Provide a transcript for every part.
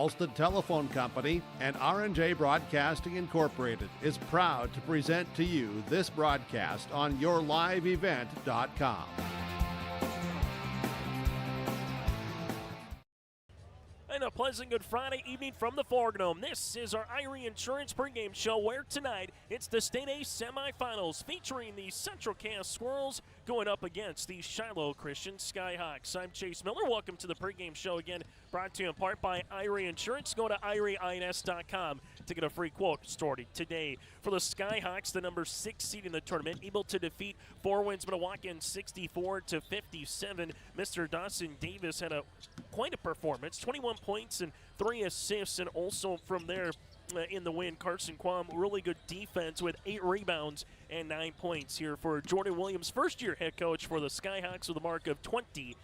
Alston Telephone Company and R&J Broadcasting Incorporated is proud to present to you this broadcast on yourliveevent.com. And a pleasant good Friday evening from the Forgnome. This is our Irie Insurance pregame show where tonight it's the State A semifinals featuring the Central Cass Squirrels going up against the Shiloh Christian Skyhawks. I'm Chase Miller. Welcome to the pregame show again, brought to you in part by Irie Insurance. Go to IrieINS.com to get a free quote started today. For the Skyhawks, the number 6 seed in the tournament, able to defeat Four Winds Minnewacan 64-57. Mr. Dawson Davis had quite a performance, 21 points and 3 assists, and also from there in the win, Carson Quam, really good defense with 8 rebounds and 9 points here for Jordan Williams, first-year head coach for the Skyhawks with a mark of 20-5.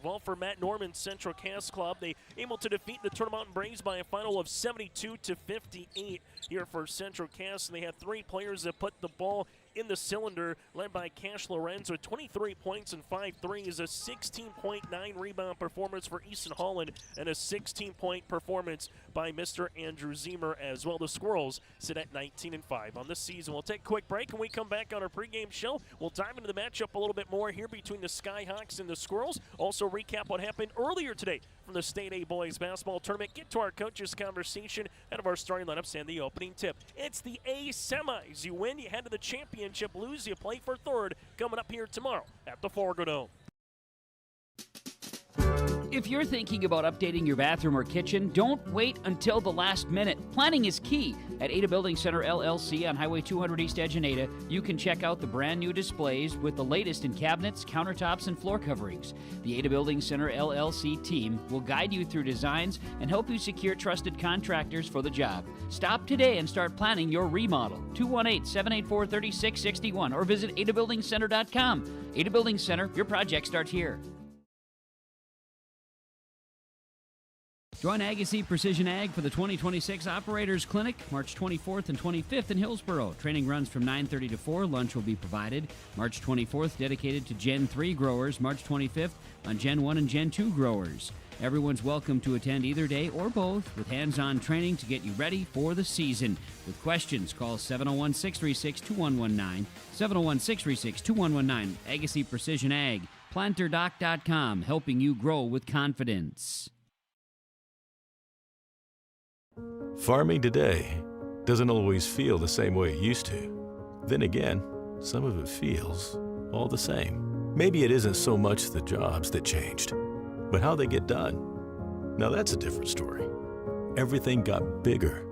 Well, for Matt Norman's Central Cass Club, they able to defeat the Turtle Mountain Braves by a final of 72-58 here for Central Cass. And they had 3 players that put the ball in the cylinder, led by Cash Lorenz with 23 points and 5 threes, a 16.9 rebound performance for Easton Holland, and a 16-point performance by Mr. Andrew Zemer as well. The Squirrels sit at 19-5 on the season. We'll take a quick break, and we come back on our pregame show. We'll dive into the matchup a little bit more here between the Skyhawks and the Squirrels. Also recap what happened earlier today from the State A Boys Basketball Tournament. Get to our coaches' conversation out of our starting lineups and the opening tip. It's the A semis. You win, you head to the championship. Lose, you play for third. Coming up here tomorrow at the Forgnome. If you're thinking about updating your bathroom or kitchen, don't wait until the last minute. Planning is key. At Ada Building Center LLC on Highway 200 East Edge in Ada, you can check out the brand new displays with the latest in cabinets, countertops, and floor coverings. The Ada Building Center LLC team will guide you through designs and help you secure trusted contractors for the job. Stop today and start planning your remodel. 218-784-3661 or visit adabuildingcenter.com. Ada Building Center, your project starts here. Join Agassiz Precision Ag for the 2026 Operators Clinic, March 24th and 25th in Hillsboro. Training runs from 9:30 to 4. Lunch will be provided. March 24th dedicated to Gen 3 growers. March 25th on Gen 1 and Gen 2 growers. Everyone's welcome to attend either day or both with hands-on training to get you ready for the season. With questions, call 701-636-2119, 701-636-2119. Agassiz Precision Ag, PlanterDoc.com, helping you grow with confidence. Farming today doesn't always feel the same way it used to. Then again, some of it feels all the same. Maybe it isn't so much the jobs that changed, but how they get done. Now that's a different story. Everything got bigger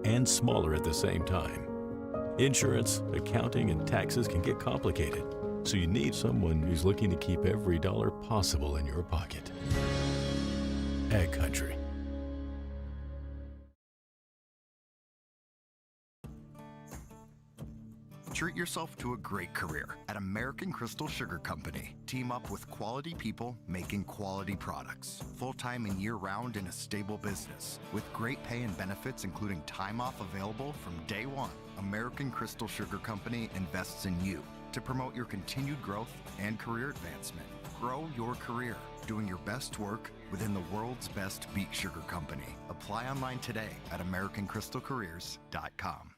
and smaller at the same time. Insurance, accounting, and taxes can get complicated, so you need someone who's looking to keep every dollar possible in your pocket. Ag Country. Treat yourself to a great career at American Crystal Sugar Company. Team up with quality people making quality products. Full-time and year-round in a stable business. With great pay and benefits including time off available from day one. American Crystal Sugar Company invests in you to promote your continued growth and career advancement. Grow your career doing your best work within the world's best beet sugar company. Apply online today at AmericanCrystalCareers.com.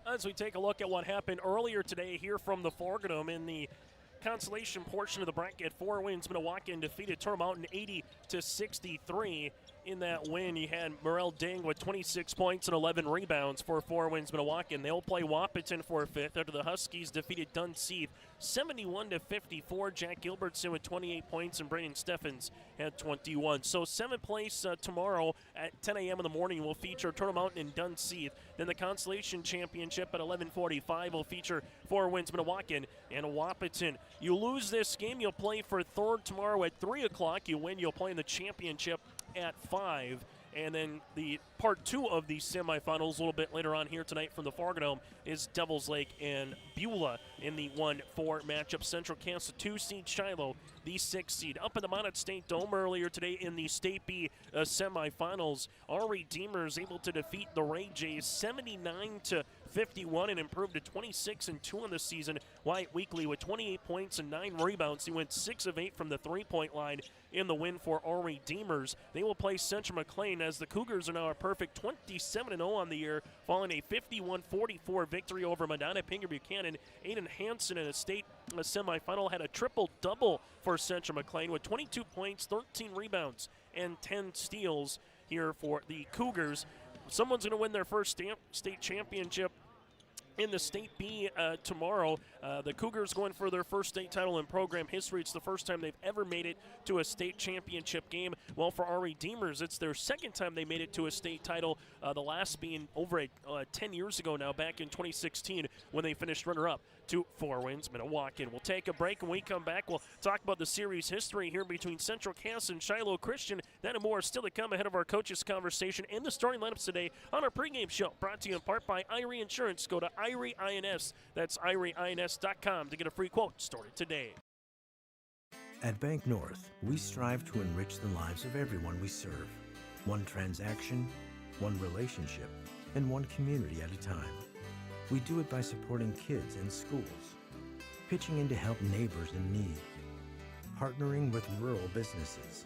As we take a look at what happened earlier today here from the Forgnome in the consolation portion of the bracket, Four Winds Minnewacan defeated Turtle Mountain 80-63. In that win, you had Morel Ding with 26 points and 11 rebounds for Four Winds Minnewacan. They'll play Wahpeton for a fifth after the Huskies defeated Dunseith 71-54. Jack Gilbertson with 28 points and Brandon Steffens had 21. So seventh place tomorrow at 10 a.m. in the morning will feature Turtle Mountain and Dunseith. Then the Consolation Championship at 11:45 will feature Four Winds Minnewacan and Wahpeton. You lose this game, you'll play for third tomorrow at 3 o'clock. You win, you'll play in the championship at 5. And then the part 2 of the semifinals a little bit later on here tonight from the Forgnome is Devils Lake and Beulah in the 1-4 matchup. Central Cass, the 2-seed, Shiloh, the 6-seed. Up in the Mounted State Dome earlier today in the State B semifinals, our Redeemers able to defeat the Ray Jays 51 and improved to 26-2 on the season. Wyatt Weekly with 28 points and 9 rebounds. He went 6 of 8 from the three-point line in the win for our Redeemers. They will play Central McLean as the Cougars are now a perfect 27-0 on the year, following a 51-44 victory over Medina Pinger Buchanan. Aiden Hansen in a state semifinal had a triple-double for Central McLean with 22 points, 13 rebounds, and 10 steals here for the Cougars. Someone's going to win their first state championship in the State B tomorrow. The Cougars going for their first state title in program history. It's the first time they've ever made it to a state championship game. Well, for our Redeemers, it's their second time they made it to a state title, the last being over 10 years ago now, back in 2016 when they finished runner-up to 4 wins, Minnewacan. We'll take a break. When we come back, we'll talk about the series history here between Central Cass and Shiloh Christian. That and more is still to come ahead of our coaches' conversation and the starting lineups today on our pregame show, brought to you in part by Irie Insurance. Go to Irie INS. That's IrieINS.com to get a free quote. Started today. At Bank North, we strive to enrich the lives of everyone we serve. One transaction, one relationship, and one community at a time. We do it by supporting kids and schools, pitching in to help neighbors in need, partnering with rural businesses,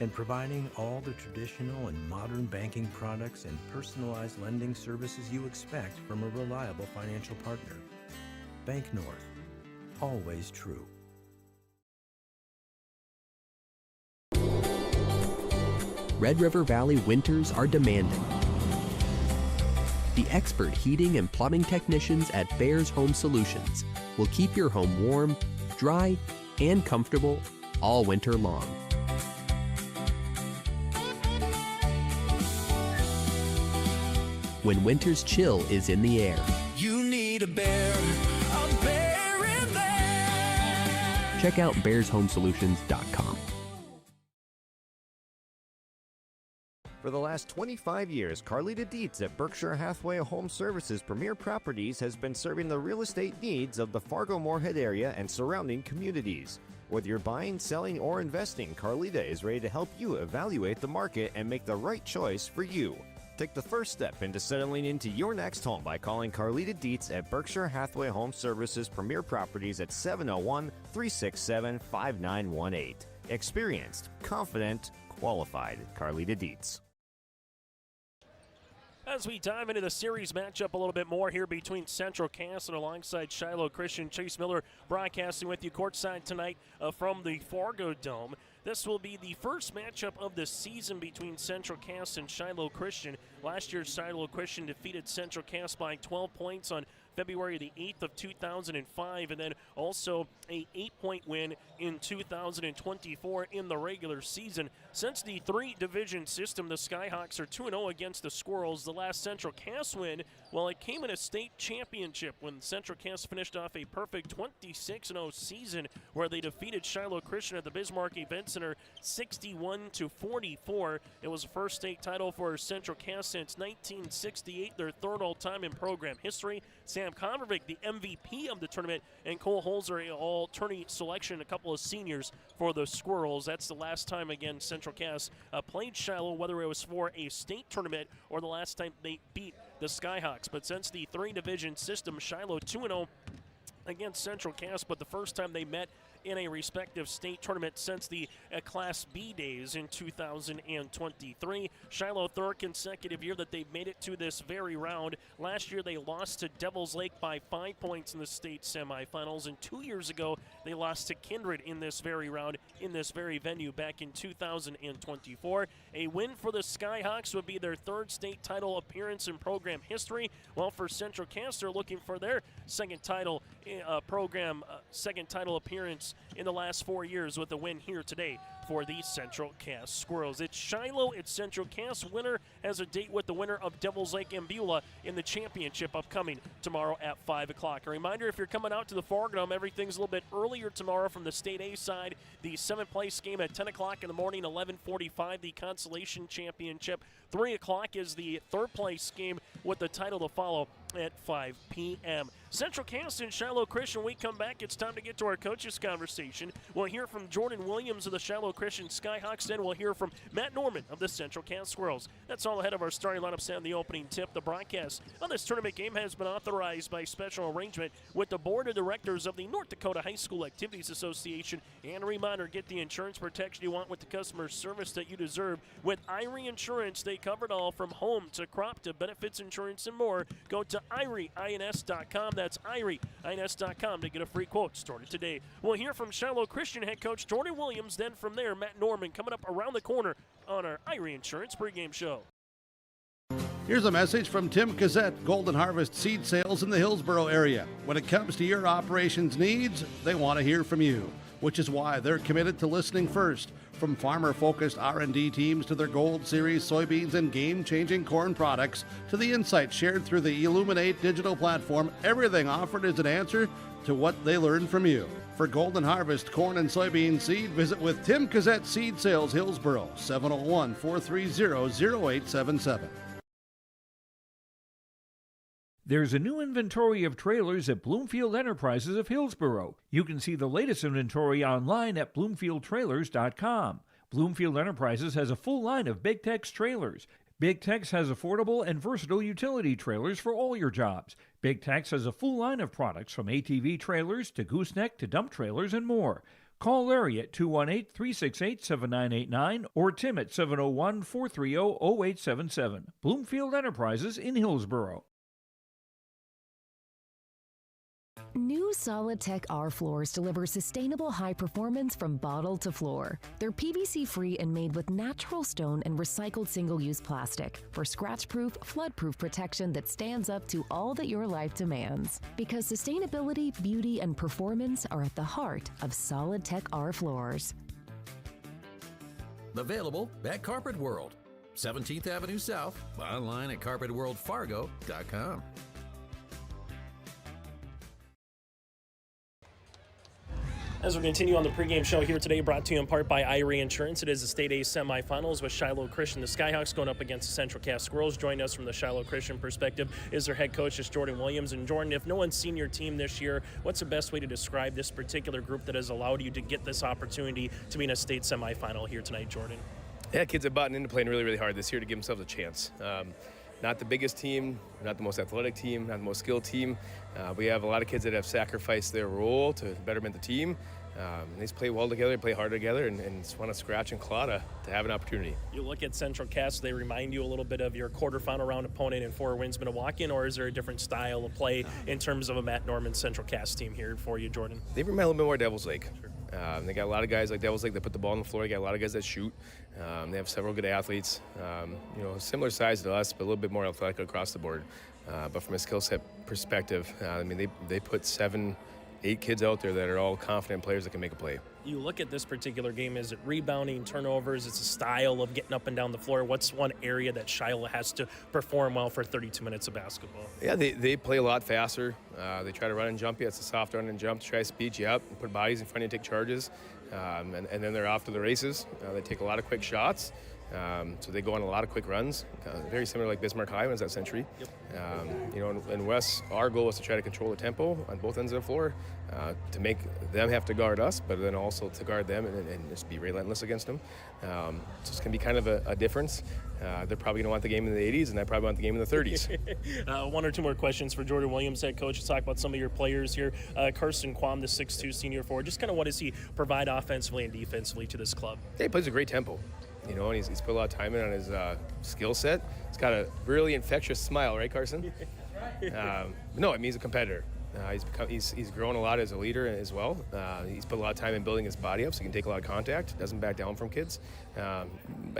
and providing all the traditional and modern banking products and personalized lending services you expect from a reliable financial partner. Bank North, always true. Red River Valley winters are demanding. The expert heating and plumbing technicians at Bears Home Solutions will keep your home warm, dry, and comfortable all winter long. When winter's chill is in the air, you need a bear in there. Check out bearshomesolutions.com. For the last 25 years, Carlita Dietz at Berkshire Hathaway Home Services Premier Properties has been serving the real estate needs of the Fargo-Moorhead area and surrounding communities. Whether you're buying, selling, or investing, Carlita is ready to help you evaluate the market and make the right choice for you. Take the first step into settling into your next home by calling Carlita Dietz at Berkshire Hathaway Home Services Premier Properties at 701-367-5918. Experienced, confident, qualified. Carlita Dietz. As we dive into the series matchup a little bit more here between Central Cass and alongside Shiloh Christian, Chase Miller broadcasting with you courtside tonight from the Fargo Dome. This will be the first matchup of the season between Central Cass and Shiloh Christian. Last year, Shiloh Christian defeated Central Cass by 12 points on February the 8th of 2005, and then also a 8-point win in 2024 in the regular season. Since the 3-division system, the Skyhawks are 2-0 against the Squirrels. The last Central Cass win, well, it came in a state championship when Central Cass finished off a perfect 26-0 season where they defeated Shiloh Christian at the Bismarck Event Center 61-44. It was the first state title for Central Cass since 1968, their third all-time in program history. Sam Convervic, the MVP of the tournament, and Cole Holzer, all-tourney selection, a couple of seniors for the Squirrels. That's the last time, again, Central Cass played Shiloh, whether it was for a state tournament or the last time they beat the Skyhawks. But since the 3-division system, Shiloh 2-0 against Central Cass, but the first time they met in a respective state tournament since the Class B days in 2023. Shiloh, third consecutive year that they've made it to this very round. Last year they lost to Devils Lake by 5 points in the state semifinals, and 2 years ago they lost to Kindred in this very round, in this very venue back in 2024. A win for the Skyhawks would be their third state title appearance in program history. Well, for Central Cass, they're looking for their second title second title appearance in the last 4 years with a win here today for the Central Cass Squirrels. It's Shiloh, it's Central Cass. Winner has a date with the winner of Devils Lake and Beulah in the championship upcoming tomorrow at 5 o'clock. A reminder, if you're coming out to the Fargo Dome, everything's a little bit earlier tomorrow from the State A side. The 7th place game at 10 o'clock in the morning, 11:45, the Consolation Championship. 3 o'clock is the third place game with the title to follow at 5 p.m. Central Cass and Shiloh Christian, we come back. It's time to get to our coaches conversation. We'll hear from Jordan Williams of the Shiloh Christian Skyhawks, then we'll hear from Matt Norman of the Central Cass Squirrels. That's all ahead of our starting lineups and the opening tip. The broadcast on this tournament game has been authorized by special arrangement with the Board of Directors of the North Dakota High School Activities Association. And a reminder, get the insurance protection you want with the customer service that you deserve. With Irie Insurance, they cover it all from home to crop to benefits insurance and more. Go to IrieINS.com. That's IrieINS.com to get a free quote. Started today. We'll hear from Shiloh Christian head coach Jordan Williams. Then from there, Matt Norman coming up around the corner on our Irie Insurance pregame show. Here's a message from Tim Cassette, Golden Harvest Seed Sales in the Hillsboro area. When it comes to your operations needs, they want to hear from you, which is why they're committed to listening first. From farmer-focused R&D teams to their Gold Series soybeans and game-changing corn products to the insights shared through the Illuminate digital platform, everything offered is an answer to what they learned from you. For Golden Harvest corn and soybean seed, visit with Tim Cassette Seed Sales Hillsboro, 701-430-0877. There's a new inventory of trailers at Bloomfield Enterprises of Hillsboro. You can see the latest inventory online at BloomfieldTrailers.com. Bloomfield Enterprises has a full line of Big Tex trailers. Big Tex has affordable and versatile utility trailers for all your jobs. Big Tex has a full line of products from ATV trailers to gooseneck to dump trailers and more. Call Larry at 218-368-7989 or Tim at 701-430-0877. Bloomfield Enterprises in Hillsboro. New Solid-Tech R floors deliver sustainable high performance from bottle to floor. They're PVC-free and made with natural stone and recycled single-use plastic for scratch-proof, flood-proof protection that stands up to all that your life demands. Because sustainability, beauty, and performance are at the heart of Solid-Tech R floors. Available at Carpet World, 17th Avenue South, online at carpetworldfargo.com. As we continue on the pregame show here today, brought to you in part by Irie Insurance. It is the State A semifinals with Shiloh Christian. The Skyhawks going up against the Central Cass Squirrels. Joining us from the Shiloh Christian perspective is their head coach, is Jordan Williams. And Jordan, if no one's seen your team this year, what's the best way to describe this particular group that has allowed you to get this opportunity to be in a state semifinal here tonight, Jordan? Yeah, kids have bought into playing really, really hard this year to give themselves a chance. Not the biggest team, not the most athletic team, not the most skilled team. We have a lot of kids that have sacrificed their role to betterment the team. They just play well together, play hard together, and just want to scratch and claw to have an opportunity. You look at Central Cass, they remind you a little bit of your quarterfinal round opponent in Fort Winds, Minnewacan, or is there a different style of play in terms of a Matt Norman Central Cass team here for you, Jordan? They remind a little bit more Devil's Lake. Sure. They got a lot of guys like Devil's Lake that put the ball on the floor. They got a lot of guys that shoot. They have several good athletes. Similar size to us, but a little bit more athletic across the board. But from a skill set perspective, they put 7-8 kids out there that are all confident players that can make a play. You look at this particular game, is it rebounding, turnovers, it's a style of getting up and down the floor? What's one area that Shiloh has to perform well for 32 minutes of basketball? Yeah, they play a lot faster. They try to run and jump you. It's a soft run and jump to try to speed you up and put bodies in front of you, take charges. And then they're off to the races. They take a lot of quick shots. So they go on a lot of quick runs, very similar like Bismarck High was that century. Yep. In West, our goal was to try to control the tempo on both ends of the floor, to make them have to guard us, but then also to guard them and just be relentless against them. So it's going to be kind of a difference. They're probably going to want the game in the 80s, and I probably want the game in the 30s. One or two more questions for Jordan Williams, head coach. Let's talk about some of your players here. Carson Quam, the 6'2 senior forward. Just kind of what does he provide offensively and defensively to he plays a great tempo. And he's put a lot of time in on his skill set. He's got a really infectious smile, right, Carson? He's a competitor. He's grown a lot as a leader as well. He's put a lot of time in building his body up so he can take a lot of contact, doesn't back down from kids. I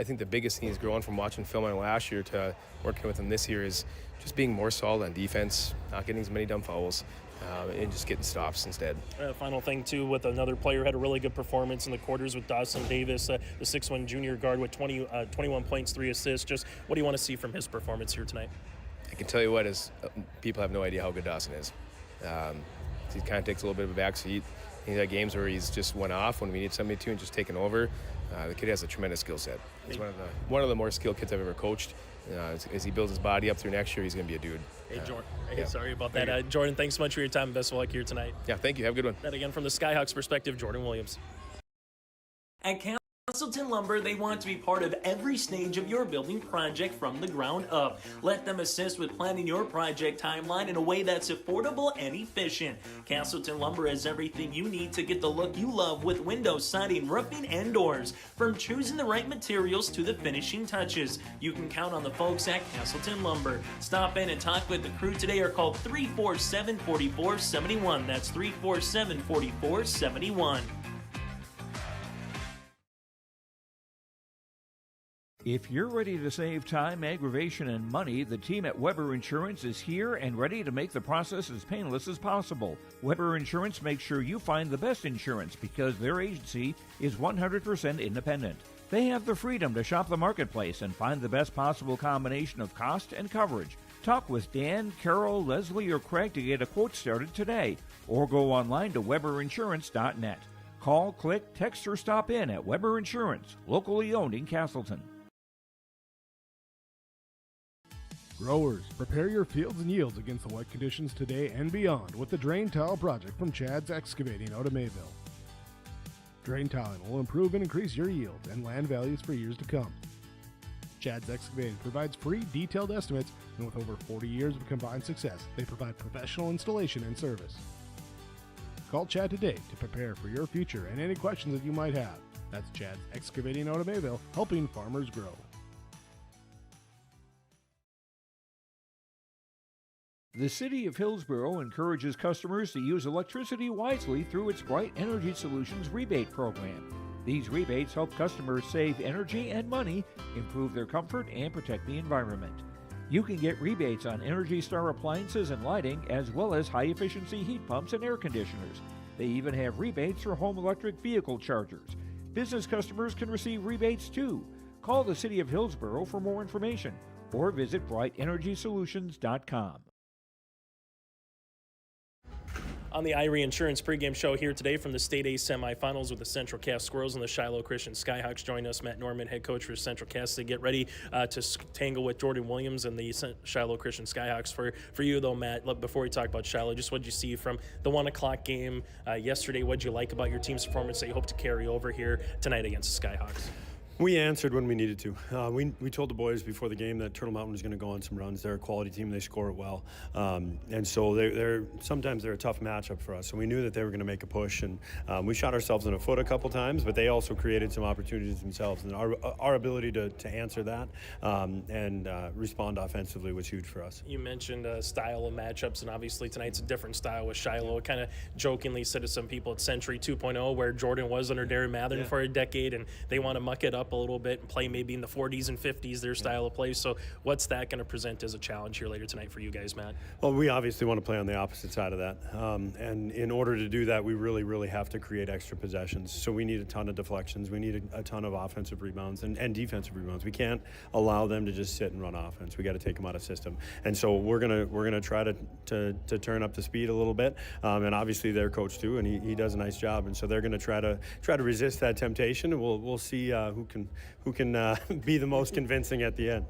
think the biggest thing he's grown from watching film on last year to working with him this year is just being more solid on defense, not getting as many dumb fouls. And just getting stops instead. Final thing, too, with another player had a really good performance in the quarters with Dawson Davis, the 6'1 junior guard with 21 points, 3 assists. Just what do you want to see from his performance here tonight? I can tell you what is people have no idea how good Dawson is. He kind of takes a little bit of a backseat. He's had games where he's just went off when we need somebody to and just taken over. The kid has a tremendous skill set. He's one of the more skilled kids I've ever coached. as he builds his body up through next year, he's going to be a dude. Hey, Jordan. Hey, sorry about that. Jordan, thanks so much for your time. Best of luck here tonight. Yeah, thank you. Have a good one. That again from the Skyhawks perspective, Jordan Williams. At Castleton Lumber, they want to be part of every stage of your building project from the ground up. Let them assist with planning your project timeline in a way that's affordable and efficient. Castleton Lumber has everything you need to get the look you love with windows, siding, roofing, and doors. From choosing the right materials to the finishing touches, you can count on the folks at Castleton Lumber. Stop in and talk with the crew today or call 347-4471. That's 347-4471. If you're ready to save time, aggravation, and money, the team at Weber Insurance is here and ready to make the process as painless as possible. Weber Insurance makes sure you find the best insurance because their agency is 100% independent. They have the freedom to shop the marketplace and find the best possible combination of cost and coverage. Talk with Dan, Carol, Leslie, or Craig to get a quote started today, or go online to weberinsurance.net. Call, click, text, or stop in at Weber Insurance, locally owned in Castleton. Growers, prepare your fields and yields against the wet conditions today and beyond with the Drain Tile Project from Chad's Excavating out of Mayville. Drain tiling will improve and increase your yield and land values for years to come. Chad's Excavating provides free detailed estimates, and with over 40 years of combined success, they provide professional installation and service. Call Chad today to prepare for your future and any questions that you might have. That's Chad's Excavating out of Mayville, helping farmers grow. The City of Hillsborough encourages customers to use electricity wisely through its Bright Energy Solutions rebate program. These rebates help customers save energy and money, improve their comfort, and protect the environment. You can get rebates on Energy Star appliances and lighting, as well as high-efficiency heat pumps and air conditioners. They even have rebates for home electric vehicle chargers. Business customers can receive rebates too. Call the City of Hillsborough for more information or visit brightenergysolutions.com. On the Irie Insurance pregame show here today from the State A semifinals with the Central Cass Squirrels and the Shiloh Christian Skyhawks. Join us, Matt Norman, head coach for Central Cass, to get ready to tangle with Jordan Williams and the Shiloh Christian Skyhawks. For you, though, Matt, before we talk about Shiloh, just what did you see from the 1 o'clock game yesterday? What did you like about your team's performance that you hope to carry over here tonight against the Skyhawks? We answered when we needed to. We told the boys before the game that Turtle Mountain was going to go on some runs. They're a quality team. They score it well. And so sometimes they're a tough matchup for us. So we knew that they were going to make a push. And we shot ourselves in the foot a couple times, but they also created some opportunities themselves. And our ability to answer that and respond offensively was huge for us. You mentioned style of matchups, and obviously tonight's a different style with Shiloh. Kind of jokingly said to some people it's Century 2.0, where Jordan was under Darren Mathern for a decade, and they want to muck it up a little bit and play maybe in the 40s and 50s, their style of play. So what's that going to present as a challenge here later tonight for you guys, Matt? Well, we obviously want to play on the opposite side of that. And in order to do that, we really, really have to create extra possessions. So we need a ton of deflections. We need a ton of offensive rebounds and defensive rebounds. We can't allow them to just sit and run offense. We got to take them out of system. And so we're gonna try to turn up the speed a little bit. And obviously their coach too, and he does a nice job. And so they're going to try to resist that temptation. And we'll see who can be the most convincing at the end.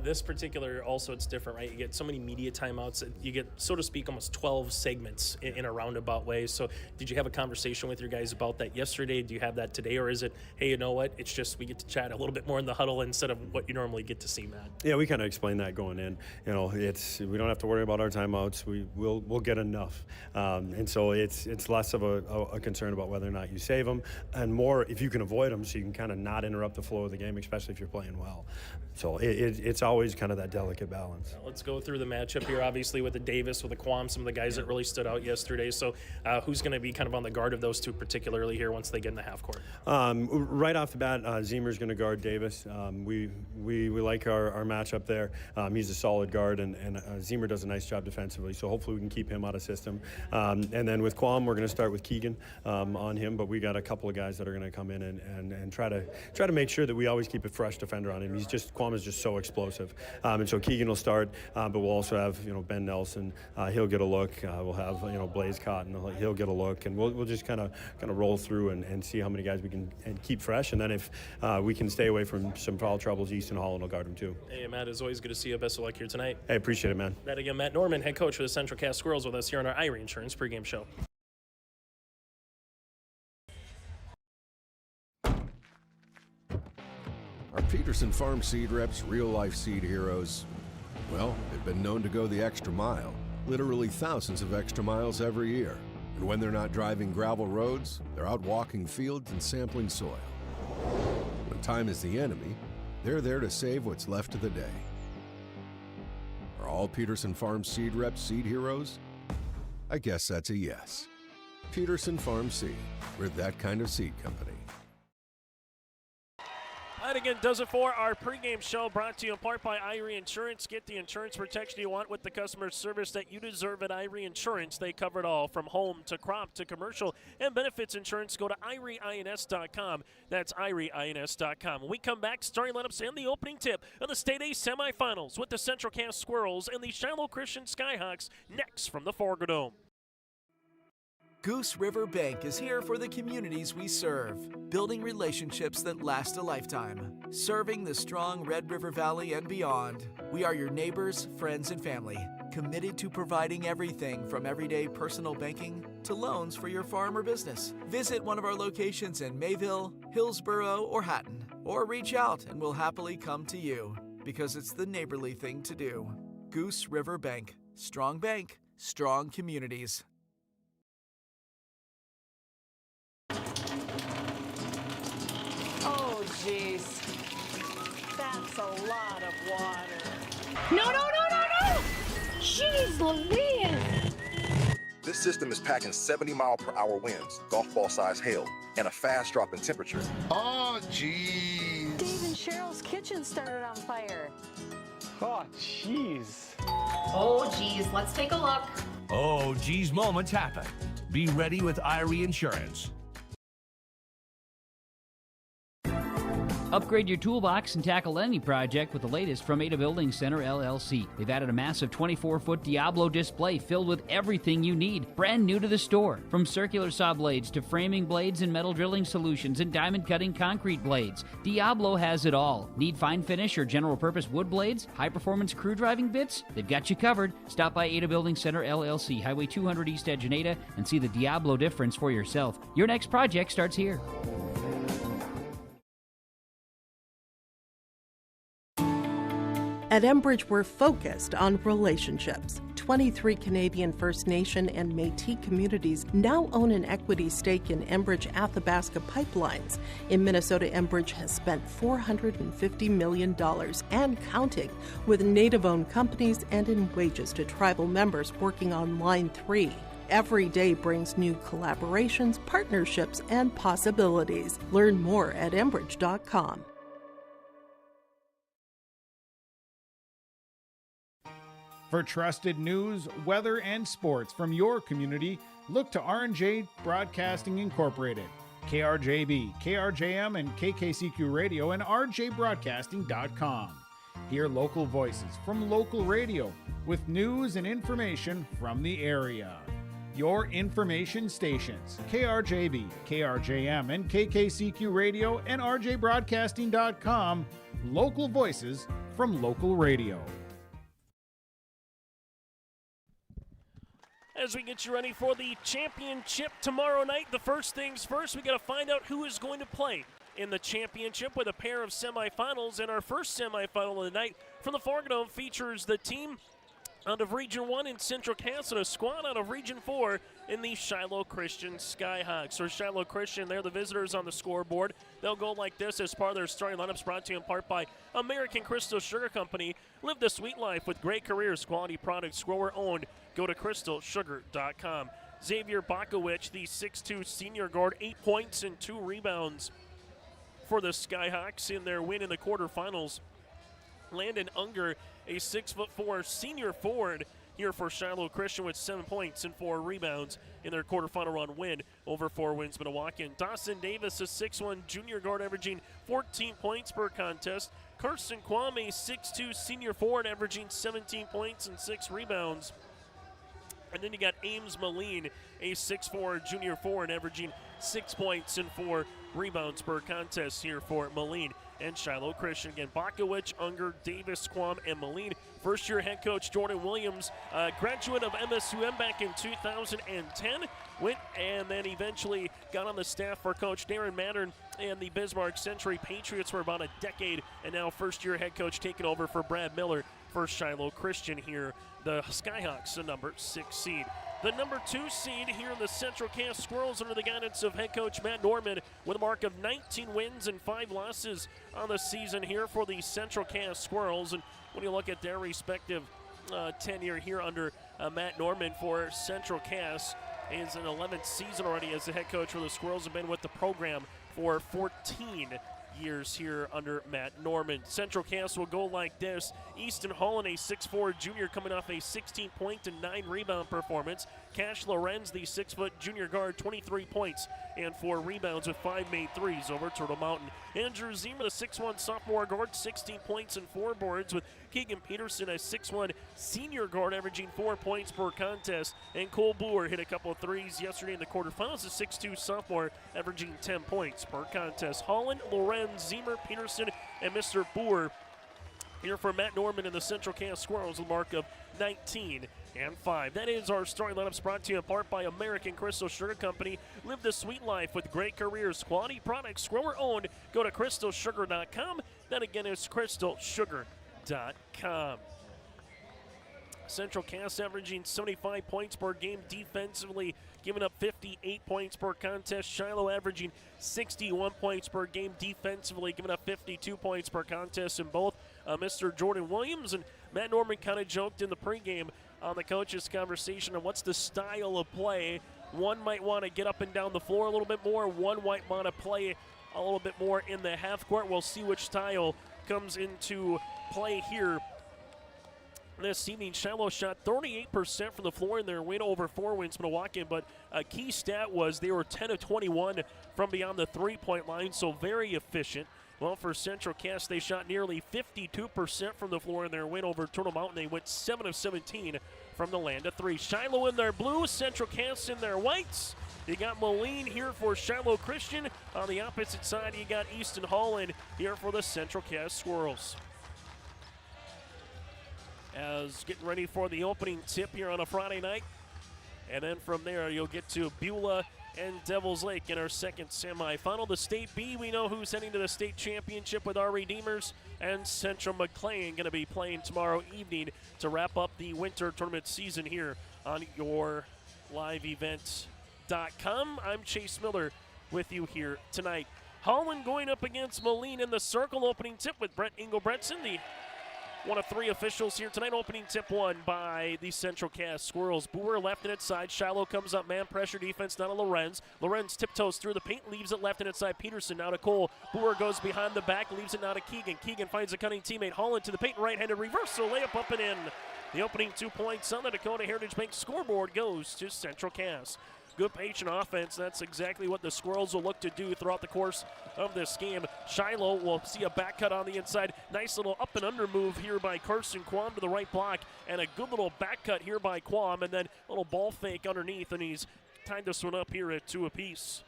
This particular, also it's different, right? You get so many media timeouts. You get, so to speak, almost 12 segments in a roundabout way. So did you have a conversation with your guys about that yesterday? Do you have that today? Or is it, hey, you know what? It's just we get to chat a little bit more in the huddle instead of what you normally get to see, Matt? Yeah, we kind of explained that going in. You know, we don't have to worry about our timeouts. We'll get enough. And so it's less of a concern about whether or not you save them, and more if you can avoid them so you can kind of not interrupt the flow of the game, especially if you're playing well. So it's always kind of that delicate balance. Let's go through the matchup here, obviously, with the Davis, with the Quam, some of the guys that really stood out yesterday. So who's going to be kind of on the guard of those two particularly here once they get in the half court? Right off the bat, Zemer's going to guard Davis. We like our matchup there. He's a solid guard, and Zemer does a nice job defensively, so hopefully we can keep him out of system. And then with Quam, we're going to start with Keegan on him, but we got a couple of guys that are going to come in and try to to make sure that we always keep a fresh defender on him. Kwame is just so explosive. And so Keegan will start, but we'll also have, Ben Nelson. He'll get a look. We'll have, Blaze Cotton. He'll get a look. And we'll just kind of roll through and see how many guys we can keep fresh. And then if we can stay away from some foul troubles, Easton Holland will guard him too. Hey, Matt, it's always good to see you. Best of luck here tonight. Hey, appreciate it, man. That again, Matt Norman, head coach for the Central Cass Squirrels, with us here on our Irie Insurance pregame show. Our Peterson Farm seed reps, real-life seed heroes, well, they've been known to go the extra mile, literally thousands of extra miles every year. And when they're not driving gravel roads, they're out walking fields and sampling soil. When time is the enemy, they're there to save what's left of the day. Are all Peterson Farm seed reps seed heroes? I guess that's a yes. Peterson Farm Seed, we're that kind of seed company. That again does it for our pregame show, brought to you in part by Irie Insurance. Get the insurance protection you want with the customer service that you deserve at Irie Insurance. They cover it all, from home to crop to commercial and benefits insurance. Go to IrieINS.com. That's IrieINS.com. When we come back, starting lineups and the opening tip of the State A semifinals with the Central Cass Squirrels and the Shiloh Christian Skyhawks next from the Fargo Dome. Goose River Bank is here for the communities we serve, building relationships that last a lifetime. Serving the strong Red River Valley and beyond, we are your neighbors, friends, and family, committed to providing everything from everyday personal banking to loans for your farm or business. Visit one of our locations in Mayville, Hillsboro, or Hatton, or reach out and we'll happily come to you, because it's the neighborly thing to do. Goose River Bank. Strong bank, strong communities. Oh, jeez. That's a lot of water. No, no, no, no, no! Jeez Louise! This system is packing 70-mile-per-hour winds, golf ball-sized hail, and a fast drop in temperature. Oh, jeez. Dave and Cheryl's kitchen started on fire. Oh, jeez. Oh, geez, let's take a look. Oh, geez, moments happen. Be ready with Irie Insurance. Upgrade your toolbox and tackle any project with the latest from Ada Building Center, LLC. They've added a massive 24-foot Diablo display filled with everything you need, brand new to the store. From circular saw blades to framing blades and metal drilling solutions and diamond cutting concrete blades, Diablo has it all. Need fine finish or general purpose wood blades? High-performance crew driving bits? They've got you covered. Stop by Ada Building Center, LLC, Highway 200 East Edge in Ada, and see the Diablo difference for yourself. Your next project starts here. At Enbridge, we're focused on relationships. 23 Canadian First Nation and Métis communities now own an equity stake in Enbridge Athabasca Pipelines. In Minnesota, Enbridge has spent $450 million and counting, with Native-owned companies and in wages to tribal members working on Line 3. Every day brings new collaborations, partnerships, and possibilities. Learn more at Enbridge.com. For trusted news, weather, and sports from your community, look to R&J Broadcasting Incorporated, KRJB, KRJM, and KKCQ Radio, and rjbroadcasting.com. Hear local voices from local radio with news and information from the area. Your information stations, KRJB, KRJM, and KKCQ Radio, and rjbroadcasting.com. Local voices from local radio. As we get you ready for the championship tomorrow night, the first things first, we got to find out who is going to play in the championship with a pair of semifinals. And our first semifinal of the night from the Fargo Dome features the team out of Region 1 in Central Cass and a squad out of Region 4 in the Shiloh Christian Skyhawks. Or Shiloh Christian, they're the visitors on the scoreboard. They'll go like this as part of their starting lineups, brought to you in part by American Crystal Sugar Company. Live the sweet life with great careers, quality products, grower owned. Go to crystalsugar.com. Xavier Bakowicz, the 6'2 senior guard, 8 points and 2 rebounds for the Skyhawks in their win in the quarterfinals. Landon Unger, a 6'4 senior forward. here for Shiloh Christian with 7 points and 4 rebounds in their quarterfinal run win over 4 Winds Minnewacan. Dawson Davis, a 6'1 junior guard, averaging 14 points per contest. Carson Kwame, 6'2 senior forward, averaging 17 points and 6 rebounds. And then you got Ames Moline, a 6'4 junior forward, averaging 6 points and 4 rebounds per contest here for Moline and Shiloh Christian. Again, Bakowicz, Unger, Davis, Quam, and Moline. First-year head coach Jordan Williams, graduate of MSUM back in 2010, went and then eventually got on the staff for Coach Darren Mattern and the Bismarck Century Patriots for about a decade, and now first-year head coach taking over for Brad Miller for Shiloh Christian here. The Skyhawks, the number 6 seed. The number 2 seed here in the Central Cass Squirrels under the guidance of head coach Matt Norman with a mark of 19 wins and 5 losses on the season here for the Central Cass Squirrels. And when you look at their respective tenure here under Matt Norman for Central Cass, is an 11th season already as the head coach for the Squirrels, have been with the program for 14 years here under Matt Norman. Central Cass will go like this. Easton Holland, a 6'4 junior, coming off a 16-point and 9-rebound performance. Cash Lorenz, the 6-foot junior guard, 23 points and 4 rebounds with 5 made threes over Turtle Mountain. Andrew Zima, the 6'1 sophomore guard, 16 points and 4 boards, with Keegan Peterson, a 6'1 senior guard, averaging 4 points per contest. And Cole Boer hit a couple of threes yesterday in the quarterfinals, a 6'2 sophomore, averaging 10 points per contest. Holland, Lorenz, Zima, Peterson, and Mr. Boer here for Matt Norman and the Central Cass Squirrels, a mark of 19 and 5. That is our starting lineups, brought to you in part by American Crystal Sugar Company. Live the sweet life with great careers, quality products, grower owned. Go to crystalsugar.com. That again is crystalsugar.com. Central Cass averaging 75 points per game defensively, giving up 58 points per contest. Shiloh averaging 61 points per game defensively, giving up 52 points per contest. And both Mr. Jordan Williams and Matt Norman kind of joked in the pregame on the coaches' conversation on what's the style of play. One might want to get up and down the floor a little bit more. One might want to play a little bit more in the half court. We'll see which style comes into play here this evening. Shiloh shot 38% from the floor in their win over 4 Winds Minnewacan, but a key stat was they were 10 of 21 from beyond the three-point line, so very efficient. Well, for Central Cass, they shot nearly 52% from the floor in their win over Turtle Mountain. They went 7 of 17 from the land of 3. Shiloh in their blue, Central Cass in their whites. You got Moline here for Shiloh Christian. On the opposite side, you got Easton Holland here for the Central Cass Squirrels. As getting ready for the opening tip here on a Friday night. And then from there, you'll get to Beulah and Devils Lake in our second semifinal. The State B, we know who's heading to the state championship with our Redeemers, and Central McLean going to be playing tomorrow evening to wrap up the winter tournament season here on your liveevents.com. I'm Chase Miller with you here tonight. Holland going up against Moline in the circle. Opening tip with Brett Engelbretson, the one of 3 officials here tonight. Opening tip won by the Central Cass Squirrels. Boer left and inside. Shiloh comes up, man pressure defense, now to Lorenz. Lorenz tiptoes through the paint, leaves it left and inside. Peterson now to Cole. Boer goes behind the back, leaves it now to Keegan. Keegan finds a cunning teammate. Holland to the paint, right-handed reversal, layup up and in. The opening 2 points on the Dakota Heritage Bank scoreboard goes to Central Cass. Good patient offense. That's exactly what the Squirrels will look to do throughout the course of this game. Shiloh will see a back cut on the inside. Nice little up and under move here by Carson Quam to the right block, and a good little back cut here by Quam, and then a little ball fake underneath, and he's tied this one up here at 2 apiece.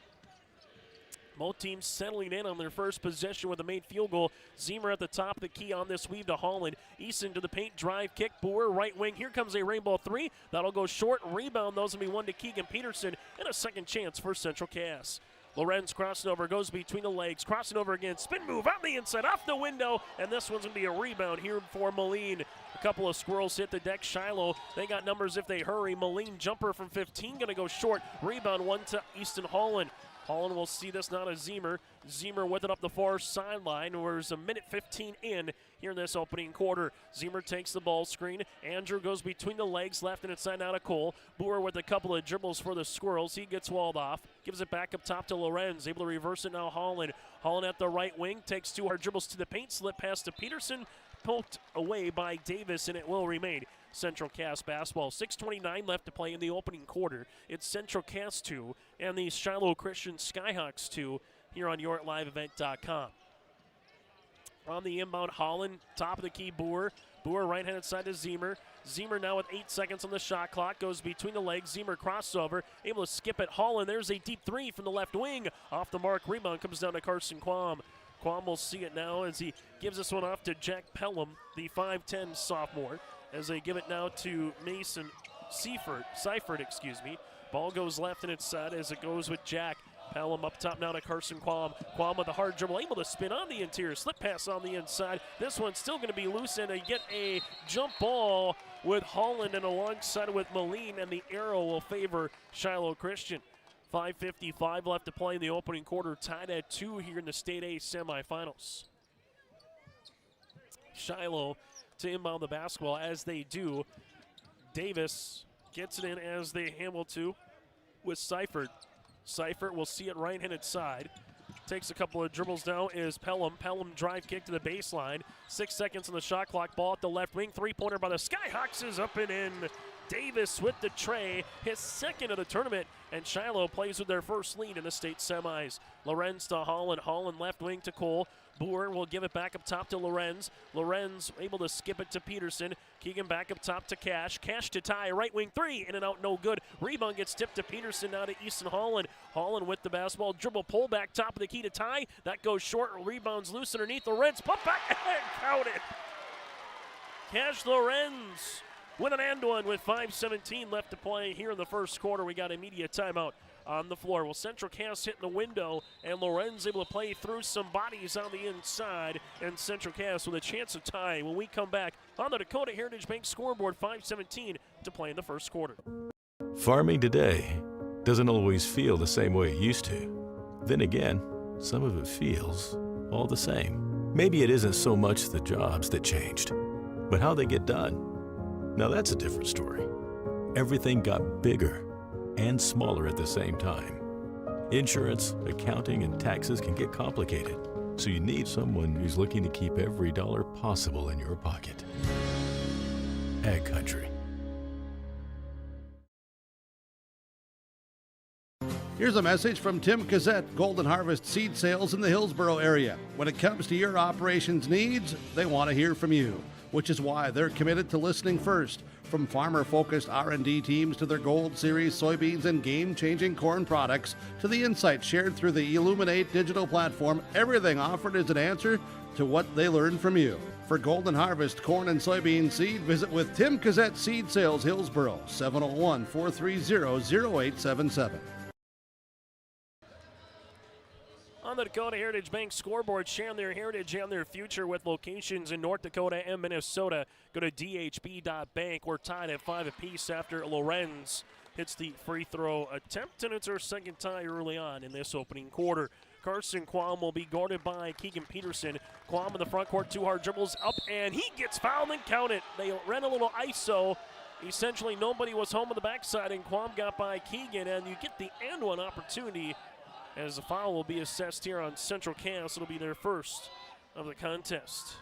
Both teams settling in on their first possession with a made field goal. Zemer at the top of the key on this weave to Holland. Easton to the paint, drive, kick. Boer, right wing. Here comes a rainbow 3. That'll go short. Rebound. Those will be one to Keegan Peterson. And a second chance for Central Cass. Lorenz crossing over, goes between the legs. Crossing over again. Spin move on the inside, off the window. And this one's going to be a rebound here for Moline. A couple of Squirrels hit the deck. Shiloh, they got numbers if they hurry. Moline jumper from 15, going to go short. Rebound one to Easton Holland. Holland will see this now to Zemer. Zemer with it up the far sideline. There's a minute 15 in here in this opening quarter. Zemer takes the ball screen. Andrew goes between the legs, left and inside now to Cole. Boer with a couple of dribbles for the Squirrels. He gets walled off. Gives it back up top to Lorenz. Able to reverse it now Holland. Holland at the right wing. Takes 2 hard dribbles to the paint. Slip pass to Peterson. poked away by Davis, and it will remain Central Cass basketball. 6:29 left to play in the opening quarter. It's Central Cass 2 and the Shiloh Christian Skyhawks 2 here on YourLiveEvent.com. On the inbound, Holland, top of the key, Boer. Boer right-handed side to Zemer. Zemer now with 8 seconds on the shot clock, goes between the legs. Zemer crossover, able to skip it. Holland, there's a deep three from the left wing. Off the mark, rebound comes down to Carson Quam. Quam will see it now as he gives this one off to Jack Pelham, the 5'10 sophomore, as they give it now to Mason Seifert. Ball goes left and it's set as it goes with Jack. Pelham up top now to Carson Quam. Quam with a hard dribble, able to spin on the interior, slip pass on the inside. This one's still going to be loose, and they get a jump ball with Holland and alongside with Moline, and the arrow will favor Shiloh Christian. 5:55 left to play in the opening quarter, tied at 2 here in the State A semifinals. Shiloh to inbound the basketball as they do. Davis gets it in as they handle to with Seifert. Seifert will see it right-handed side. Takes a couple of dribbles now is Pelham. Pelham drive kick to the baseline. 6 seconds on the shot clock. Ball at the left wing. Three-pointer by the Skyhawks is up and in. Davis with the tray, his second of the tournament, and Shiloh plays with their first lead in the state semis. Lorenz to Holland. Holland left wing to Cole. Boer will give it back up top to Lorenz. Lorenz able to skip it to Peterson. Keegan back up top to Cash. Cash to Ty, right wing three, in and out, no good. Rebound gets tipped to Peterson, now to Easton Holland. Holland with the basketball, dribble, pull back, top of the key to Ty. That goes short, rebounds loose underneath. Lorenz, pump back, and count it. Cash Lorenz with an and one with 5:17 left to play here in the first quarter. We got immediate timeout on the floor. Well, Central Cass hitting the window, and Lorenz able to play through some bodies on the inside, and Central Cass with a chance of tying when we come back on the Dakota Heritage Bank scoreboard. 5:17 to play in the first quarter. Farming today doesn't always feel the same way it used to. Then again, some of it feels all the same. Maybe it isn't so much the jobs that changed, but how they get done. Now that's a different story. Everything got bigger and smaller at the same time. Insurance, accounting, and taxes can get complicated, so you need someone who's looking to keep every dollar possible in your pocket. Ag Country. Here's a message from Tim Cassette, Golden Harvest Seed Sales in the Hillsboro area. When it comes to your operations needs, they want to hear from you, which is why they're committed to listening first. From farmer-focused R&D teams to their Gold Series soybeans and game-changing corn products to the insights shared through the Illuminate digital platform, everything offered is an answer to what they learned from you. For Golden Harvest corn and soybean seed, visit with Tim Cassette Seed Sales Hillsboro, 701-430-0877. On the Dakota Heritage Bank scoreboard, sharing their heritage and their future with locations in North Dakota and Minnesota. Go to dhb.bank. We're tied at 5 apiece after Lorenz hits the free throw attempt, and it's our second tie early on in this opening quarter. Carson Quam will be guarded by Keegan Peterson. Quam in the front court, 2 hard dribbles up, and he gets fouled and counted. They ran a little ISO. Essentially, nobody was home on the backside, and Quam got by Keegan, and you get the and one opportunity as the foul will be assessed here on Central Cass. It'll be their first of the contest.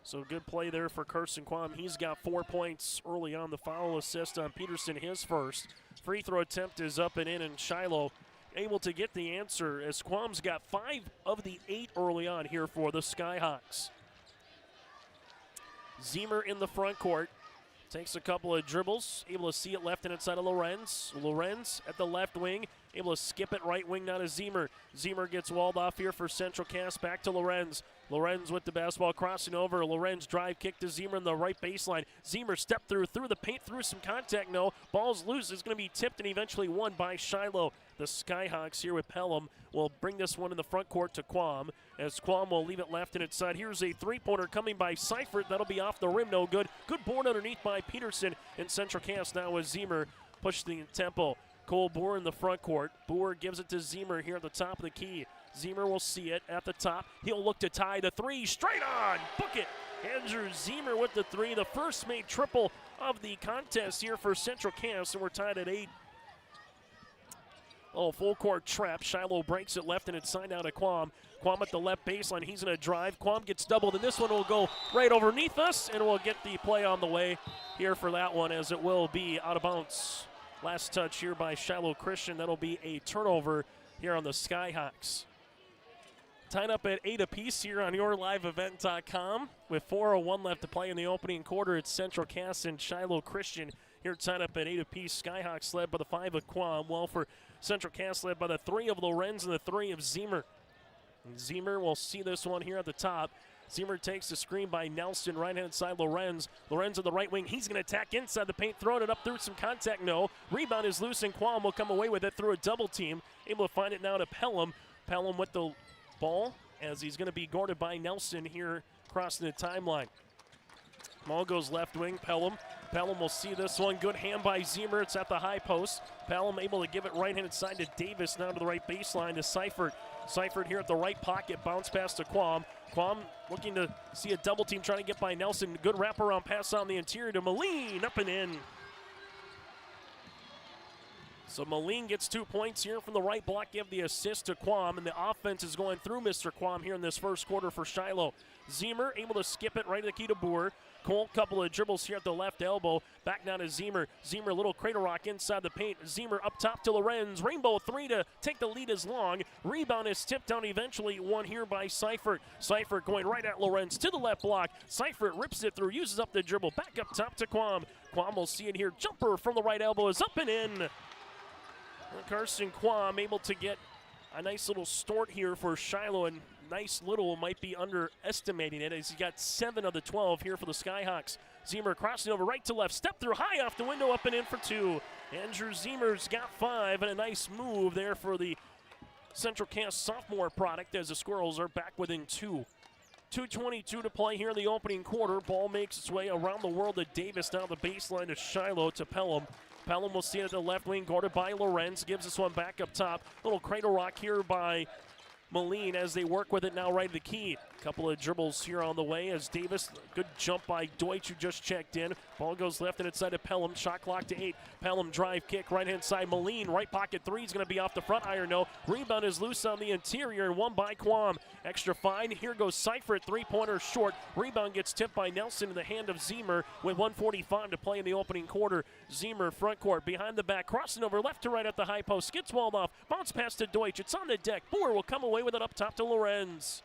So good play there for Carson Quam. He's got 4 points early on. The foul assist on Peterson, his first. Free throw attempt is up and in, and Shiloh able to get the answer as Quam's got 5 of the 8 early on here for the Skyhawks. Zemer in the front court. Takes a couple of dribbles, able to see it left and inside of Lorenz. Lorenz at the left wing, able to skip it right wing now to Zemer. Zemer gets walled off here for Central Cass, back to Lorenz. Lorenz with the basketball crossing over. Lorenz drive kick to Zemer in the right baseline. Zemer stepped through the paint, through some contact. No, ball's loose. It's going to be tipped and eventually won by Shiloh. The Skyhawks here with Pelham will bring this one in the front court to Quam, as Quam will leave it left and inside. Here's a three-pointer coming by Seifert. That'll be off the rim, no good. Good board underneath by Peterson, and Central Cass now with Zemer pushing the tempo. Cole Boer in the front court. Boer gives it to Zemer here at the top of the key. Zemer will see it at the top. He'll look to tie the three. Straight on. Book it. Andrew Zemer with the three. The first made triple of the contest here for Central Cass, and we're tied at 8. Oh, full court trap. Shiloh breaks it left and it's signed out of Quam. Quam at the left baseline. He's going to drive. Quam gets doubled, and this one will go right underneath us, and we'll get the play on the way here for that one, as it will be out of bounds. Last touch here by Shiloh Christian. That'll be a turnover here on the Skyhawks. Tied up at 8 apiece here on yourliveevent.com with 4:01 left to play in the opening quarter. It's Central Cass and Shiloh Christian here tied up at 8 apiece. Skyhawks led by the 5 of Quam. Well, for Central Cass led by the 3 of Lorenz and the 3 of Zemer. And Zemer will see this one here at the top. Zemer takes the screen by Nelson, right-hand side Lorenz. Lorenz on the right wing. He's going to attack inside the paint, throwing it up through some contact. No. Rebound is loose, and Quam will come away with it through a double team. Able to find it now to Pelham. Pelham with the ball as he's going to be guarded by Nelson here crossing the timeline. Ball goes left wing, Pelham. Pelham will see this one. Good hand by Zemer. It's at the high post. Pelham able to give it right-handed side to Davis, now to the right baseline to Seifert. Seifert here at the right pocket, bounce pass to Quam. Quam looking to see a double team, trying to get by Nelson. Good wraparound pass on the interior to Moline, up and in. So Moline gets 2 points here from the right block, give the assist to Quam, and the offense is going through Mr. Quam here in this first quarter for Shiloh. Zemer able to skip it right to the key to Boer. Cole, couple of dribbles here at the left elbow. Back down to Zemer. Zemer, little crater rock inside the paint. Zemer up top to Lorenz. Rainbow 3 to take the lead is long. Rebound is tipped down eventually. One here by Seifert. Seifert going right at Lorenz to the left block. Seifert rips it through, uses up the dribble. Back up top to Quam. Quam will see it here. Jumper from the right elbow is up and in. Carson Quam able to get a nice little start here for Shiloh, and nice little might be underestimating it as he got 7 of the 12 here for the Skyhawks. Zemer crossing over right to left, step through high off the window, up and in for 2. Andrew Zemer's got 5, and a nice move there for the Central Cass sophomore product as the Squirrels are back within 2. 2:22 to play here in the opening quarter. Ball makes its way around the world to Davis, down the baseline to Shiloh to Pelham. Pelham will see it at the left wing, guarded by Lorenz. Gives this one back up top. Little cradle rock here by Moline as they work with it now right to the key. Couple of dribbles here on the way as Davis, good jump by Deutsch who just checked in. Ball goes left and inside to Pelham. Shot clock to 8. Pelham drive kick right hand side. Moline right pocket 3 is going to be off the front iron. No. Rebound is loose on the interior and won by Quam. Extra fine. Here goes Seifert. 3-pointer short. Rebound gets tipped by Nelson in the hand of Zemer with 1:45 to play in the opening quarter. Zemer front court behind the back, crossing over left to right at the high post. Gets walled off. Bounce pass to Deutsch. It's on the deck. Boer will come away with it up top to Lorenz.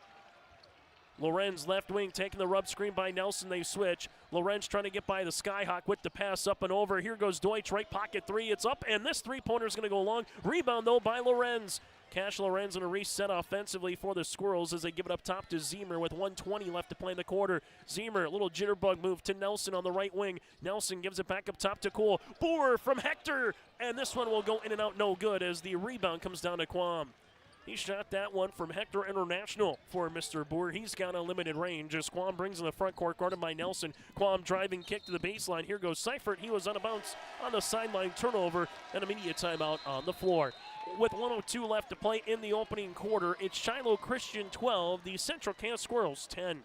Lorenz left wing taking the rub screen by Nelson. They switch. Lorenz trying to get by the Skyhawk with the pass up and over. Here goes Deutsch, right pocket 3. It's up, and this 3-pointer is going to go long. Rebound, though, by Lorenz. Cash Lorenz in a reset offensively for the Squirrels as they give it up top to Zemer with 1:20 left to play in the quarter. Zemer, a little jitterbug move to Nelson on the right wing. Nelson gives it back up top to Cole. Boer from Hector, and this one will go in and out no good as the rebound comes down to Quam. He shot that one from Hector International for Mr. Boer. He's got a limited range as Quam brings in the front court, guarded by Nelson. Quam driving kick to the baseline. Here goes Seifert. He was on a bounce on the sideline, turnover, and immediate timeout on the floor. With 1:02 left to play in the opening quarter, it's Shiloh Christian 12, the Central Cass Squirrels 10.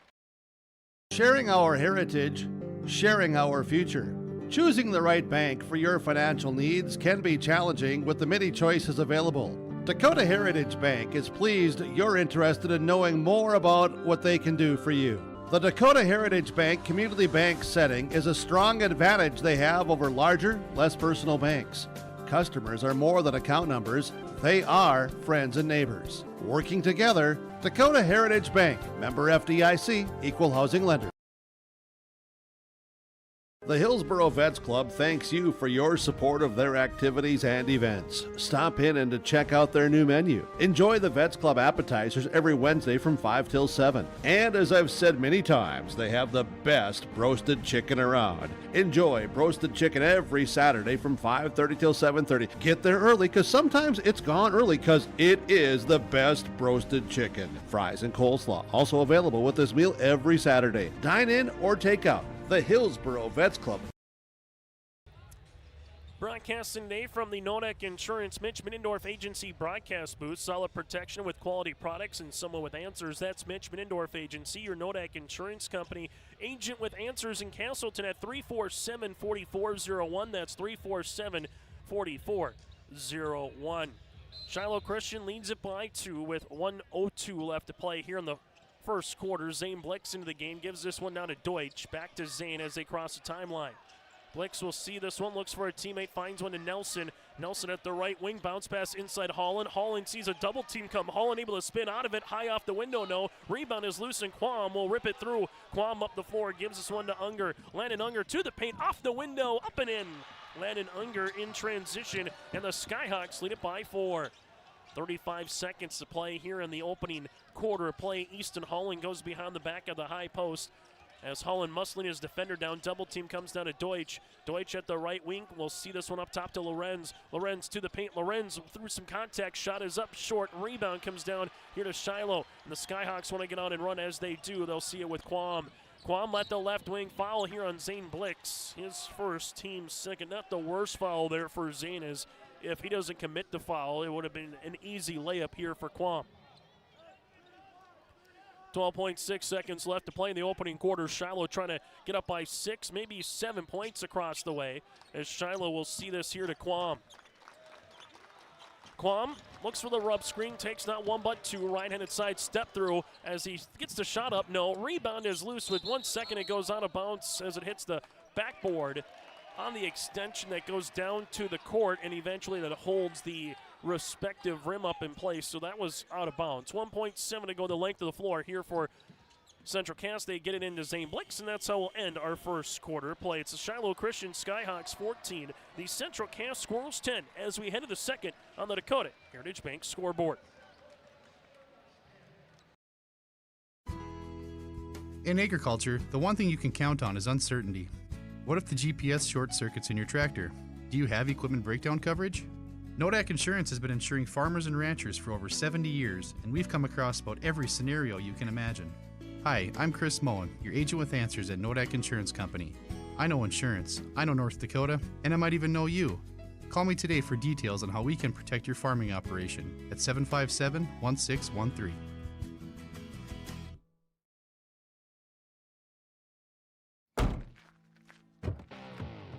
Sharing our heritage, sharing our future. Choosing the right bank for your financial needs can be challenging with the many choices available. Dakota Heritage Bank is pleased you're interested in knowing more about what they can do for you. The Dakota Heritage Bank community bank setting is a strong advantage they have over larger, less personal banks. Customers are more than account numbers, they are friends and neighbors. Working together, Dakota Heritage Bank, member FDIC, equal housing lender. The Hillsboro Vets Club thanks you for your support of their activities and events. Stop in and to check out their new menu. Enjoy the Vets Club appetizers every Wednesday from 5 till 7. And as I've said many times, they have the best roasted chicken around. Enjoy roasted chicken every Saturday from 5:30 till 7:30. Get there early because sometimes it's gone early because it is the best roasted chicken. Fries and coleslaw also available with this meal every Saturday. Dine in or take out. The Hillsboro Vets Club. Broadcasting today from the Nodak Insurance Mitch Middendorf Agency broadcast booth. Solid protection with quality products and someone with answers. That's Mitch Middendorf Agency, your Nodak Insurance Company. Agent with answers in Castleton at 347-4401. That's 347-4401. Shiloh Christian leads it by 2 with 1:02 left to play here in the first quarter. Zane Blix into the game, gives this one down to Deutsch. Back to Zane as they cross the timeline. Blix will see this one, looks for a teammate, finds one to Nelson. Nelson at the right wing, bounce pass inside Holland. Holland sees a double team come. Holland able to spin out of it, high off the window, no. Rebound is loose and Quam will rip it through. Quam up the floor, gives this one to Unger. Landon Unger to the paint, off the window, up and in. Landon Unger in transition, and the Skyhawks lead it by 4. 35 seconds to play here in the opening quarter of play. Easton Holland goes behind the back of the high post as Holland muscling his defender down. Double team comes down to Deutsch. Deutsch at the right wing. We'll see this one up top to Lorenz. Lorenz to the paint. Lorenz through some contact. Shot is up short. Rebound comes down here to Shiloh. And the Skyhawks want to get on and run. As they do, they'll see it with Quam. Quam at the left wing. Foul here on Zane Blix. His first, team second. Not the worst foul there for Zane, as if he doesn't commit the foul, it would have been an easy layup here for Quam. 12.6 seconds left to play in the opening quarter. Shiloh trying to get up by 6, maybe 7 points across the way, as Shiloh will see this here to Quam. Quam looks for the rub screen, takes not one but two. Right-handed side step through as he gets the shot up. No, rebound is loose with 1 second. It goes out of bounds as it hits the backboard on the extension that goes down to the court, and eventually that holds the respective rim up in place. So that was out of bounds. 1.7 to go the length of the floor here for Central Cass. They get it into Zane Blix, and that's how we'll end our first quarter play. It's the Shiloh Christian Skyhawks 14, the Central Cass Squirrels 10, as we head to the second on the Dakota Heritage Bank scoreboard. In agriculture, the one thing you can count on is uncertainty. What if the GPS short circuits in your tractor? Do you have equipment breakdown coverage? Nodak Insurance has been insuring farmers and ranchers for over 70 years, and we've come across about every scenario you can imagine. Hi, I'm Chris Moen, your agent with answers at Nodak Insurance Company. I know insurance, I know North Dakota, and I might even know you. Call me today for details on how we can protect your farming operation at 757-1613.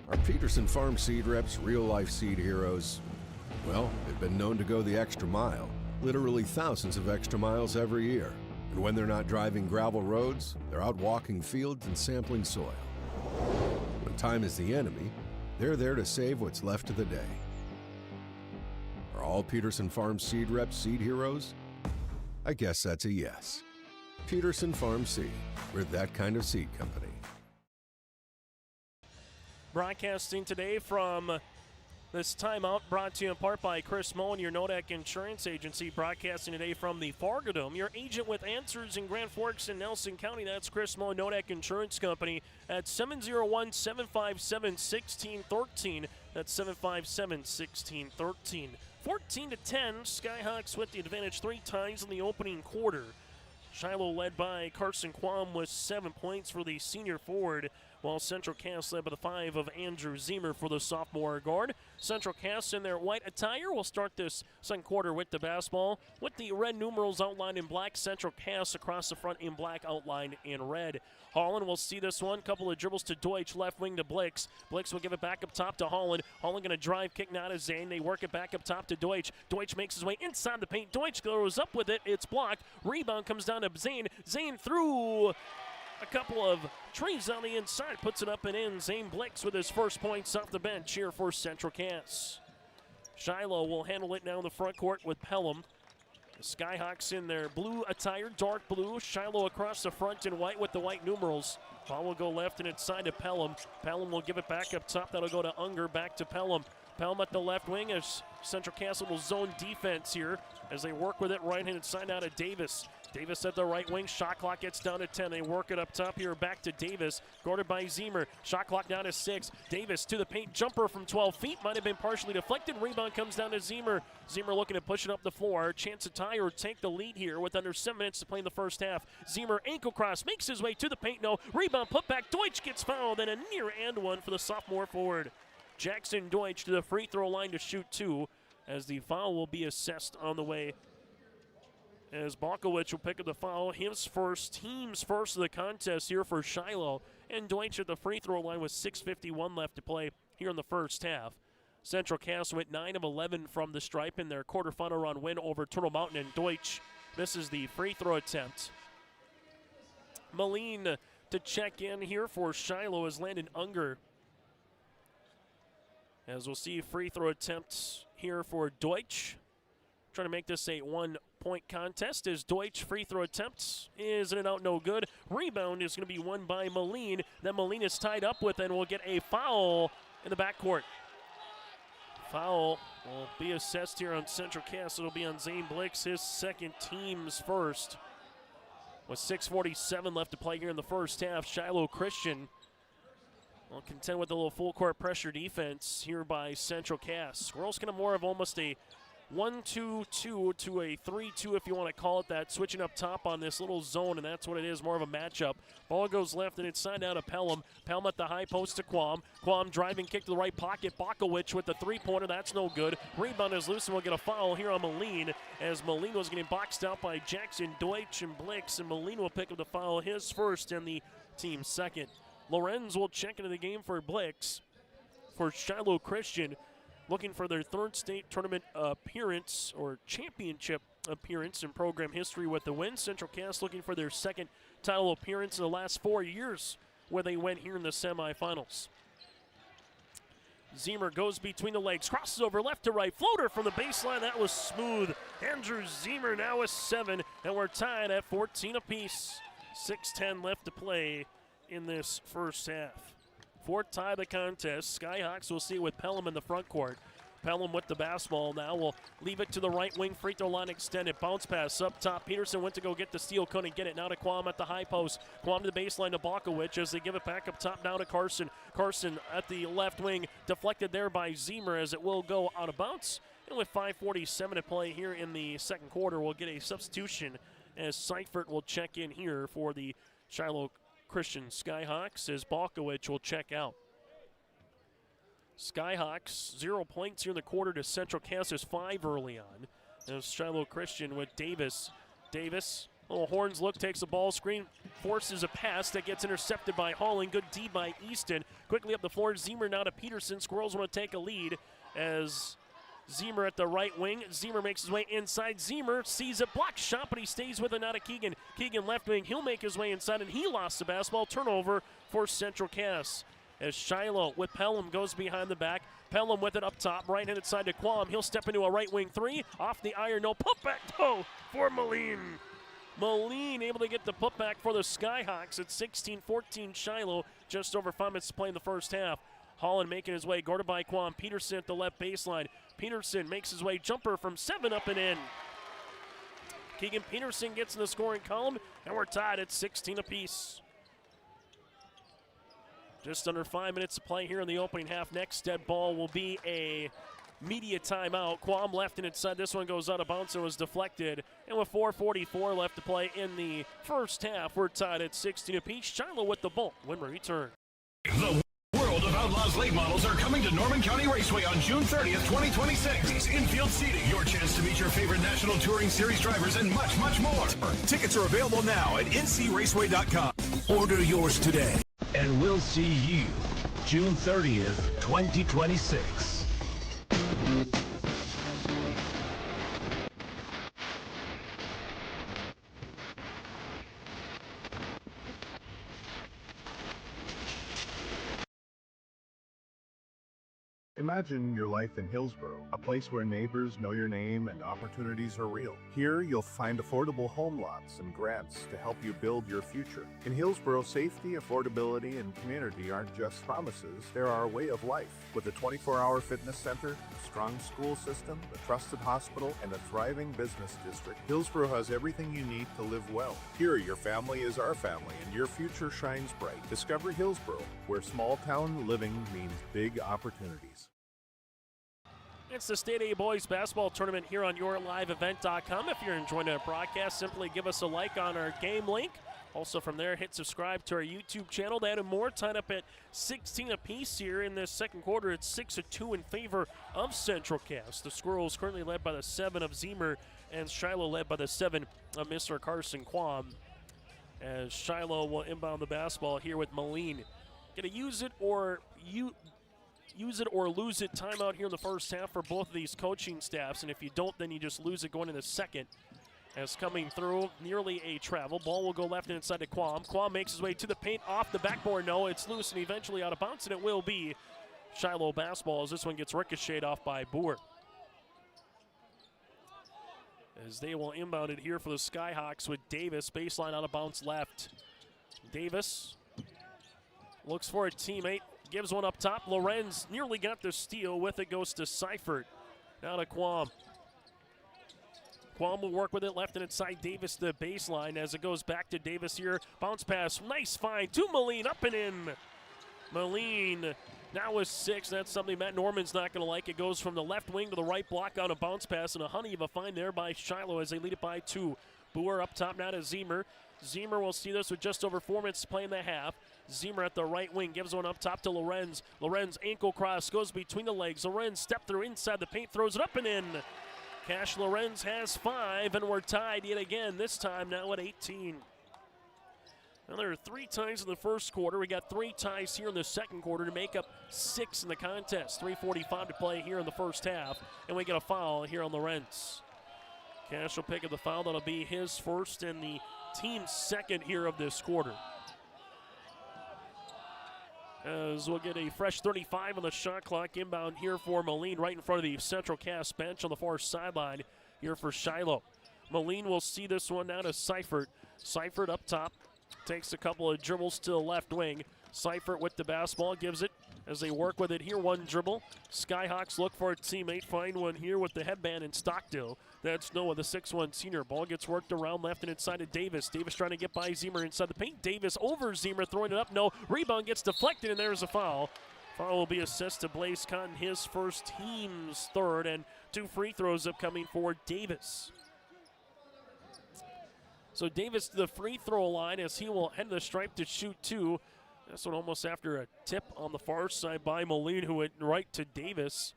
Our Peterson Farm Seed Reps real-life seed heroes, well, they've been known to go the extra mile, literally thousands of extra miles every year. And when they're not driving gravel roads, they're out walking fields and sampling soil. When time is the enemy, they're there to save what's left of the day. Are all Peterson Farm Seed Reps seed heroes? I guess that's a yes. Peterson Farm Seed, we're that kind of seed company. Broadcasting today from this timeout, brought to you in part by Chris Moen, your Nodak Insurance Agency. Broadcasting today from the Fargo Dome, your agent with answers in Grand Forks and Nelson County. That's Chris Moen, Nodak Insurance Company, at 701-757-1613. That's 757-1613. 14-10, Skyhawks with the advantage 3 times in the opening quarter. Shiloh led by Carson Quam with 7 points for the senior forward, while Central Cass led by the 5 of Andrew Zemer for the sophomore guard. Central Cass in their white attire will start this second quarter with the basketball, with the red numerals outlined in black. Central Cass across the front in black, outlined in red. Holland will see this one. Couple of dribbles to Deutsch, left wing to Blix. Blix will give it back up top to Holland. Holland going to drive, kick now to Zane. They work it back up top to Deutsch. Deutsch makes his way inside the paint. Deutsch goes up with it. It's blocked. Rebound comes down to Zane. Zane through a couple of trees on the inside, puts it up and in. Zane Blix with his first points off the bench here for Central Cass. Shiloh will handle it now in the front court with Pelham. The Skyhawks in their blue attire, dark blue. Shiloh across the front in white with the white numerals. Ball will go left and inside to Pelham. Pelham will give it back up top. That'll go to Unger, back to Pelham. Pelham at the left wing as Central Cass will zone defense here as they work with it right-handed side out of Davis. Davis at the right wing. Shot clock gets down to 10. They work it up top here. Back to Davis. Guarded by Zemer. Shot clock down to 6. Davis to the paint. Jumper from 12 feet. Might have been partially deflected. Rebound comes down to Zemer. Zemer looking to push it up the floor. Chance to tie or take the lead here with under 7 minutes to play in the first half. Zemer ankle cross. Makes his way to the paint. No. Rebound put back. Deutsch gets fouled. And a near and one for the sophomore forward. Jackson Deutsch to the free throw line to shoot 2 as the foul will be assessed on the way. As Balkowicz will pick up the foul, his first, team's first of the contest here for Shiloh. And Deutsch at the free throw line with 6:51 left to play here in the first half. Central Cass went 9 of 11 from the stripe in their quarterfinal round win over Turtle Mountain, and Deutsch misses the free throw attempt. Moline to check in here for Shiloh is Landon Unger. As we'll see, free throw attempts here for Deutsch. Trying to make this a 1-point contest as Deutsch free throw attempts is in and out, no good. Rebound is going to be won by Moline. Then Moline is tied up with and will get a foul in the backcourt. Foul will be assessed here on Central Cass. It'll be on Zane Blix, his second, team's first. With 6:47 left to play here in the first half, Shiloh Christian will contend with a little full court pressure defense here by Central Cass. Squirrels kind of more of almost a 1-2-2 to a 3-2 if you want to call it that, switching up top on this little zone, and that's what it is, more of a matchup. Ball goes left and inside down to Pelham. Pelham at the high post to Quam. Quam driving kick to the right pocket. Bakowicz with the three-pointer, that's no good. Rebound is loose and we'll get a foul here on Moline as Moline was getting boxed out by Jackson, Deutsch, and Blix, and Moline will pick up the foul, his first and the team's second. Lorenz will check into the game for Blix. For Shiloh Christian, looking for their third state tournament appearance or championship appearance in program history with the win. Central Cass looking for their second title appearance in the last 4 years where they went here in the semifinals. Zemer goes between the legs, crosses over left to right, floater from the baseline, that was smooth. Andrew Zemer now with 7, and we're tied at 14 apiece. 6:10 left to play in this first half. For tie the contest, Skyhawks will see with Pelham in the front court. Pelham with the basketball now will leave it to the right wing, free throw line extended. Bounce pass up top. Peterson went to go get the steal, couldn't get it. Now to Quam at the high post. Quam to the baseline to Bakowicz as they give it back up top now to Carson. Carson at the left wing, deflected there by Zemer as it will go out of bounds. And with 5:47 to play here in the second quarter, we'll get a substitution as Seifert will check in here for the Shiloh Christian Skyhawks as Bakowicz will check out. Skyhawks 0 points here in the quarter to Central Cass' 5 early on. As Shiloh Christian with Davis. Davis, little horns look, takes the ball screen, forces a pass that gets intercepted by Halling. Good D by Easton. Quickly up the floor, Zemer now to Peterson. Squirrels want to take a lead as Zemer at the right wing. Zemer makes his way inside. Zemer sees a block shot, but he stays with it now to Keegan. Keegan left wing. He'll make his way inside, and he lost the basketball. Turnover for Central Cass. As Shiloh with Pelham goes behind the back. Pelham with it up top, right-handed side to Quam. He'll step into a right wing three. Off the iron, no putback though for Moline. Moline able to get the putback for the Skyhawks at 16-14 Shiloh. Just over 5 minutes to play in the first half. Holland making his way, guarded by Quam. Peterson at the left baseline. Peterson makes his way, jumper from 7 up and in. Keegan Peterson gets in the scoring column, and we're tied at 16 apiece. Just under 5 minutes to play here in the opening half. Next dead ball will be a media timeout. Quam left and inside. This one goes out of bounds and was deflected. And with 4:44 left to play in the first half, we're tied at 16 apiece. Shiloh with the ball when we return. The World of Outlaws late models are coming to Norman County Raceway on June 30th, 2026. Infield seating, your chance to meet your favorite National Touring Series drivers, and much, much more. Tickets are available now at ncraceway.com. Order yours today. And we'll see you June 30th, 2026. Imagine your life in Hillsborough, a place where neighbors know your name and opportunities are real. Here, you'll find affordable home lots and grants to help you build your future. In Hillsborough, safety, affordability, and community aren't just promises, they're our way of life. With a 24-hour fitness center, a strong school system, a trusted hospital, and a thriving business district, Hillsborough has everything you need to live well. Here, your family is our family, and your future shines bright. Discover Hillsborough, where small-town living means big opportunities. It's the State A Boys Basketball Tournament here on YourLiveEvent.com. If you're enjoying our broadcast, simply give us a like on our game link. Also from there, hit subscribe to our YouTube channel. That and more, tied up at 16 apiece here in this second quarter. It's 6-2 in favor of Central Cass. The Squirrels currently led by the 7 of Zemer, and Shiloh led by the 7 of Mr. Carson Quam. As Shiloh will inbound the basketball here with Moline. Gonna use it or use it or lose it timeout here in the first half for both of these coaching staffs, and if you don't, then you just lose it going into the second. As coming through, nearly a travel. Ball will go left and inside to Quam. Quam makes his way to the paint, off the backboard. No, it's loose and eventually out of bounds, and it will be Shiloh basketball as this one gets ricocheted off by Boer. As they will inbound it here for the Skyhawks with Davis. Baseline out of bounds left. Davis looks for a teammate. Gives one up top. Lorenz nearly got the steal. With it goes to Seifert. Now to Quam. Quam will work with it left and inside Davis the baseline as it goes back to Davis here. Bounce pass. Nice find to Moline. Up and in. Moline now with 6. That's something Matt Norman's not going to like. It goes from the left wing to the right block on a bounce pass, and a honey of a find there by Shiloh as they lead it by 2. Boer up top now to Zemer. Zemer will see this with just over 4 minutes to play in the half. Zemer at the right wing gives one up top to Lorenz. Lorenz ankle cross goes between the legs. Lorenz step through inside the paint, throws it up and in. Cash Lorenz has 5, and we're tied yet again, this time now at 18. Now there are 3 ties in the first quarter. We got 3 ties here in the second quarter to make up 6 in the contest. 3:45 to play here in the first half, and we get a foul here on Lorenz. Cash will pick up the foul. That'll be his first and the team's second here of this quarter. As we'll get a fresh 35 on the shot clock. Inbound here for Moline right in front of the Central Cass bench on the far sideline here for Shiloh. Moline will see this one now to Seifert. Seifert up top. Takes a couple of dribbles to the left wing. Seifert with the basketball, gives it as they work with it here. One dribble. Skyhawks look for a teammate. Find one here with the headband in Stockdale. That's Noah, the 6'1 senior. Ball gets worked around left and inside to Davis. Davis trying to get by Zemer inside the paint. Davis over Zemer, throwing it up. No. Rebound gets deflected, and there's a foul. Foul will be assessed to Blaze Cotton, his first, team's third, and 2 free throws upcoming for Davis. So Davis to the free throw line as he will head to the stripe to shoot 2. This one almost after a tip on the far side by Moline, who went right to Davis.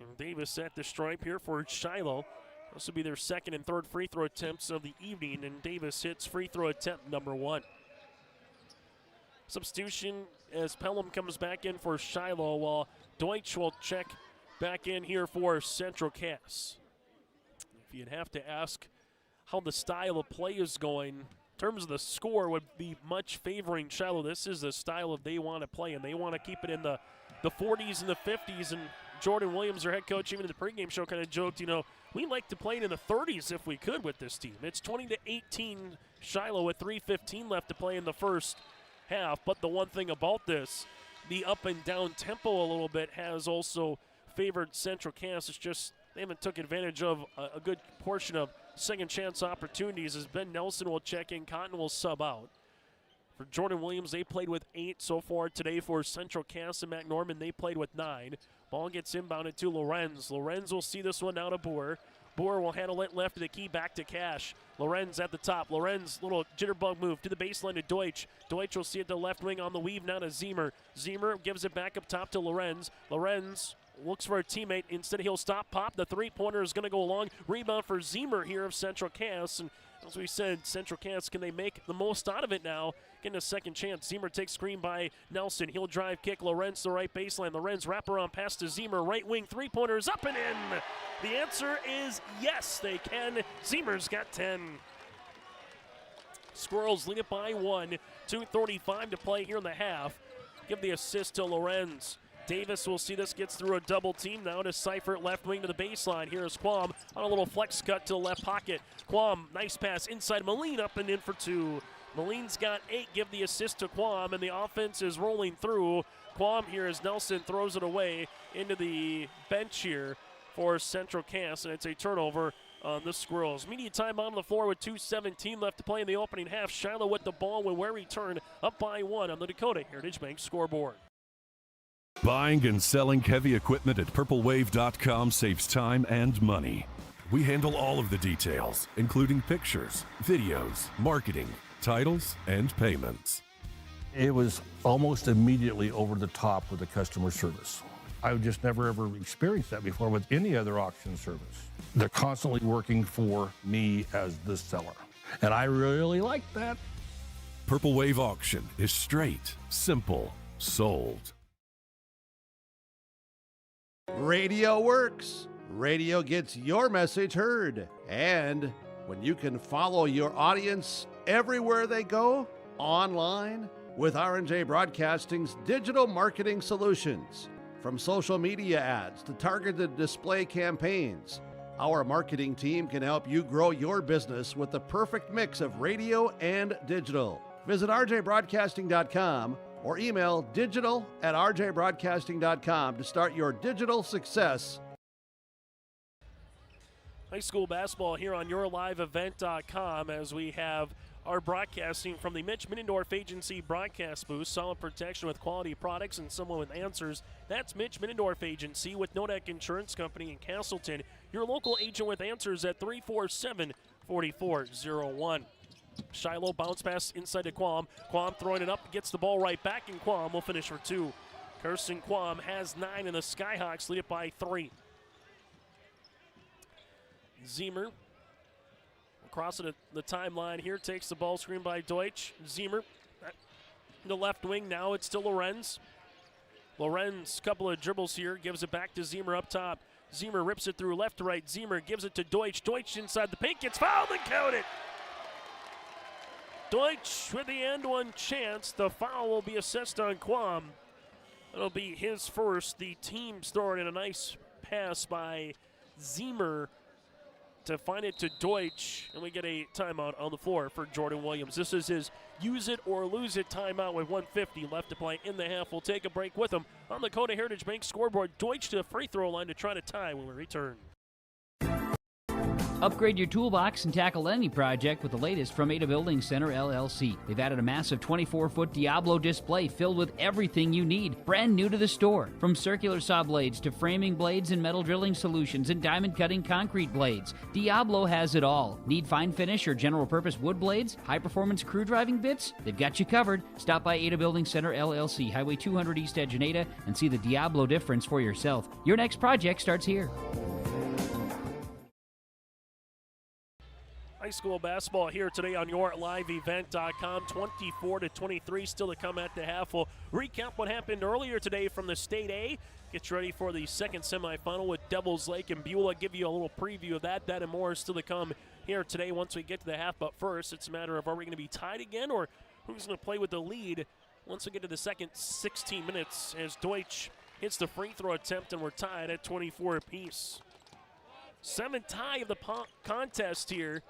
And Davis at the stripe here for Shiloh. This will be their second and third free throw attempts of the evening, and Davis hits free throw attempt number 1. Substitution as Pelham comes back in for Shiloh, while Deutsch will check back in here for Central Cass. If you'd have to ask how the style of play is going, in terms of the score would be much favoring Shiloh. This is the style of they want to play, and they want to keep it in the 40s and the 50s. And Jordan Williams, their head coach, even in the pregame show kind of joked, we like to play it in the 30s if we could with this team. It's 20-18 Shiloh with 3:15 left to play in the first half. But the one thing about this, the up and down tempo a little bit has also favored Central Cass. It's just they haven't took advantage of a good portion of second chance opportunities as Ben Nelson will check in, Cotton will sub out. For Jordan Williams, they played with 8 so far today. For Central Cass and Matt Norman, they played with 9. Ball gets inbounded to Lorenz. Lorenz will see this one out of Boer. Boer will handle it left to the key, back to Cash. Lorenz at the top. Lorenz, little jitterbug move to the baseline to Deutsch. Deutsch will see it to left wing on the weave now to Zemer. Zemer gives it back up top to Lorenz. Lorenz looks for a teammate. Instead, he'll stop, pop. The three-pointer is going to go long. Rebound for Zemer here of Central Cass. And as we said, Central Cass, can they make the most out of it now? Getting a second chance. Zemer takes screen by Nelson. He'll drive kick. Lorenz the right baseline. Lorenz wraparound pass to Zemer. Right wing three-pointers up and in. The answer is yes, they can. Zemer's got 10. Squirrels lead it by 1. 2:35 to play here in the half. Give the assist to Lorenz. Davis will see this, gets through a double team now to Seifert, left wing to the baseline. Here's Quam on a little flex cut to the left pocket. Quam, nice pass inside. Moline up and in for 2. Moline's got 8, give the assist to Quam, and the offense is rolling through. Quam here as Nelson throws it away into the bench here for Central Cass, and it's a turnover on the Squirrels. Media time on the floor with 2:17 left to play in the opening half. Shiloh with the ball when we return up by 1 on the Dakota Heritage Bank scoreboard. Buying and selling heavy equipment at purplewave.com saves time and money. We handle all of the details, including pictures, videos, marketing, titles, and payments. It was almost immediately over the top with the customer service. I've just never ever experienced that before with any other auction service. They're constantly working for me as the seller, and I really like that. Purple Wave Auction is straight, simple, sold. Radio works. Radio gets your message heard. And when you can follow your audience everywhere they go, online, with R&J Broadcasting's digital marketing solutions. From social media ads to targeted display campaigns, our marketing team can help you grow your business with the perfect mix of radio and digital. Visit rjbroadcasting.com or email digital@rjbroadcasting.com to start your digital success. High school basketball here on yourliveevent.com as we have our broadcasting from the Mitch Middendorf Agency broadcast booth. Solid protection with quality products and someone with answers. That's Mitch Middendorf Agency with Nodak Insurance Company in Castleton. Your local agent with answers at 347-4401. Shiloh bounce pass inside to Quam. Quam throwing it up, gets the ball right back, and Quam will finish for 2. Kirsten Quam has 9, and the Skyhawks lead it by 3. Zemer across the timeline here, takes the ball screen by Deutsch. Zemer, the left wing, now it's still Lorenz. Lorenz, couple of dribbles here, gives it back to Zemer up top. Zemer rips it through left to right. Zemer gives it to Deutsch. Deutsch inside the paint, gets fouled and counted. Deutsch with the end one chance. The foul will be assessed on Quam. It'll be his first. The team's throwing in a nice pass by Zemer to find it to Deutsch, and we get a timeout on the floor for Jordan Williams. This is his use it or lose it timeout with 1:50 left to play in the half. We'll take a break with him on the Dakota Heritage Bank scoreboard. Deutsch to the free throw line to try to tie when we return. Upgrade your toolbox and tackle any project with the latest from Ada Building Center, LLC. They've added a massive 24-foot Diablo display filled with everything you need, brand new to the store. From circular saw blades to framing blades and metal drilling solutions and diamond cutting concrete blades, Diablo has it all. Need fine finish or general purpose wood blades? High-performance crew driving bits? They've got you covered. Stop by Ada Building Center, LLC, Highway 200 East Edge in Ada, and see the Diablo difference for yourself. Your next project starts here. High school basketball here today on yourliveevent.com. 24-23 still to come at the half. We'll recap what happened earlier today from the State A. Get you ready for the second semifinal with Devils Lake and Beulah. Give you a little preview of that. That and more is still to come here today once we get to the half. But first, it's a matter of are we going to be tied again or who's going to play with the lead once we get to the second 16 minutes as Deutsch hits the free throw attempt and we're tied at 24 apiece. 7th tie of the contest here.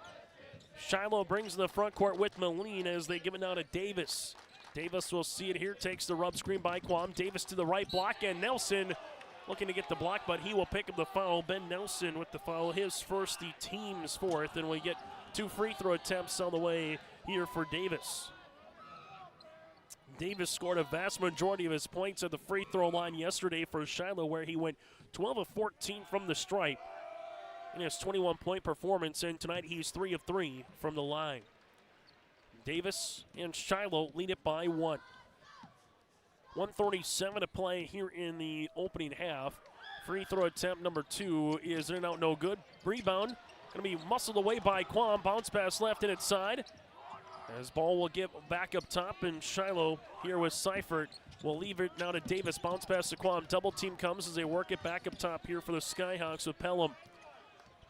Shiloh brings in the front court with Moline as they give it now to Davis. Davis will see it here, takes the rub screen by Quam. Davis to the right block, and Nelson looking to get the block, but he will pick up the foul. Ben Nelson with the foul, his first, the team's 4th, and we get 2 free throw attempts on the way here for Davis. Davis scored a vast majority of his points at the free throw line yesterday for Shiloh, where he went 12 of 14 from the stripe in his 21-point performance, and tonight he's 3 of 3 from the line. Davis and Shiloh lead it by 1. 1:37 to play here in the opening half. Free throw attempt number 2 is in and out, no good. Rebound going to be muscled away by Quam. Bounce pass left and inside. As ball will get back up top, and Shiloh here with Seifert will leave it now to Davis. Bounce pass to Quam. Double team comes as they work it back up top here for the Skyhawks with Pelham.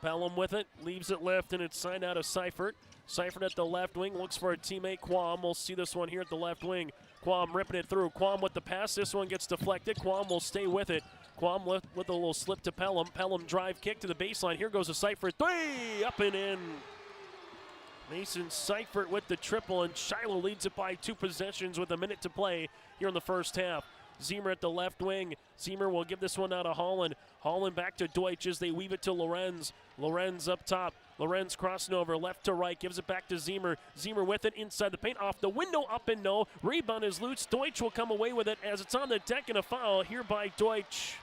Pelham with it, leaves it left, and it's signed out of Seifert. Seifert at the left wing, looks for a teammate, Quam. We'll see this one here at the left wing. Quam ripping it through. Quam with the pass. This one gets deflected. Quam will stay with it. Quam with a little slip to Pelham. Pelham drive kick to the baseline. Here goes a Seifert. 3! Up and in. Mason Seifert with the triple, and Shiloh leads it by 2 possessions with a minute to play here in the first half. Zemer at the left wing. Zemer will give this one out to Holland. Holland back to Deutsch as they weave it to Lorenz. Lorenz up top. Lorenz crossing over left to right. Gives it back to Zemer. Zemer with it inside the paint. Off the window, up and no. Rebound is loose. Deutsch will come away with it as it's on the deck, and a foul here by Deutsch.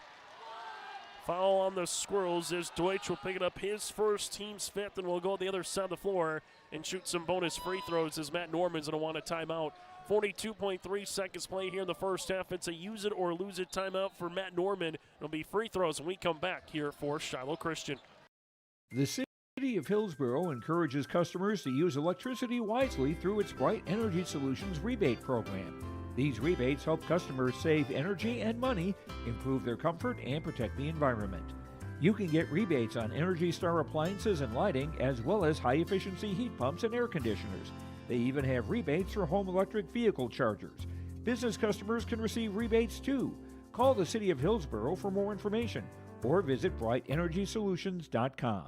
Foul on the Squirrels as Deutsch will pick it up, his first, team's 5th, and will go the other side of the floor and shoot some bonus free throws as Matt Norman's going to want a timeout. 42.3 seconds play here in the first half. It's a use it or lose it timeout for Matt Norman. It'll be free throws when we come back here for Shiloh Christian. The City of Hillsborough encourages customers to use electricity wisely through its Bright Energy Solutions rebate program. These rebates help customers save energy and money, improve their comfort, and protect the environment. You can get rebates on Energy Star appliances and lighting, as well as high-efficiency heat pumps and air conditioners. They even have rebates for home electric vehicle chargers. Business customers can receive rebates too. Call the City of Hillsborough for more information or visit brightenergysolutions.com.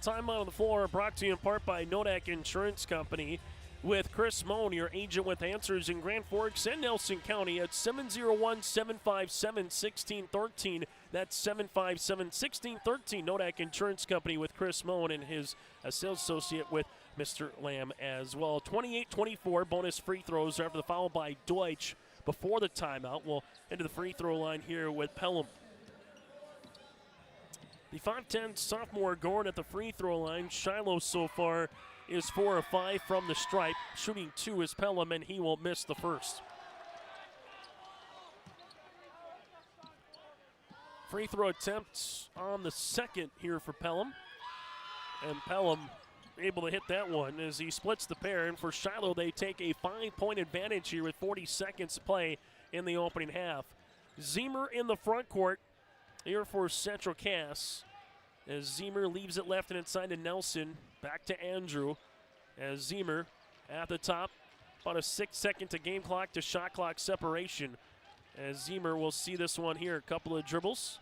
Time out on the floor brought to you in part by Nodak Insurance Company with Chris Moan, your agent with answers in Grand Forks and Nelson County at 701-757-1613. That's 757-1613. Nodak Insurance Company with Chris Moan and his sales associate with Mr. Lamb as well. 28-24 bonus free throws after the foul by Deutsch before the timeout. We'll into the free throw line here with Pelham. The 5'10 sophomore Gorn at the free throw line. Shiloh so far is 4 of 5 from the stripe. Shooting 2 is Pelham, and he will miss the first. Free throw attempts on the second here for Pelham. And Pelham able to hit that one as he splits the pair. And for Shiloh, they take a 5-point advantage here with 40 seconds to play in the opening half. Zemer in the front court here for Central Cass. As Zemer leaves it left and inside to Nelson. Back to Andrew as Zemer at the top. About a 6-second to game clock to shot clock separation. As Zemer will see this one here. A couple of dribbles.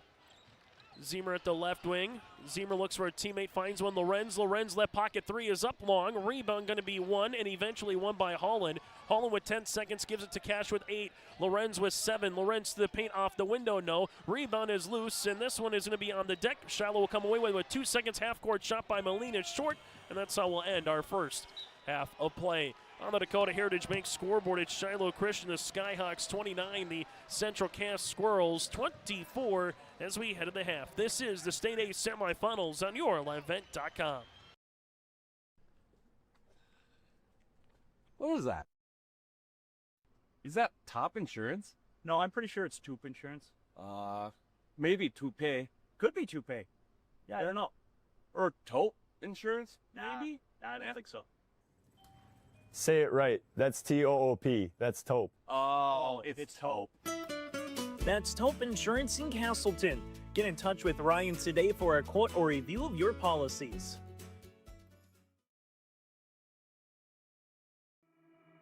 Zemer at the left wing. Zemer looks for a teammate, finds one. Lorenz left pocket three is up long. Rebound going to be won and eventually won by Holland. Holland with 10 seconds gives it to Cash with 8. Lorenz with 7. Lorenz to the paint off the window, no. Rebound is loose, and this one is going to be on the deck. Shiloh will come away with 2 seconds. Half-court shot by Molina short, and that's how we'll end our first half of play. On the Dakota Heritage Bank scoreboard, it's Shiloh Christian, the Skyhawks 29, the Central Cass Squirrels 24 as we head to the half. This is the State A semifinals on your livevent.com. What was that? Is that Top Insurance? No, I'm pretty sure it's Toop Insurance. Maybe Toupee. Could be Toupee. Yeah, I don't know. Or Taupe Insurance? Maybe? I don't think so. Say it right. That's T-O-O-P. That's Taupe. Oh, it's Taupe. That's Taupe Insurance in Castleton. Get in touch with Ryan today for a quote or review of your policies.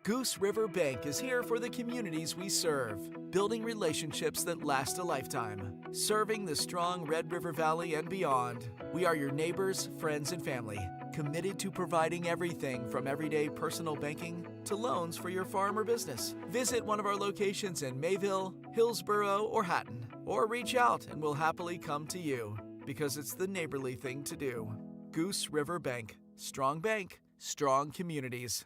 Goose River Bank is here for the communities we serve, building relationships that last a lifetime, serving the strong Red River Valley and beyond. We are your neighbors, friends, and family, committed to providing everything from everyday personal banking to loans for your farm or business. Visit one of our locations in Mayville, Hillsborough, or Hatton, or reach out and we'll happily come to you, because it's the neighborly thing to do. Goose River Bank. Strong bank, strong communities.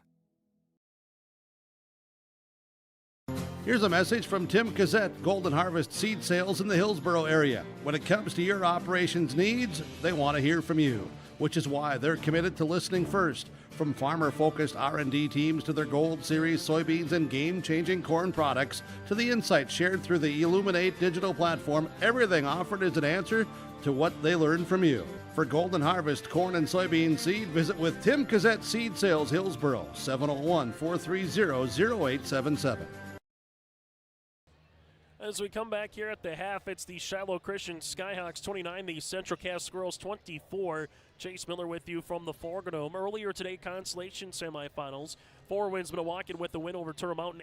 Here's a message from Tim Cassette, Golden Harvest Seed Sales in the Hillsborough area. When it comes to your operations needs, they want to hear from you, which is why they're committed to listening first. From farmer-focused R&D teams to their Gold Series soybeans and game-changing corn products to the insights shared through the Illuminate digital platform, everything offered is an answer to what they learned from you. For Golden Harvest corn and soybean seed, visit with Tim Cassette Seed Sales Hillsborough, 701-430-0877. As we come back here at the half, it's the Shiloh Christian Skyhawks 29, the Central Cass Squirrels 24. Chase Miller with you from the Forganome. Earlier today, Constellation semifinals. 4 wins, Minnewacan with the win over Turtle Mountain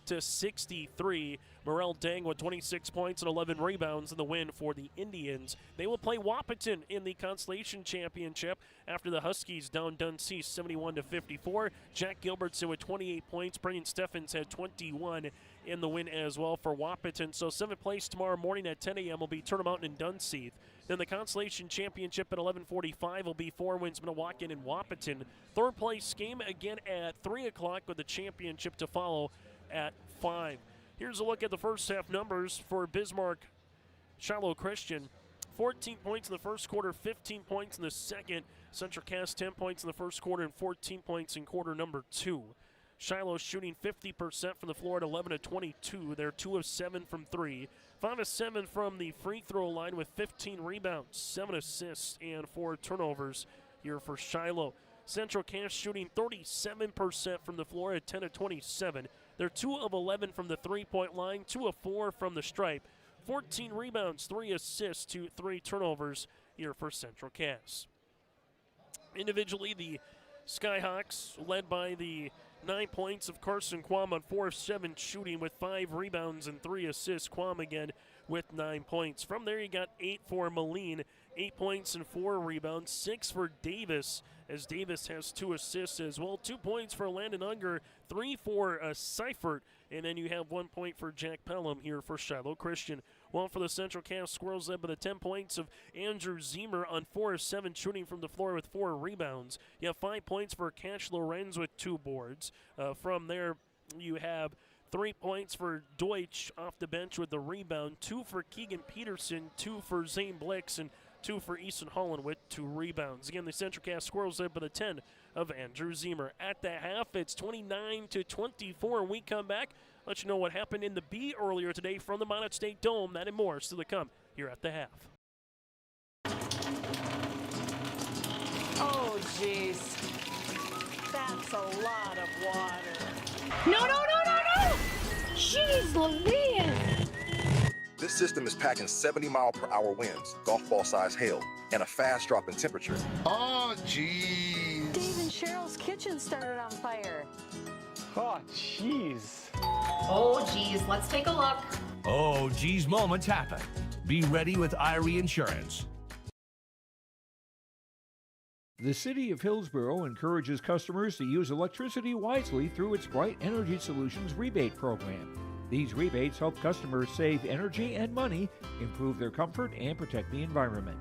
80-63. Morel Dang with 26 points and 11 rebounds in the win for the Indians. They will play Wahpeton in the Constellation Championship after the Huskies down Dunseith 71-54. Jack Gilbertson with 28 points. Brennan Steffens had 21 in the win as well for Wahpeton. So 7th place tomorrow morning at 10 a.m. will be Turtle Mountain and Dunseith. Then the Constellation Championship at 11:45 will be 4 wins, Minnewacan and Wahpeton. 3rd place game again at 3 o'clock with the championship to follow at 5. Here's a look at the first half numbers for Bismarck Shiloh Christian. 14 points in the first quarter, 15 points in the second. Central Cass 10 points in the first quarter and 14 points in quarter number 2. Shiloh shooting 50% from the floor at 11-22. They're 2 of 7 from 3. 5 of 7 from the free throw line with 15 rebounds, 7 assists, and 4 turnovers here for Shiloh. Central Cass shooting 37% from the floor at 10 of 27. They're 2 of 11 from the three-point line, 2 of 4 from the stripe. 14 rebounds, 3 assists to 3 turnovers here for Central Cass. Individually, the Skyhawks, led by the 9 points of Carson Quam on 4 of 7 shooting with 5 rebounds and 3 assists. Quam again with 9 points. From there, you got 8 for Moline, 8 points and 4 rebounds, 6 for Davis, as Davis has 2 assists as well. 2 points for Landon Unger, 3 for Seifert, and then you have 1 point for Jack Pelham here for Shiloh Christian. Well, for the Central Cass Squirrels, led by the 10 points of Andrew Zemer on 4 of 7 shooting from the floor with 4 rebounds. You have 5 points for Cash Lorenz with 2 boards. From there, you have 3 points for Deutsch off the bench with the rebound, 2 for Keegan Peterson, 2 for Zane Blix, and 2 for Easton Holland with 2 rebounds. Again, the Central Cass Squirrels led by the 10 of Andrew Zemer. At the half, it's 29-24, and we come back. Let you know what happened in the B earlier today from the Minot State Dome. That and more still to come here at the half. Oh, jeez. That's a lot of water. No, no, no, no, no! Jeez Louise! This system is packing 70-mile-per-hour winds, golf ball-size hail, and a fast drop in temperature. Oh, jeez. Dave and Cheryl's kitchen started on fire. Oh, jeez. Oh, geez, let's take a look. Oh, geez, moments happen. Be ready with Irie Insurance. The City of Hillsborough encourages customers to use electricity wisely through its Bright Energy Solutions rebate program. These rebates help customers save energy and money, improve their comfort, and protect the environment.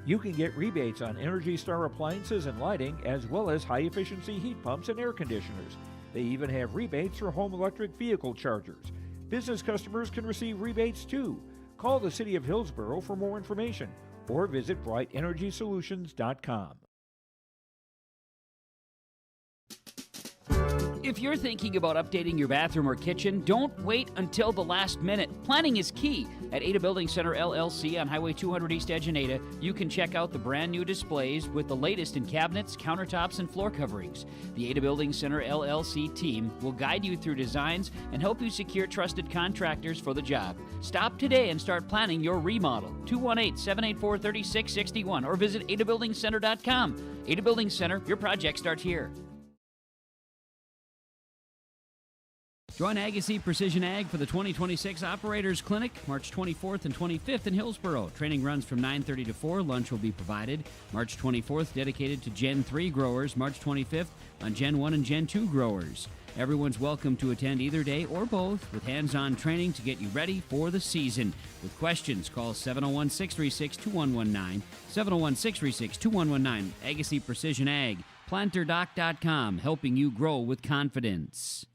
You can get rebates on Energy Star appliances and lighting, as well as high-efficiency heat pumps and air conditioners. They even have rebates for home electric vehicle chargers. Business customers can receive rebates too. Call the City of Hillsborough for more information or visit brightenergysolutions.com. If you're thinking about updating your bathroom or kitchen, don't wait until the last minute. Planning is key. At Ada Building Center LLC on Highway 200 East Edge in Ada, you can check out the brand new displays with the latest in cabinets, countertops, and floor coverings. The Ada Building Center LLC team will guide you through designs and help you secure trusted contractors for the job. Stop today and start planning your remodel. 218-784-3661 or visit adabuildingcenter.com. Ada Building Center, your project starts here. Join Agassiz Precision Ag for the 2026 Operators Clinic, March 24th and 25th in Hillsborough. Training runs from 9:30 to 4. Lunch will be provided. March 24th dedicated to Gen 3 growers. March 25th on Gen 1 and Gen 2 growers. Everyone's welcome to attend either day or both with hands-on training to get you ready for the season. With questions, call 701-636-2119, 701-636-2119. Agassiz Precision Ag, PlanterDoc.com, helping you grow with confidence.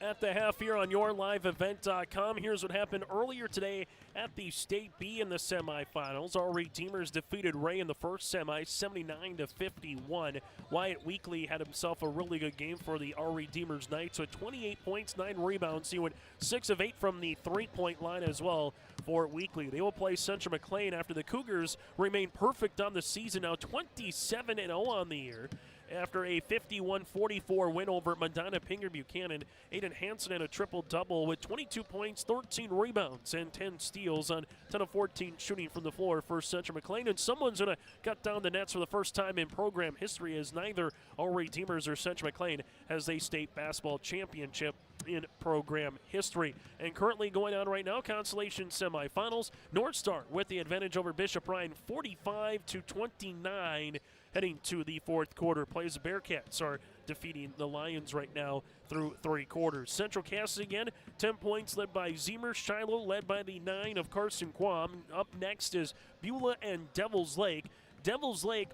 At the half here on YourLiveEvent.com. Here's what happened earlier today at the State B in the semifinals. Our Redeemers defeated Ray in the first semi, 79-51. Wyatt Weekly had himself a really good game for the Our Redeemers Knights with 28 points, 9 rebounds. He went 6 of 8 from the three-point line as well for Weekly. They will play Central McLean after the Cougars remain perfect on the season, now 27-0 on the year. After a 51-44 win over Medina Pinger Buchanan, Aiden Hansen had a triple-double with 22 points, 13 rebounds, and 10 steals on 10 of 14 shooting from the floor for Central McLean. And someone's going to cut down the nets for the first time in program history, as neither All Redeemers or Central McLean has a state basketball championship in program history. And currently going on right now, consolation semifinals. North Star with the advantage over Bishop Ryan, 45-29. Heading to the fourth quarter. Plays the Bearcats are defeating the Lions right now through 3 quarters. Central Cass again, 10 points led by Zemer. Shiloh led by the 9 of Carson Quam. Up next is Beulah and Devils Lake. Devils Lake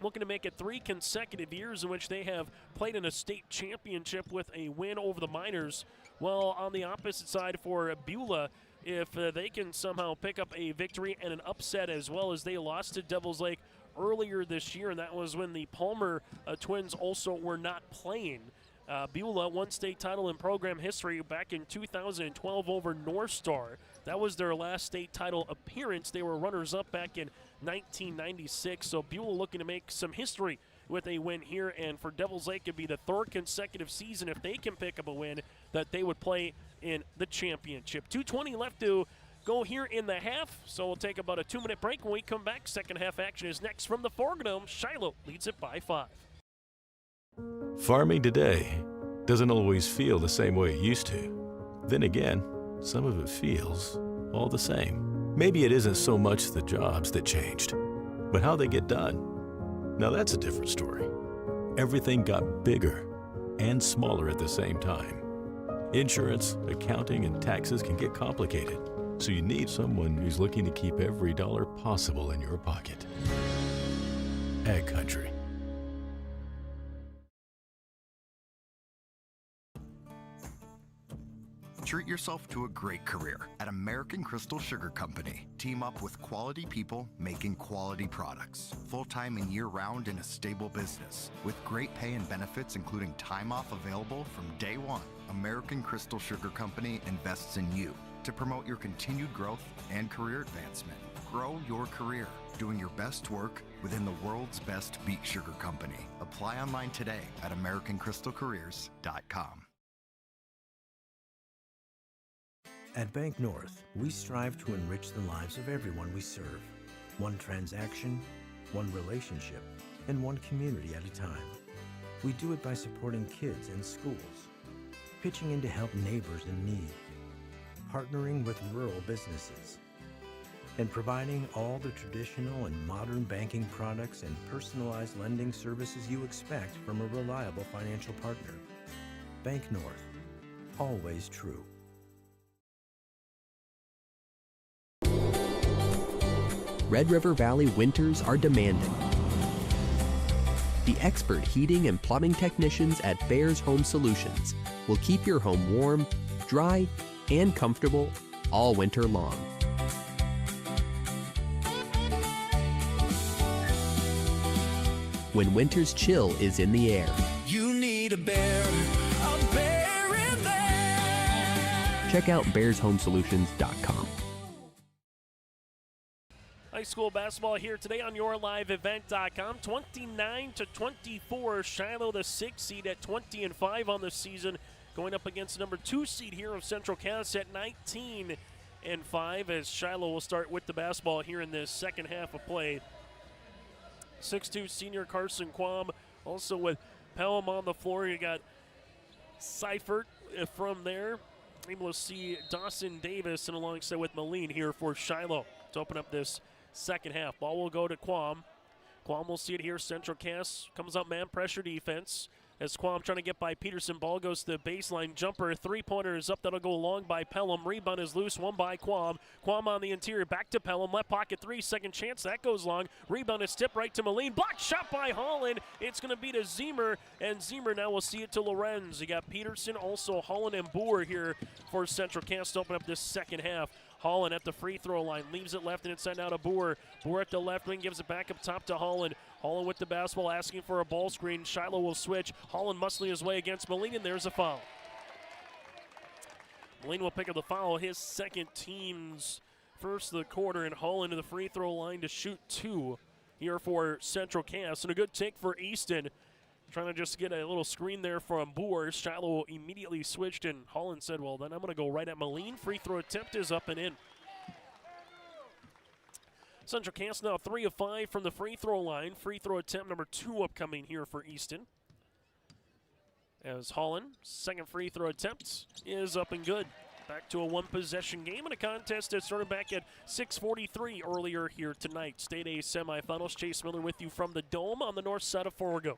looking to make it 3 consecutive years in which they have played in a state championship with a win over the Miners. Well, on the opposite side for Beulah, if they can somehow pick up a victory and an upset, as well as they lost to Devils Lake earlier this year, and that was when the Palmer twins also were not playing. Beulah won state title in program history back in 2012 over North Star. That was their last state title appearance. They were runners-up back in 1996. So Buell looking to make some history with a win here. And for Devils Lake, it'd be the third consecutive season, if they can pick up a win, that they would play in the championship. 2:20 left to go here in the half. So we'll take about a 2-minute break. When we come back, second half action is next from the Forgnome. Shiloh leads it by 5. Farming today doesn't always feel the same way it used to. Then again, some of it feels all the same. Maybe it isn't so much the jobs that changed, but how they get done. Now that's a different story. Everything got bigger and smaller at the same time. Insurance, accounting, and taxes can get complicated, so you need someone who's looking to keep every dollar possible in your pocket. Ag Country. Treat yourself to a great career at American Crystal Sugar Company. Team up with quality people making quality products. Full-time and year-round in a stable business. With great pay and benefits including time off available from day one. American Crystal Sugar Company invests in you to promote your continued growth and career advancement. Grow your career, doing your best work within the world's best beet sugar company. Apply online today at AmericanCrystalCareers.com. At Bank North, we strive to enrich the lives of everyone we serve. One transaction, one relationship, and one community at a time. We do it by supporting kids and schools, pitching in to help neighbors in need, partnering with rural businesses, and providing all the traditional and modern banking products and personalized lending services you expect from a reliable financial partner. Bank North, always true. Red River Valley winters are demanding. The expert heating and plumbing technicians at Bears Home Solutions will keep your home warm, dry, and comfortable all winter long. When winter's chill is in the air, You need a bear in there. check out bearshomesolutions.com. High school basketball here today on YourLiveEvent.com. 29-24. Shiloh, the 6th seed at 20-5 on the season, going up against the number 2 seed here of Central Cass at 19-5. As Shiloh will start with the basketball here in this second half of play. 6'2" senior Carson Quam, also with Pelham on the floor. You got Seifert from there. Able to see Dawson Davis and alongside with Moline here for Shiloh to open up this second half. Ball will go to Quam. Quam will see it here. Central Cass comes up man pressure defense as Quam trying to get by Peterson. Ball goes to the baseline jumper. 3-pointer is up. That'll go long by Pelham. Rebound is loose. One by Quam. Quam on the interior. Back to Pelham. Left pocket 3. Second chance. That goes long. Rebound is tipped right to Moline. Blocked shot by Holland. It's going to be to Zemer. And Zemer now will see it to Lorenz. You got Peterson, also Holland and Boer here for Central Cass to open up this second half. Holland at the free throw line, leaves it left and inside now to Boer. Boer at the left wing, gives it back up top to Holland. Holland with the basketball, asking for a ball screen. Shiloh will switch. Holland muscling his way against Moline, and there's a foul. Moline will pick up the foul, his second team's first of the quarter, and Holland to the free throw line to shoot 2 here for Central Cass. And a good take for Easton. Trying to just get a little screen there from Boer. Shiloh immediately switched, and Holland said, well, then I'm going to go right at Moline. Free throw attempt is up and in. Central Cass now 3 of 5 from the free throw line. Free throw attempt number 2 upcoming here for Easton. As Holland, second free throw attempt is up and good. Back to a one-possession game in a contest that started back at 6:43 earlier here tonight. State A semifinals. Chase Miller with you from the Dome on the north side of Forgo.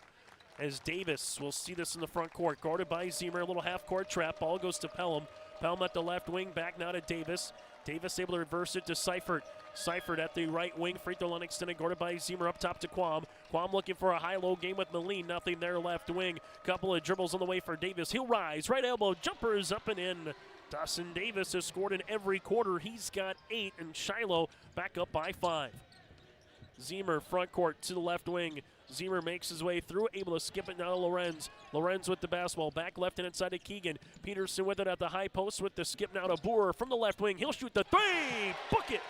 As Davis will see this in the front court. Guarded by Zemer, a little half-court trap. Ball goes to Pelham. Pelham at the left wing, back now to Davis. Davis able to reverse it to Seifert. Seifert at the right wing, free throw line extended, guarded by Zemer up top to Quam. Quam looking for a high-low game with Moline, nothing there left wing. Couple of dribbles on the way for Davis. He'll rise, right elbow, jumper is up and in. Dawson Davis has scored in every quarter. He's got 8, and Shiloh back up by 5. Zemer front court to the left wing. Zemer makes his way through, able to skip it now to Lorenz. Lorenz with the basketball, back left and inside to Keegan. Peterson with it at the high post with the skip now to Boer from the left wing. He'll shoot the three, book it.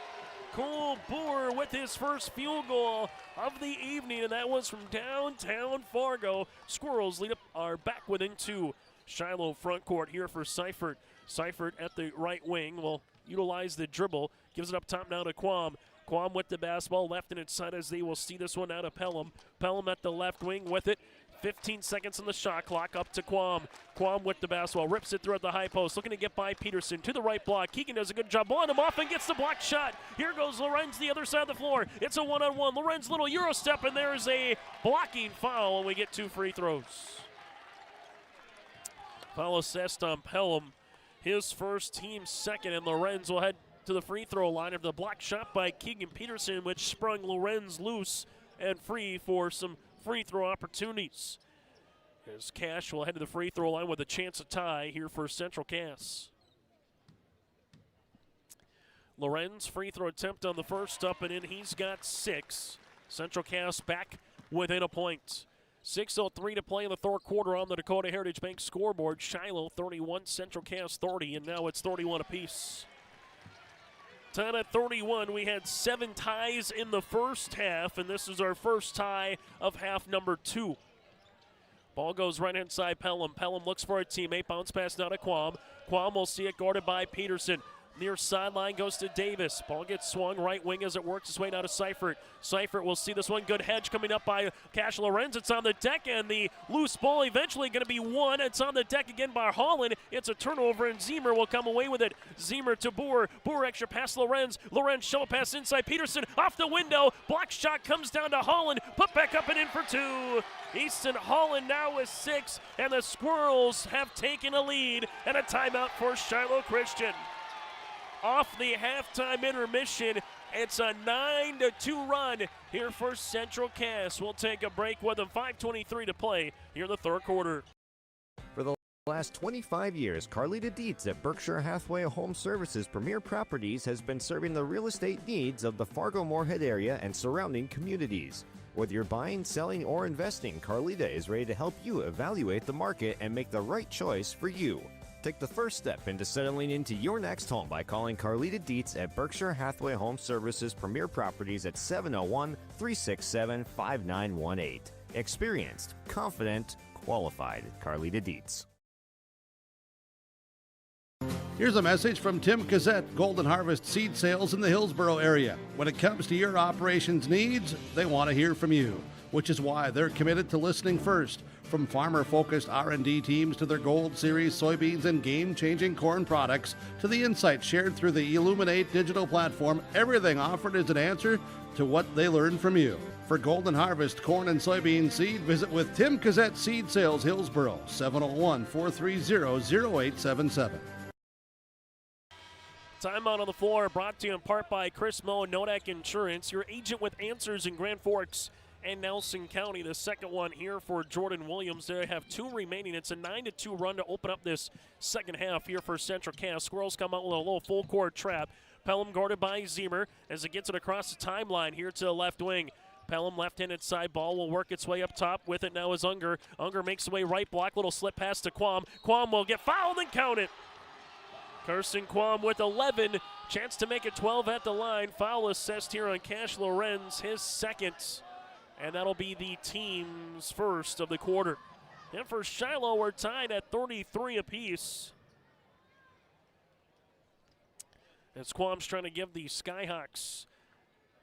Cole Boer with his first field goal of the evening, and that was from downtown Fargo. Squirrels are back within 2. Shiloh front court here for Seifert. Seifert at the right wing will utilize the dribble. Gives it up top now to Quam. Quam with the basketball, left and inside as they will see this one out of Pelham. Pelham at the left wing with it. 15 seconds on the shot clock, up to Quam. Quam with the basketball, rips it through at the high post, looking to get by Peterson to the right block. Keegan does a good job blowing him off and gets the block shot. Here goes Lorenz the other side of the floor. It's a one-on-one. Lorenz little Euro step, and there is a blocking foul, and we get 2 free throws. Foul assessed on Pelham. His first, team second, and Lorenz will head to the free throw line of the block shot by Keegan Peterson, which sprung Lorenz loose and free for some free throw opportunities. As Cash will head to the free throw line with a chance of tie here for Central Cass. Lorenz free throw attempt on the first, up and in. He's got 6. Central Cass back within a point. 6:03 to play in the third quarter on the Dakota Heritage Bank scoreboard. Shiloh 31, Central Cass 30, and now it's 31 apiece. Tied at 31, we had 7 ties in the first half, and this is our first tie of half number 2. Ball goes right inside Pelham. Pelham looks for a teammate. Bounce pass now to Quam. Quam will see it guarded by Peterson. Near sideline goes to Davis. Ball gets swung right wing as it works its way now to Seifert. Seifert will see this one. Good hedge coming up by Cash Lorenz. It's on the deck, and the loose ball eventually going to be won. It's on the deck again by Holland. It's a turnover, and Zemer will come away with it. Zemer to Boer. Boer extra pass Lorenz. Lorenz shuttle pass inside Peterson. Off the window. Block shot comes down to Holland. Put back up and in for 2. Easton Holland now with 6, and the Squirrels have taken a lead, and a timeout for Shiloh Christian. Off the halftime intermission, it's a 9-2 run here for Central Cass. We'll take a break with them. 5:23 to play here in the third quarter. For the last 25 years, Carlita Dietz at Berkshire Hathaway Home Services Premier Properties has been serving the real estate needs of the Fargo-Moorhead area and surrounding communities. Whether you're buying, selling, or investing, Carlita is ready to help you evaluate the market and make the right choice for you. Take the first step into settling into your next home by calling Carlita Dietz at Berkshire Hathaway Home Services Premier Properties at 701-367-5918. Experienced, confident, qualified. Carlita Dietz. Here's a message from Tim Cassette, Golden Harvest Seed Sales in the Hillsboro area. When it comes to your operations needs, they want to hear from you, which is why they're committed to listening first. From farmer-focused R&D teams to their Gold Series soybeans and game-changing corn products to the insights shared through the Illuminate digital platform, everything offered is an answer to what they learned from you. For Golden Harvest corn and soybean seed, visit with Tim Cassette Seed Sales Hillsboro, 701-430-0877. Timeout on the floor brought to you in part by Chris Moe and Nodak Insurance, your agent with answers in Grand Forks and Nelson County. The second one here for Jordan Williams. They have 2 remaining. It's a 9-2 run to open up this second half here for Central Cass. Squirrels come out with a little full court trap. Pelham guarded by Zemer as it gets it across the timeline here to the left wing. Pelham left-handed side ball will work its way up top. With it now is Unger. Unger makes the way right block. Little slip pass to Quam. Quam will get fouled and count it. Carson Quam with 11. Chance to make it 12 at the line. Foul assessed here on Cash Lorenz, his second. And that'll be the team's first of the quarter. And for Shiloh, we're tied at 33 apiece. As Quam's trying to give the Skyhawks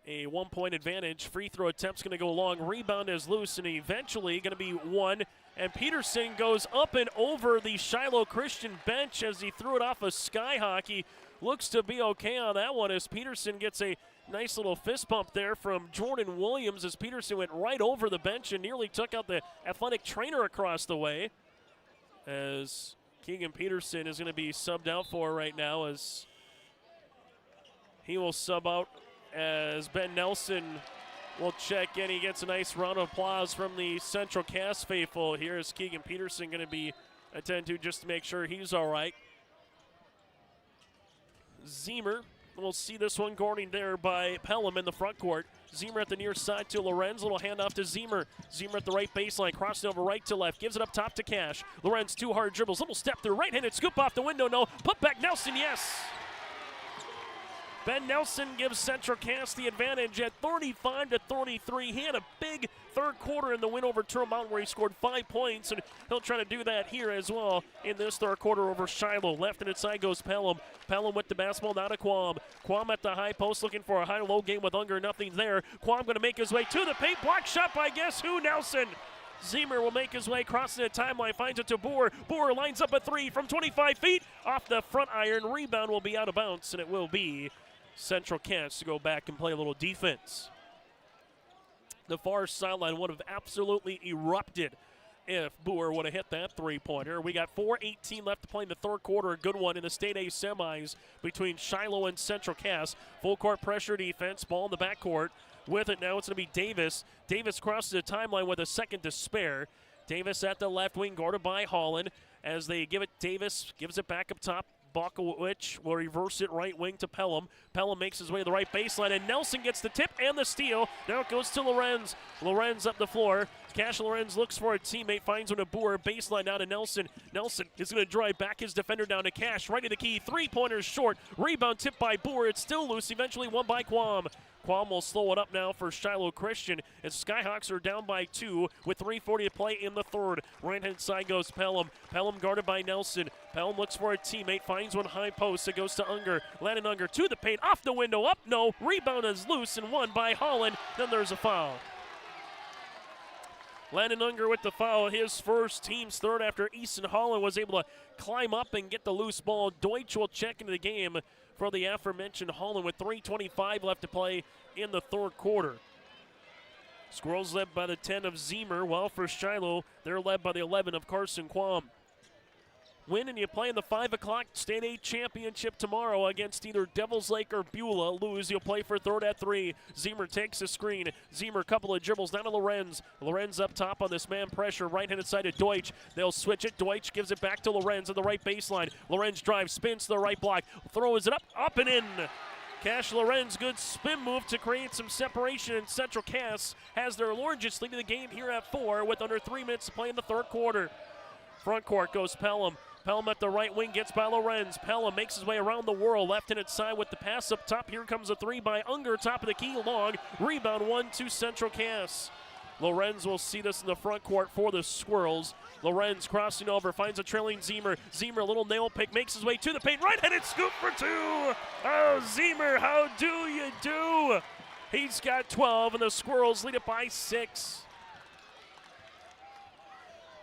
a 1-point advantage. Free throw attempt's going to go long. Rebound is loose and eventually going to be one. And Peterson goes up and over the Shiloh Christian bench as he threw it off a Skyhawk. He looks to be okay on that one as Peterson gets a nice little fist pump there from Jordan Williams as Peterson went right over the bench and nearly took out the athletic trainer across the way. As Keegan Peterson is going to be subbed out for right now as he will sub out as Ben Nelson will check in. He gets a nice round of applause from the Central Cass faithful. Here is Keegan Peterson going to be attended to just to make sure he's all right. Zemer We'll see this one guarding there by Pelham in the front court. Zemer at the near side to Lorenz. Little handoff to Zemer. Zemer at the right baseline, crossing over right to left. Gives it up top to Cash. Lorenz, 2 hard dribbles. Little step through, right-handed scoop off the window. No. Put back Nelson, yes. Ben Nelson gives Central Cass the advantage at 35-33. He had a big third quarter in the win over Turtle Mountain where he scored 5 points, and he'll try to do that here as well in this third quarter over Shiloh. Left and inside goes Pelham. Pelham with the basketball, now to Quam. Quam at the high post looking for a high-low game with Unger. Nothing there. Quam going to make his way to the paint. Block shot by guess who? Nelson. Zemer will make his way, crossing the timeline, finds it to Boer. Boer lines up a 3 from 25 feet. Off the front iron. Rebound will be out of bounds, and it will be Central Cass to go back and play a little defense. The far sideline would have absolutely erupted if Boer would have hit that three-pointer. We got 4:18 left to play in the third quarter. A good one in the State A semis between Shiloh and Central Cass. Full court pressure defense, ball in the backcourt. With it now, it's going to be Davis. Davis crosses the timeline with a second to spare. Davis at the left wing, guarded by Holland. As they give it, Davis gives it back up top. Bakowicz will reverse it right wing to Pelham. Pelham makes his way to the right baseline, and Nelson gets the tip and the steal. Now it goes to Lorenz. Lorenz up the floor. Cash Lorenz looks for a teammate, finds one to Boer. Baseline down to Nelson. Nelson is going to drive back his defender down to Cash. Right to the key. 3-pointers short. Rebound tipped by Boer. It's still loose. Eventually won by Quam. Quam will slow it up now for Shiloh Christian as Skyhawks are down by 2 with 3:40 to play in the third. Right-hand side goes Pelham. Pelham guarded by Nelson. Pelham looks for a teammate, finds one high post. It goes to Unger. Landon Unger to the paint, off the window, up, no. Rebound is loose and won by Holland. Then there's a foul. Landon Unger with the foul, his first, team's third after Easton Holland was able to climb up and get the loose ball. Deutsch will check into the game for the aforementioned Holland with 3:25 left to play in the third quarter. Squirrels led by the 10 of Zemer, while for Shiloh, they're led by the 11 of Carson Quam. Win and you play in the 5 o'clock State A championship tomorrow against either Devils Lake or Beulah. Lose, you'll play for third at 3. Zemer takes a screen. Zemer, couple of dribbles down to Lorenz. Lorenz up top on this man pressure. Right-handed side to Deutsch. They'll switch it. Deutsch gives it back to Lorenz on the right baseline. Lorenz drives, spins to the right block. Throws it up and in. Cash Lorenz, good spin move to create some separation, and Central Cass has their largest lead of the game here at 4 with under 3 minutes to play in the third quarter. Front court goes Pelham. Pelham at the right wing gets by Lorenz. Pelham makes his way around the world, left-handed side with the pass up top. Here comes a 3 by Unger, top of the key, long. Rebound 1 to Central Cass. Lorenz will see this in the front court for the Squirrels. Lorenz crossing over, finds a trailing Zemer. Zemer, a little nail pick, makes his way to the paint. Right-handed scoop for 2. Oh, Zemer, how do you do? He's got 12, and the Squirrels lead it by 6.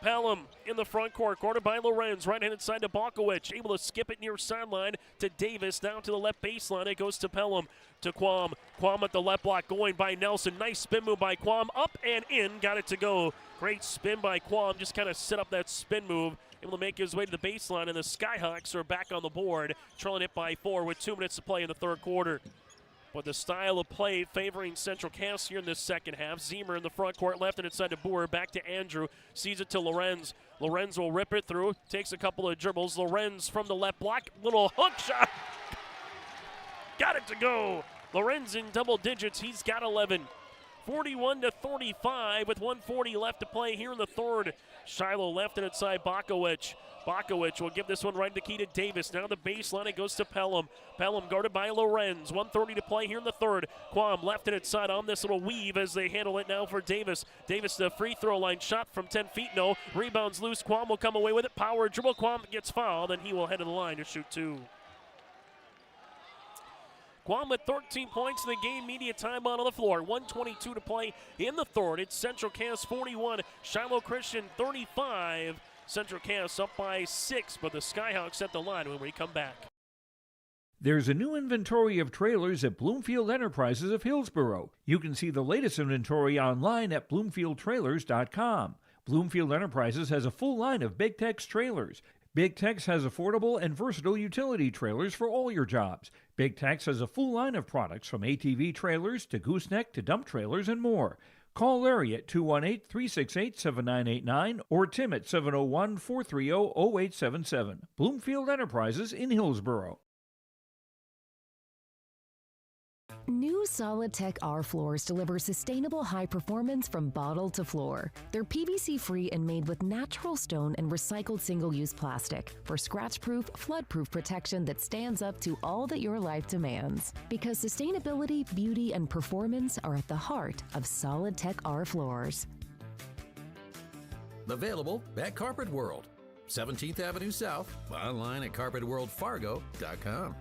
Pelham in the front court, guarded by Lorenz. Right-handed side to Bakowicz, able to skip it near sideline to Davis. Down to the left baseline, it goes to Pelham, to Quam. Quam at the left block, going by Nelson. Nice spin move by Quam, up and in, got it to go. Great spin by Quam, just kind of set up that spin move. Able to make his way to the baseline, and the Skyhawks are back on the board, trailing it by 4 with 2 minutes to play in the third quarter. But the style of play favoring Central Cass here in this second half. Zemer in the front court, left and inside to Boer, back to Andrew. Sees it to Lorenz. Lorenz will rip it through, takes a couple of dribbles. Lorenz from the left block, little hook shot. Got it to go. Lorenz in double digits, he's got 11. 41-35 with 1:40 left to play here in the third. Shiloh left and inside Bakowicz. Bakowicz will give this one right to the key to Davis. Now the baseline, it goes to Pelham. Pelham guarded by Lorenz. 1:30 to play here in the third. Quam left and inside on this little weave as they handle it now for Davis. Davis, the free throw line shot from 10 feet, no. Rebounds loose. Quam will come away with it. Power dribble. Quam gets fouled, and he will head to the line to shoot 2. Quam with 13 points in the game, media timeout on the floor. 1:22 to play in the third. It's Central Cass 41, Shiloh Christian 35. Central Cass up by 6, but the Skyhawks at the line when we come back. There's a new inventory of trailers at Bloomfield Enterprises of Hillsborough. You can see the latest inventory online at bloomfieldtrailers.com. Bloomfield Enterprises has a full line of Big Tex trailers. Big Tex has affordable and versatile utility trailers for all your jobs. Big Tex has a full line of products from ATV trailers to gooseneck to dump trailers and more. Call Larry at 218-368-7989 or Tim at 701-430-0877. Bloomfield Enterprises in Hillsborough. New Solid Tech R floors deliver sustainable high performance from bottle to floor. They're PVC-free and made with natural stone and recycled single-use plastic for scratch-proof, flood-proof protection that stands up to all that your life demands. Because sustainability, beauty, and performance are at the heart of Solid Tech R floors. Available at Carpet World, 17th Avenue South, online at carpetworldfargo.com.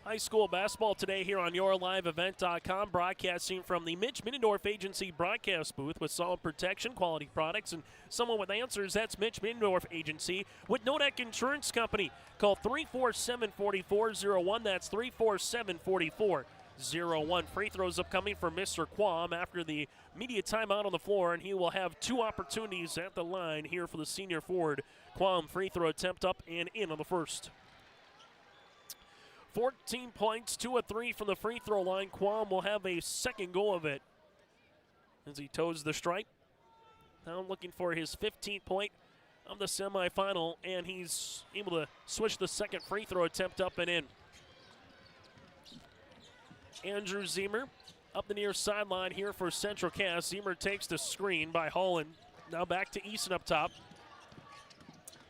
High school basketball today here on YourLiveEvent.com, broadcasting from the Mitch Middendorf Agency broadcast booth with solid protection, quality products, and someone with answers. That's Mitch Middendorf Agency with Nodak Insurance Company. Call 347-4401. That's 347-4401. Free throws upcoming for Mr. Quam after the media timeout on the floor, and he will have two opportunities at the line here for the senior forward. Quam free throw attempt up and in on the first. 14 points, 2 of 3 from the free throw line. Quam will have a second go of it as he toes the stripe. Now looking for his 15th point of the semifinal, and he's able to switch the second free throw attempt up and in. Andrew Zemer up the near sideline here for Central Cass. Zemer takes the screen by Holland. Now back to Easton up top.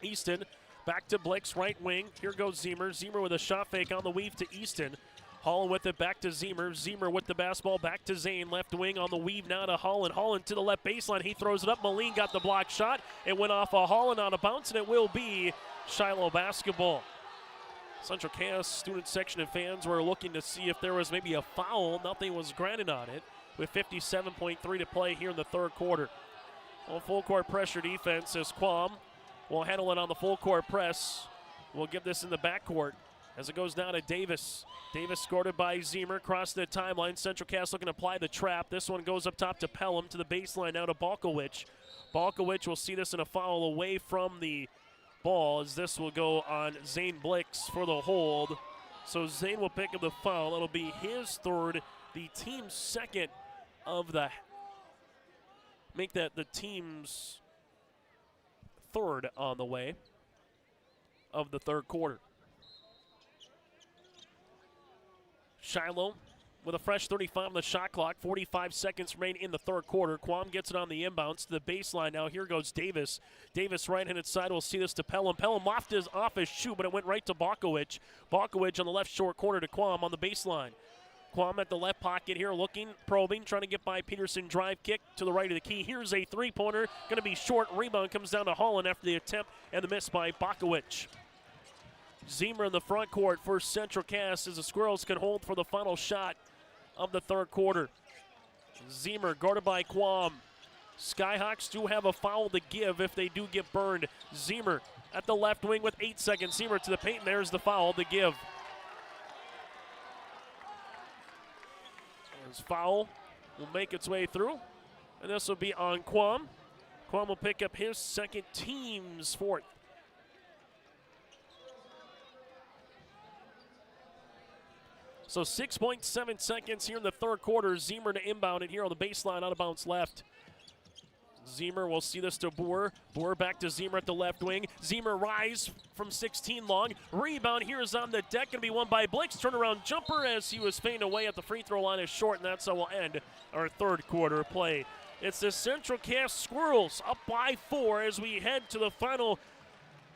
Easton back to Blix, right wing. Here goes Zemer. Zemer with a shot fake on the weave to Easton. Holland with it back to Zemer. Zemer with the basketball back to Zane. Left wing on the weave now to Holland. Holland to the left baseline. He throws it up. Moline got the block shot. It went off of Holland on a bounce, and it will be Shiloh basketball. Central Cass student section and fans were looking to see if there was maybe a foul. Nothing was granted on it with 57.3 to play here in the third quarter. Well, full court pressure defense as Quam will handle it on the full court press. We'll give this in the backcourt as it goes down to Davis. Davis scored it by Zemer across the timeline. Central Cass looking to apply the trap. This one goes up top to Pelham to the baseline now to Balkowicz. Balkowicz will see this in a foul away from the ball as this will go on Zane Blix for the hold. So Zane will pick up the foul. It'll be his third, the team's second of the, make that the team's third on the way of the third quarter. Shiloh with a fresh 35 on the shot clock. 45 seconds remain in the third quarter. Quam gets it on the inbounds to the baseline now. Here goes Davis. Davis right-handed side will see this to Pelham. Pelham lofted off his shoe, but it went right to Balkowicz. Balkowicz on the left short corner to Quam on the baseline. Quam at the left pocket here, looking, probing, trying to get by Peterson. Drive kick to the right of the key. Here's a three-pointer. Going to be short. Rebound comes down to Holland after the attempt and the miss by Balkowicz. Zemer in the front court for Central Cass as the Squirrels can hold for the final shot of the third quarter. Zemer guarded by Quam. Skyhawks do have a foul to give if they do get burned. Zemer at the left wing with 8 seconds. Zemer to the paint, and there's the foul to give. His foul will make its way through, and this will be on Quam. Quam will pick up his second, team's fourth. So 6.7 seconds here in the third quarter. Zemer to inbound it here on the baseline, out of bounds left. Zemer will see this to Boer. Boer back to Zemer at the left wing. Zemer rise from 16 long. Rebound here is on the deck. Going to be won by Blix. Turnaround jumper as he was fading away at the free throw line is short, and that's how we'll end our third quarter play. It's the Central Cass Squirrels up by 4 as we head to the final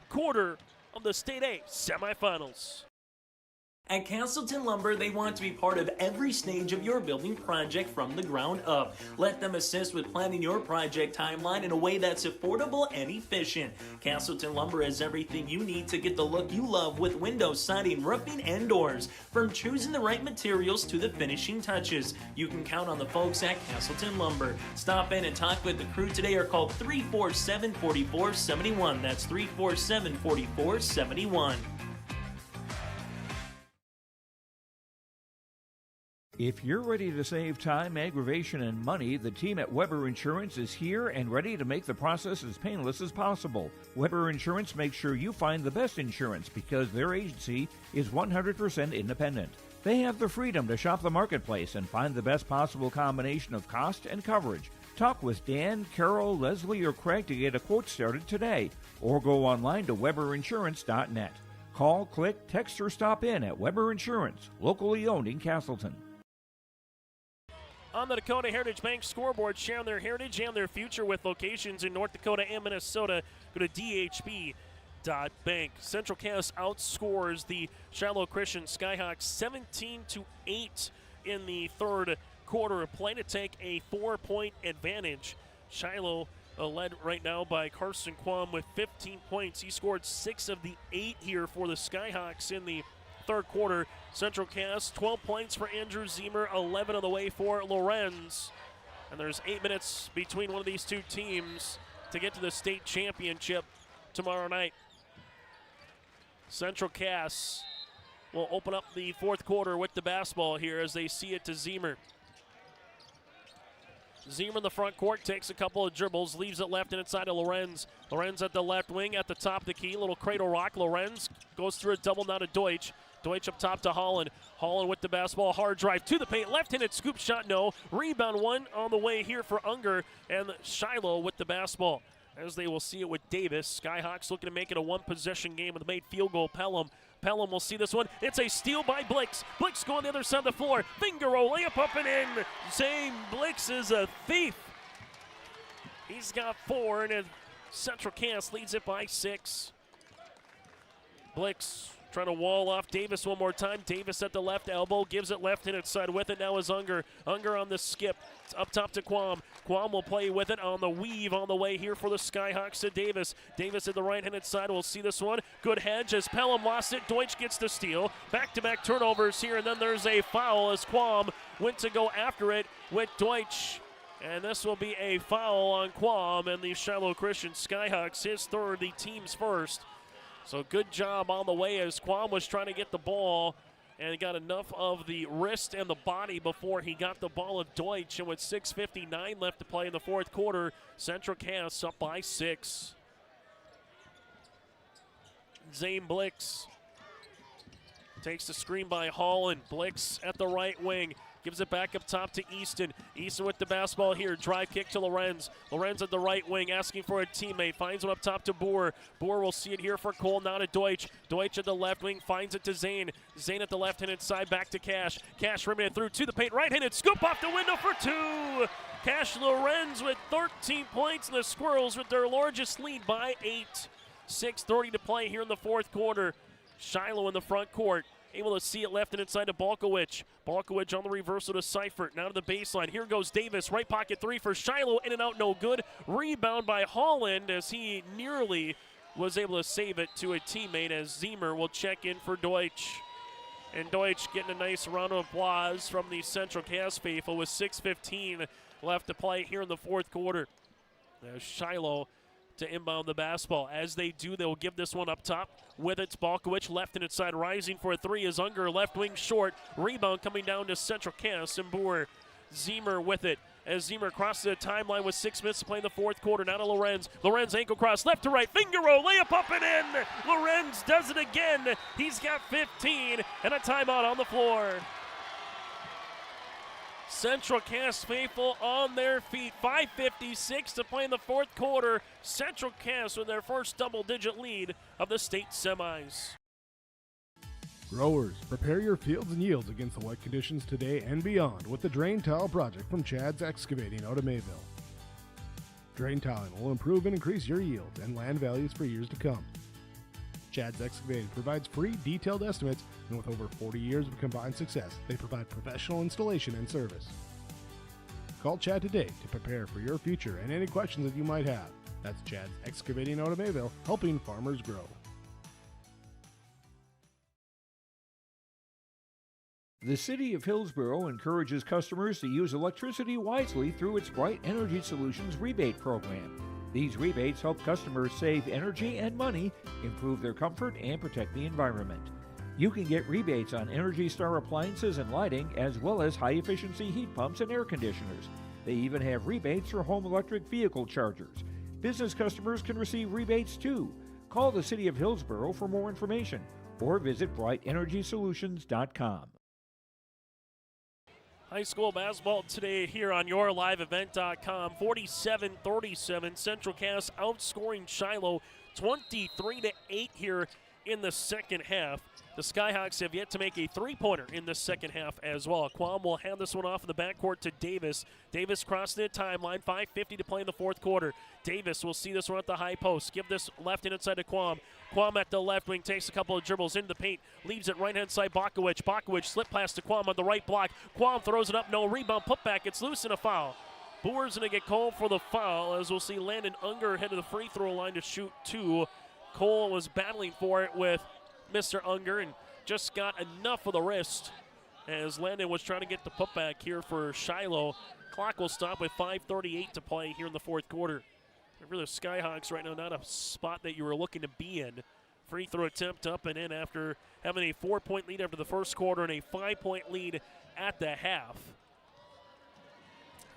quarter of the State A semifinals. At Castleton Lumber, they want to be part of every stage of your building project from the ground up. Let them assist with planning your project timeline in a way that's affordable and efficient. Castleton Lumber has everything you need to get the look you love with windows, siding, roofing, and doors. From choosing the right materials to the finishing touches, you can count on the folks at Castleton Lumber. Stop in and talk with the crew today or call 347-4471. That's 347-4471. If you're ready to save time, aggravation, and money, the team at Weber Insurance is here and ready to make the process as painless as possible. Weber Insurance makes sure you find the best insurance because their agency is 100% independent. They have the freedom to shop the marketplace and find the best possible combination of cost and coverage. Talk with Dan, Carol, Leslie, or Craig to get a quote started today, or go online to weberinsurance.net. Call, click, text, or stop in at Weber Insurance, locally owned in Castleton. On the Dakota Heritage Bank scoreboard, sharing their heritage and their future with locations in North Dakota and Minnesota. Go to dhb.bank. Central Cass outscores the Shiloh Christian Skyhawks 17-8 in the third quarter of play to take a 4-point advantage. Shiloh led right now by Carson Quam with 15 points. He scored 6 of the 8 here for the Skyhawks in the third quarter. Central Cass, 12 points for Andrew Zemer, 11 on the way for Lorenz. And there's 8 minutes between one of these two teams to get to the state championship tomorrow night. Central Cass will open up the fourth quarter with the basketball here as they see it to Zemer. Zemer in the front court takes a couple of dribbles, leaves it left and inside to Lorenz. Lorenz at the left wing at the top of the key, little cradle rock. Lorenz goes through a double now to Deutsch. Deutsch up top to Holland. Holland with the basketball, hard drive to the paint. Left-handed scoop shot, no. Rebound one on the way here for Unger, and Shiloh with the basketball. As they will see it with Davis. Skyhawks looking to make it a one-possession game with the made field goal. Pelham will see this one. It's a steal by Blix. Blix going the other side of the floor. Finger roll, layup up and in. Zane Blix is a thief. He's got 4, and Central Cass leads it by 6. Blix trying to wall off Davis one more time. Davis at the left elbow, gives it left-handed side with it. Now is Unger. Unger on the skip. It's up top to Quam. Quam will play with it on the weave on the way here for the Skyhawks to Davis. Davis at the right-handed side. We'll see this one. Good hedge as Pelham lost it. Deutsch gets the steal. Back-to-back turnovers here, and then there's a foul as Quam went to go after it with Deutsch. And this will be a foul on Quam and the Shiloh Christian Skyhawks. His third, the team's first. So good job on the way as Quam was trying to get the ball and got enough of the wrist and the body before he got the ball of Deutsch. And with 6:59 left to play in the fourth quarter, Central Cass up by 6. Zane Blix takes the screen by Holland. Blix at the right wing. Gives it back up top to Easton. Easton with the basketball here. Drive kick to Lorenz. Lorenz at the right wing asking for a teammate. Finds one up top to Boer. Boer will see it here for Cole. Now to Deutsch. Deutsch at the left wing. Finds it to Zane. Zane at the left-handed side. Back to Cash. Cash rimming it through to the paint. Right-handed scoop off the window for 2. Cash Lorenz with 13 points. And the Squirrels with their largest lead by 8. 6:30 to play here in the fourth quarter. Shiloh in the front court. Able to see it left and inside to Balkowicz. Balkowicz on the reversal to Seifert. Now to the baseline. Here goes Davis. Right pocket 3 for Shiloh. In and out, no good. Rebound by Holland as he nearly was able to save it to a teammate as Zemer will check in for Deutsch. And Deutsch getting a nice round of applause from the Central Cass faithful with 6:15 left to play here in the fourth quarter. Shiloh to inbound the basketball. As they do, they'll give this one up top. With it's Balkowicz, left and inside, rising for a 3 is Unger, left wing short. Rebound coming down to Central Cass and Boer. Zemer with it. As Zemer crosses the timeline with 6 minutes to play in the fourth quarter. Now to Lorenz. Lorenz ankle cross, left to right, finger roll, layup up and in. Lorenz does it again. He's got 15 and a timeout on the floor. Central Cass faithful on their feet. 5:56 to play in the fourth quarter. Central Cass with their first double-digit lead of the state semis. Growers, prepare your fields and yields against the wet conditions today and beyond with the Drain Tile project from Chad's Excavating out of Mayville. Drain tiling will improve and increase your yields and land values for years to come. Chad's Excavating provides free detailed estimates, and with over 40 years of combined success, they provide professional installation and service. Call Chad today to prepare for your future and any questions that you might have. That's Chad's Excavating out of Mayville, helping farmers grow. The City of Hillsborough encourages customers to use electricity wisely through its Bright Energy Solutions rebate program. These rebates help customers save energy and money, improve their comfort, and protect the environment. You can get rebates on Energy Star appliances and lighting, as well as high-efficiency heat pumps and air conditioners. They even have rebates for home electric vehicle chargers. Business customers can receive rebates too. Call the City of Hillsborough for more information or visit brightenergysolutions.com. High school basketball today here on yourliveevent.com. 47-37. Central Cass outscoring Shiloh 23-8 here in the second half. The Skyhawks have yet to make a three-pointer in the second half as well. Quam will hand this one off in the backcourt to Davis. Davis crossing the timeline, 5:50 to play in the fourth quarter. Davis will see this one at the high post. Give this left and inside to Quam. Quam at the left wing takes a couple of dribbles into the paint, leaves it right-hand side Bakowicz. Bakowicz slip pass to Quam on the right block. Quam throws it up, no rebound, putback. It's loose and a foul. Boer's going to get called for the foul, as we'll see Landon Unger head to the free throw line to shoot two. Cole was battling for it with Mr. Unger and just got enough for the wrist as Landon was trying to get the putback here for Shiloh. Clock will stop with 5:38 to play here in the fourth quarter. For the Skyhawks right now, not a spot that you were looking to be in. Free throw attempt up and in after having a 4-point lead after the first quarter and a 5-point lead at the half.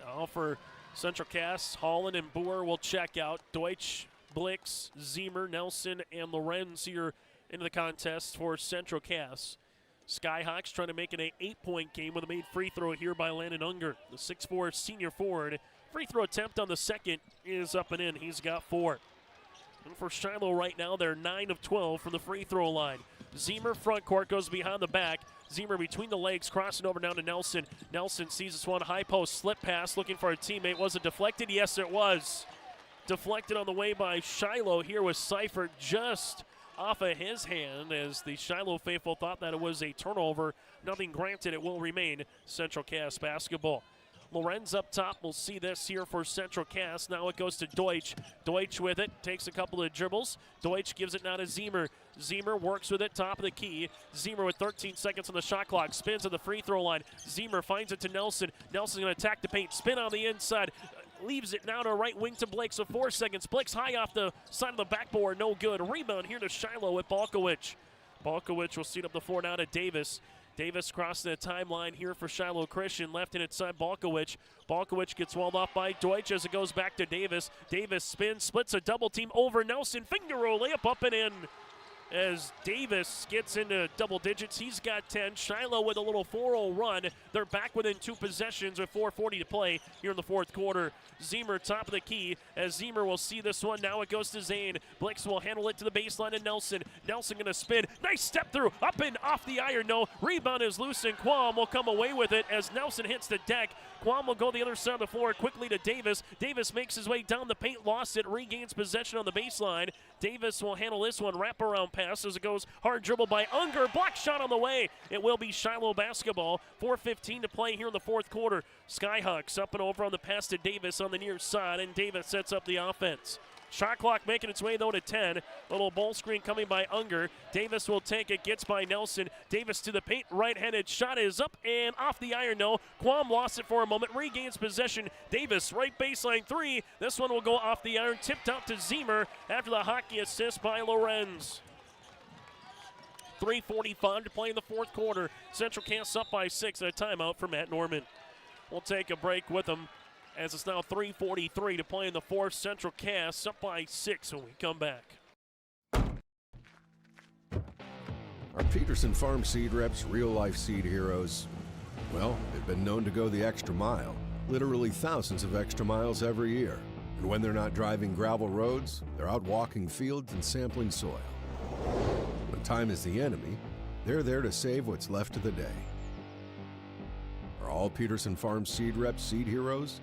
Now for Central Cass, Holland and Boer will check out. Deutsch, Blix, Zemer, Nelson, and Lorenz here into the contest for Central Cass. Skyhawks trying to make it an 8-point game with a made free throw here by Landon Unger, the 6'4" senior forward. Free throw attempt on the second is up and in. He's got 4. And for Shiloh right now, they're 9 of 12 from the free throw line. Zemer front court goes behind the back. Zemer between the legs, crossing over down to Nelson. Nelson sees this one, high post, slip pass, looking for a teammate. Was it deflected? Yes, it was. Deflected on the way by Shiloh here with Seifert just off of his hand, as the Shiloh faithful thought that it was a turnover. Nothing granted, it will remain Central Cass basketball. Lorenz up top, we'll see this here for Central Cass. Now it goes to Deutsch. Deutsch with it, takes a couple of dribbles. Deutsch gives it now to Zemer. Zemer works with it, top of the key. Zemer with 13 seconds on the shot clock, spins at the free throw line. Zemer finds it to Nelson. Nelson's gonna attack the paint, spin on the inside. Leaves it now to right wing to Blake, so 4 seconds. Blake's high off the side of the backboard, no good. Rebound here to Shiloh with Balkowicz. Balkowicz will seat up the floor now to Davis. Davis crossing the timeline here for Shiloh Christian. Left and inside Balkowicz. Balkowicz gets walled off by Deutsch as it goes back to Davis. Davis spins, splits a double team over Nelson. Finger roll, layup up and in. As Davis gets into double digits, he's got 10. Shiloh with a little 4-0 run. They're back within 2 possessions with 4:40 to play here in the fourth quarter. Zemer top of the key as Zemer will see this one. Now it goes to Zane. Blix will handle it to the baseline to Nelson. Nelson going to spin. Nice step through. Up and off the iron. No. Rebound is loose and Quam will come away with it as Nelson hits the deck. Quam will go the other side of the floor quickly to Davis. Davis makes his way down the paint, lost it, regains possession on the baseline. Davis will handle this one. Wraparound pass as it goes hard dribble by Unger. Block shot on the way. It will be Shiloh basketball. 4:15 to play here in the fourth quarter. Skyhawks up and over on the pass to Davis on the near side, and Davis sets up the offense. Shot clock making its way, though, to 10. Little ball screen coming by Unger. Davis will take it, gets by Nelson. Davis to the paint, right-handed shot is up and off the iron, no. Quam lost it for a moment, regains possession. Davis, right baseline 3. This one will go off the iron, tipped out to Zemer after the hockey assist by Lorenz. 3:45 to play in the fourth quarter. Central Cass up by 6 and a timeout for Matt Norman. We'll take a break with them as it's now 3:43 to play in the fourth. Central Cass up by 6 when we come back. Our Peterson Farm Seed Reps real-life seed heroes? Well, they've been known to go the extra mile, literally thousands of extra miles every year. And when they're not driving gravel roads, they're out walking fields and sampling soil. When time is the enemy, they're there to save what's left of the day. Are all Peterson Farm Seed Reps seed heroes?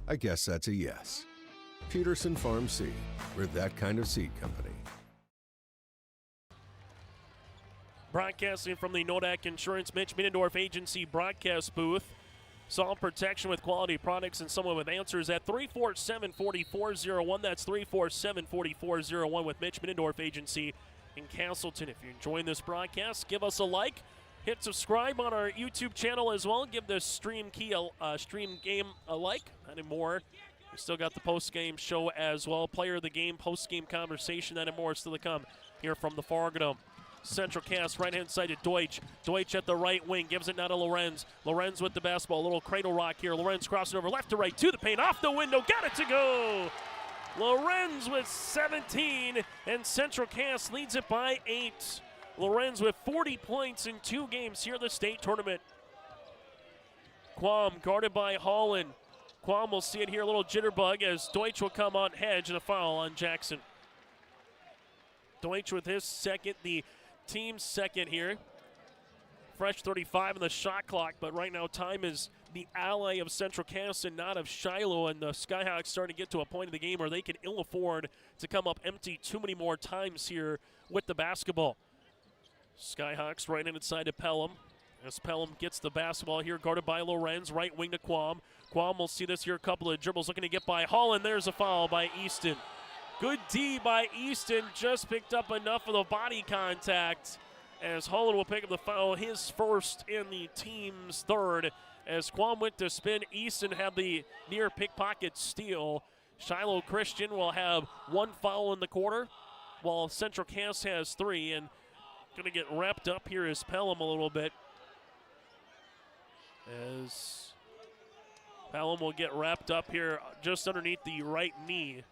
I guess that's a yes. Peterson Farm Seed. We're that kind of seed company. Broadcasting from the Nodak Insurance Mitch Middendorf Agency broadcast booth. Solve protection with quality products and someone with answers at 347-4401. That's 347-4401 with Mitch Middendorf Agency in Castleton. If you're enjoying this broadcast, give us a like. Hit subscribe on our YouTube channel as well. Give the stream game a like. That and more. We still got the post-game show as well. Player of the game, post-game conversation. That and more still to come here from the Fargo. Central Cass right-hand side to Deutsch. Deutsch at the right wing. Gives it now to Lorenz. Lorenz with the basketball. A little cradle rock here. Lorenz crossing over left to right to the paint. Off the window. Got it to go. Lorenz with 17. And Central Cass leads it by 8. Lorenz with 40 points in 2 games here in the state tournament. Quam guarded by Holland. Quam will see it here, a little jitterbug as Deutsch will come on hedge and a foul on Jackson. Deutsch with his second, the team's second here. Fresh 35 in the shot clock, but right now time is the ally of Central Cass and not of Shiloh, and the Skyhawks starting to get to a point in the game where they can ill afford to come up empty too many more times here with the basketball. Skyhawks right inside to Pelham. As Pelham gets the basketball here, guarded by Lorenz, right wing to Quam. Quam will see this here, a couple of dribbles, looking to get by Holland. There's a foul by Easton. Good D by Easton, just picked up enough of the body contact as Holland will pick up the foul, his first in the team's third. As Quam went to spin, Easton had the near pickpocket steal. Shiloh Christian will have one foul in the quarter, while Central Cass has three, and going to get wrapped up here is Pelham a little bit. As Pelham will get wrapped up here just underneath the right knee,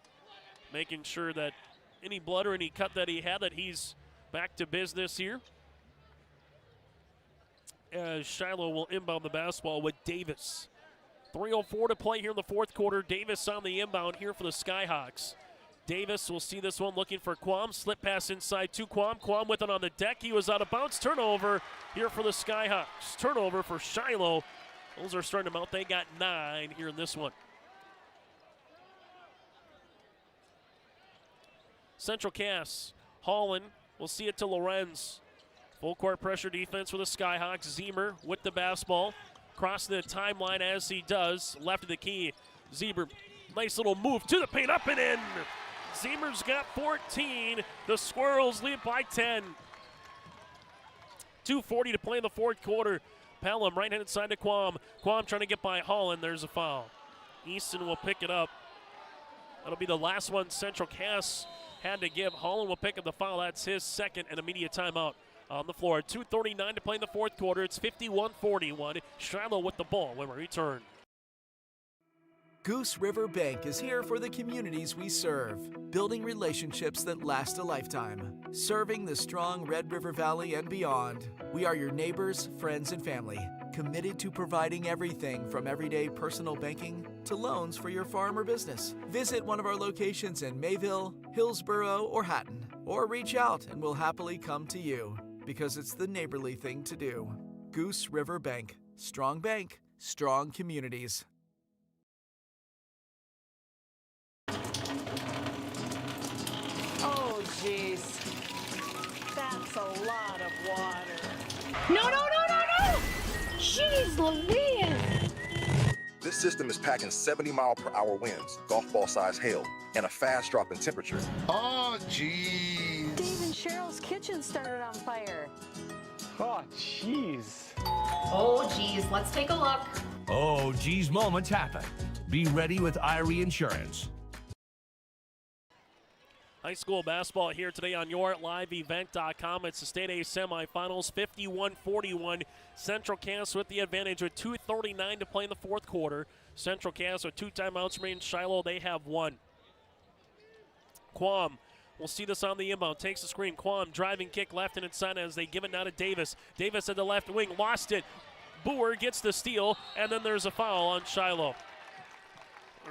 making sure that any blood or any cut that he had, that he's back to business here. As Shiloh will inbound the basketball with Davis. 3:04 to play here in the fourth quarter. Davis on the inbound here for the Skyhawks. Davis will see this one looking for Quam. Slip pass inside to Quam. Quam with it on the deck. He was out of bounds. Turnover here for the Skyhawks. Turnover for Shiloh. Those are starting to mount. They got 9 here in this one. Central Cass. Holland will see it to Lorenz. Full court pressure defense for the Skyhawks. Zemer with the basketball. Crossing the timeline as he does. Left of the key. Zemer, nice little move to the paint, up and in. Zemer's got 14. The Squirrels lead by 10. 2:40 to play in the fourth quarter. Pelham right-handed side to Quam. Quam trying to get by Holland. There's a foul. Easton will pick it up. That'll be the last one Central Cass had to give. Holland will pick up the foul. That's his second and immediate timeout on the floor. 2:39 to play in the fourth quarter. It's 51-41. Shiloh with the ball when we return. Goose River Bank is here for the communities we serve, building relationships that last a lifetime. Serving the strong Red River Valley and beyond, we are your neighbors, friends, and family, committed to providing everything from everyday personal banking to loans for your farm or business. Visit one of our locations in Mayville, Hillsboro, or Hatton, or reach out and we'll happily come to you, because it's the neighborly thing to do. Goose River Bank. Strong bank, strong communities. Oh, jeez. That's a lot of water. No, no, no, no, no! Jeez Louise! This system is packing 70-mile-per-hour winds, golf ball-sized hail, and a fast drop in temperature. Oh, jeez. Dave and Cheryl's kitchen started on fire. Oh, jeez. Oh, geez, let's take a look. Oh, geez, moments happen. Be ready with Irie Insurance. High school basketball here today on YourLiveEvent.com. It's the State A semifinals, 51-41. Central Cass with the advantage with 2:39 to play in the fourth quarter. Central Cass with 2 timeouts remaining. Shiloh, they have 1. Quam will see this on the inbound. Takes the screen. Quam driving kick left and inside as they give it now to Davis. Davis at the left wing, lost it. Boer gets the steal, and then there's a foul on Shiloh.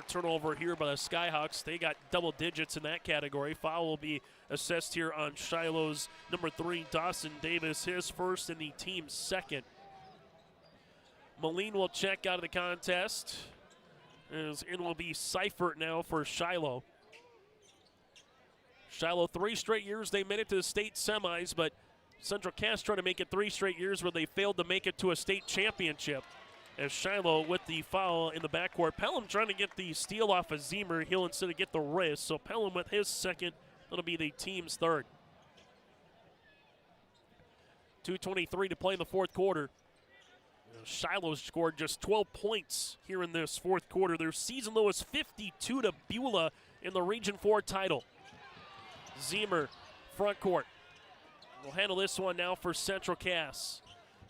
Turnover here by the Skyhawks. They got double digits in that category. Foul will be assessed here on Shiloh's number 3, Dawson Davis, his first and the team's second. Moline will check out of the contest, as in will be Seifert now for Shiloh. Shiloh, 3 straight years they made it to the state semis, but Central Cass trying to make it 3 straight years where they failed to make it to a state championship. As Shiloh with the foul in the backcourt. Pelham trying to get the steal off of Zemer. He'll instead of get the wrist. So Pelham with his second. That'll be the team's third. 2:23 to play in the fourth quarter. Shiloh scored just 12 points here in this fourth quarter. Their season low is 52 to Beulah in the Region 4 title. Zemer, front court. We'll handle this one now for Central Cass.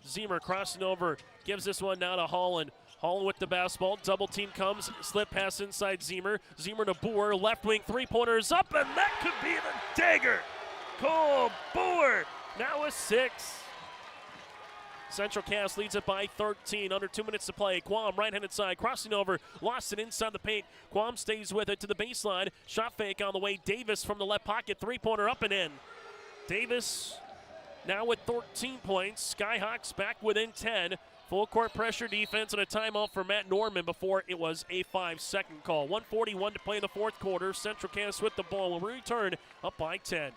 Zemer crossing over, gives this one now to Holland. Holland with the basketball, double team comes, slip pass inside Zemer. Zemer to Boer, left wing, 3-pointers up, and that could be the dagger. Cole Boer, now a 6. Central Cass leads it by 13, under 2 minutes to play. Quam right-handed side, crossing over, lost it inside the paint. Quam stays with it to the baseline, shot fake on the way. Davis from the left pocket, 3-pointer up and in. Davis now with 13 points. Skyhawks back within 10. Full court pressure defense and a timeout for Matt Norman before it was a 5-second call. 1:41 to play in the fourth quarter. Central Cass with the ball will return up by 10.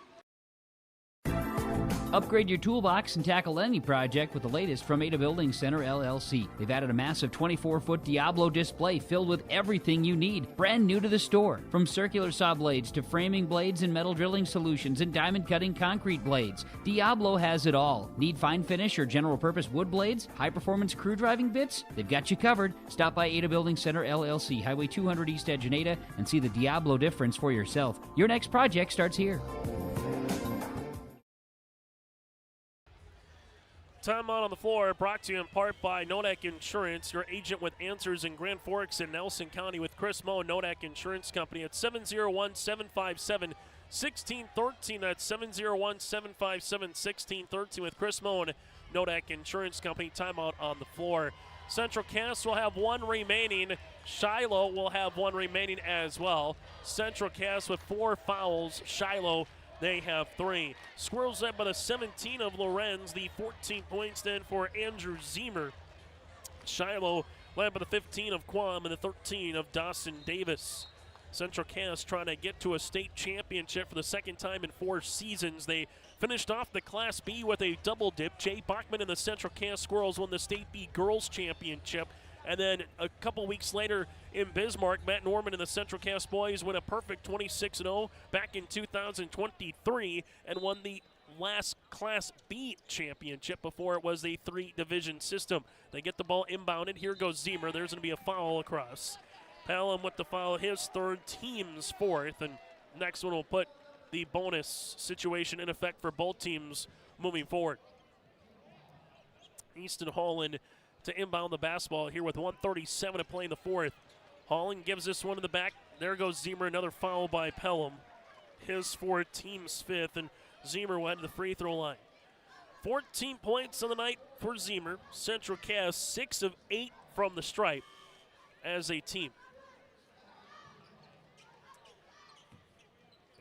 Upgrade your toolbox and tackle any project with the latest from Ada Building Center, LLC. They've added a massive 24-foot Diablo display filled with everything you need, brand new to the store. From circular saw blades to framing blades and metal drilling solutions and diamond cutting concrete blades, Diablo has it all. Need fine finish or general purpose wood blades, high-performance crew driving bits? They've got you covered. Stop by Ada Building Center, LLC, Highway 200 East Edge in Ada, and see the Diablo difference for yourself. Your next project starts here. Timeout on the floor brought to you in part by Nodak Insurance, your agent with answers in Grand Forks and Nelson County with Chris Moe, Nodak Insurance Company at 701-757-1613. That's 701-757-1613 with Chris Moe and Nodak Insurance Company. Timeout on the floor. Central Cass will have one remaining. Shiloh will have one remaining as well. Central Cass with 4 fouls. Shiloh, they have 3. Squirrels led by the 17 of Lorenz. The 14 points then for Andrew Zemer. Shiloh led by the 15 of Quam and the 13 of Dawson Davis. Central Cass trying to get to a state championship for the second time in 4 seasons. They finished off the Class B with a double dip. Jay Bachman and the Central Cass Squirrels won the State B Girls Championship. And then a couple weeks later in Bismarck, Matt Norman and the Central Cass boys win a perfect 26-0 back in 2023 and won the last Class B championship before it was a 3-division system. They get the ball inbounded. Here goes Zemer. There's going to be a foul across. Pelham with the foul, his 3rd, team's 4th, and next one will put the bonus situation in effect for both teams moving forward. Easton Holland to inbound the basketball here with 1:37 to play in the 4th. Holland gives this one to the back. There goes Zemer, another foul by Pelham. His 4th, team's 5th, and Zemer will head to the free throw line. 14 points on the night for Zemer. Central Cass 6 of 8 from the stripe as a team.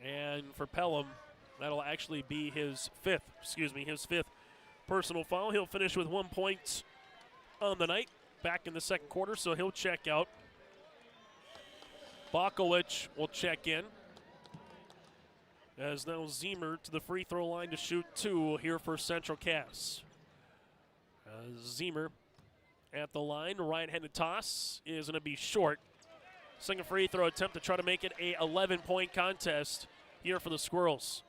And for Pelham, that'll actually be his 5th personal foul. He'll finish with 1 point on the night, back in the second quarter, so he'll check out. Bakowicz will check in. As now Zemer to the free throw line to shoot 2 here for Central Cass. Zemer at the line, right-handed toss is going to be short. Second free throw attempt to try to make it a 11-point contest here for the Squirrels.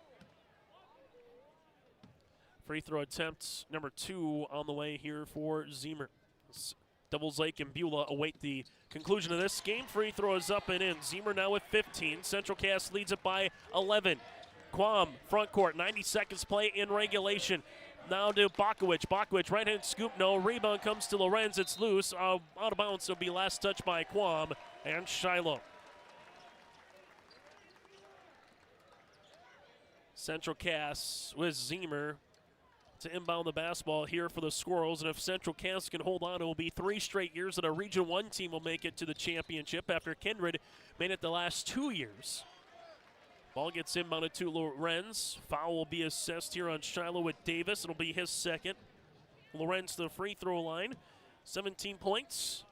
Free throw attempt number 2 on the way here for Zemer. Devils Lake and Beulah await the conclusion of this game. Free throw is up and in. Zemer now with 15. Central Cass leads it by 11. Quam, front court, 90 seconds play in regulation. Now to Bakowicz. Bakowicz, right-hand scoop, no. Rebound comes to Lorenz. It's loose. Out of bounds. It'll be last touch by Quam and Shiloh. Central Cass with Zemer to inbound the basketball here for the Squirrels. And if Central Cass can hold on, it will be 3 straight years that a Region 1 team will make it to the championship after Kindred made it the last 2 years. Ball gets inbounded to Lorenz. Foul will be assessed here on Shiloh with Davis. It'll be his 2nd. Lorenz to the free throw line. 17 points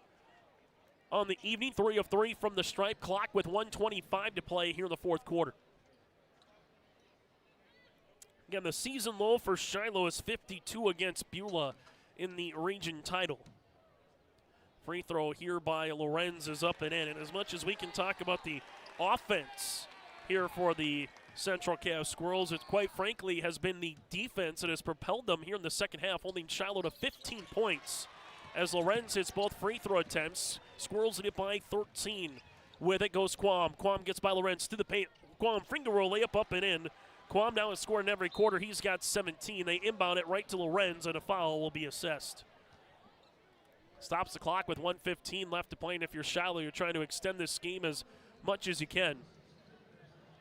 on the evening. 3 of 3 from the stripe. Clock with 1:25 to play here in the 4th quarter. Again, the season low for Shiloh is 52 against Beulah in the region title. Free throw here by Lorenz is up and in. And as much as we can talk about the offense here for the Central Cass Squirrels, it quite frankly has been the defense that has propelled them here in the second half, holding Shiloh to 15 points. As Lorenz hits both free throw attempts, Squirrels hit it by 13. With it goes Quam. Quam gets by Lorenz to the paint. Quam finger roll layup up and in. Quam now has scored in every quarter. He's got 17. They inbound it right to Lorenz, and a foul will be assessed. Stops the clock with 1:15 left to play, and if you're Shiloh, you're trying to extend this game as much as you can.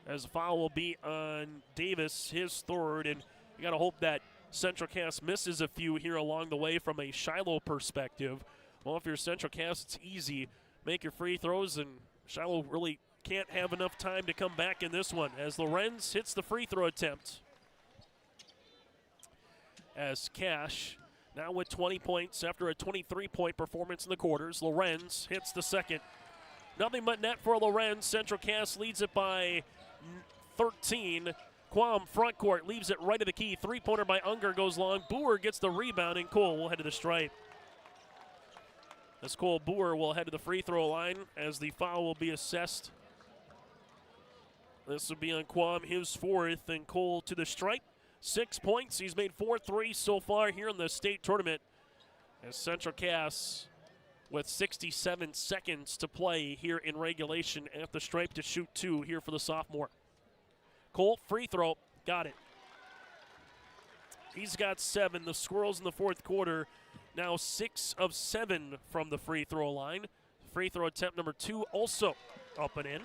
As a foul will be on Davis, his 3rd, and you got to hope that Central Cass misses a few here along the way from a Shiloh perspective. Well, if you're Central Cass, it's easy. Make your free throws, and Shiloh really can't have enough time to come back in this one as Lorenz hits the free throw attempt. as Cash now with 20 points after a 23-point performance in the quarters. Lorenz hits the second. Nothing but net for Lorenz. Central Cass leads it by 13. Quam front court leaves it right of the key. Three-pointer by Unger goes long. Boer gets the rebound, and Cole will head to the stripe. As Cole Boer will head to the free throw line as the foul will be assessed. This will be on Quam, his fourth, and Cole to the stripe. 6 points. He's made 4 threes so far here in the state tournament. As Central Cass with 67 seconds to play here in regulation at the stripe to shoot 2 here for the sophomore. Cole, free throw, got it. He's got 7. The Squirrels in the fourth quarter now 6 of 7 from the free throw line. Free throw attempt number 2 also up and in.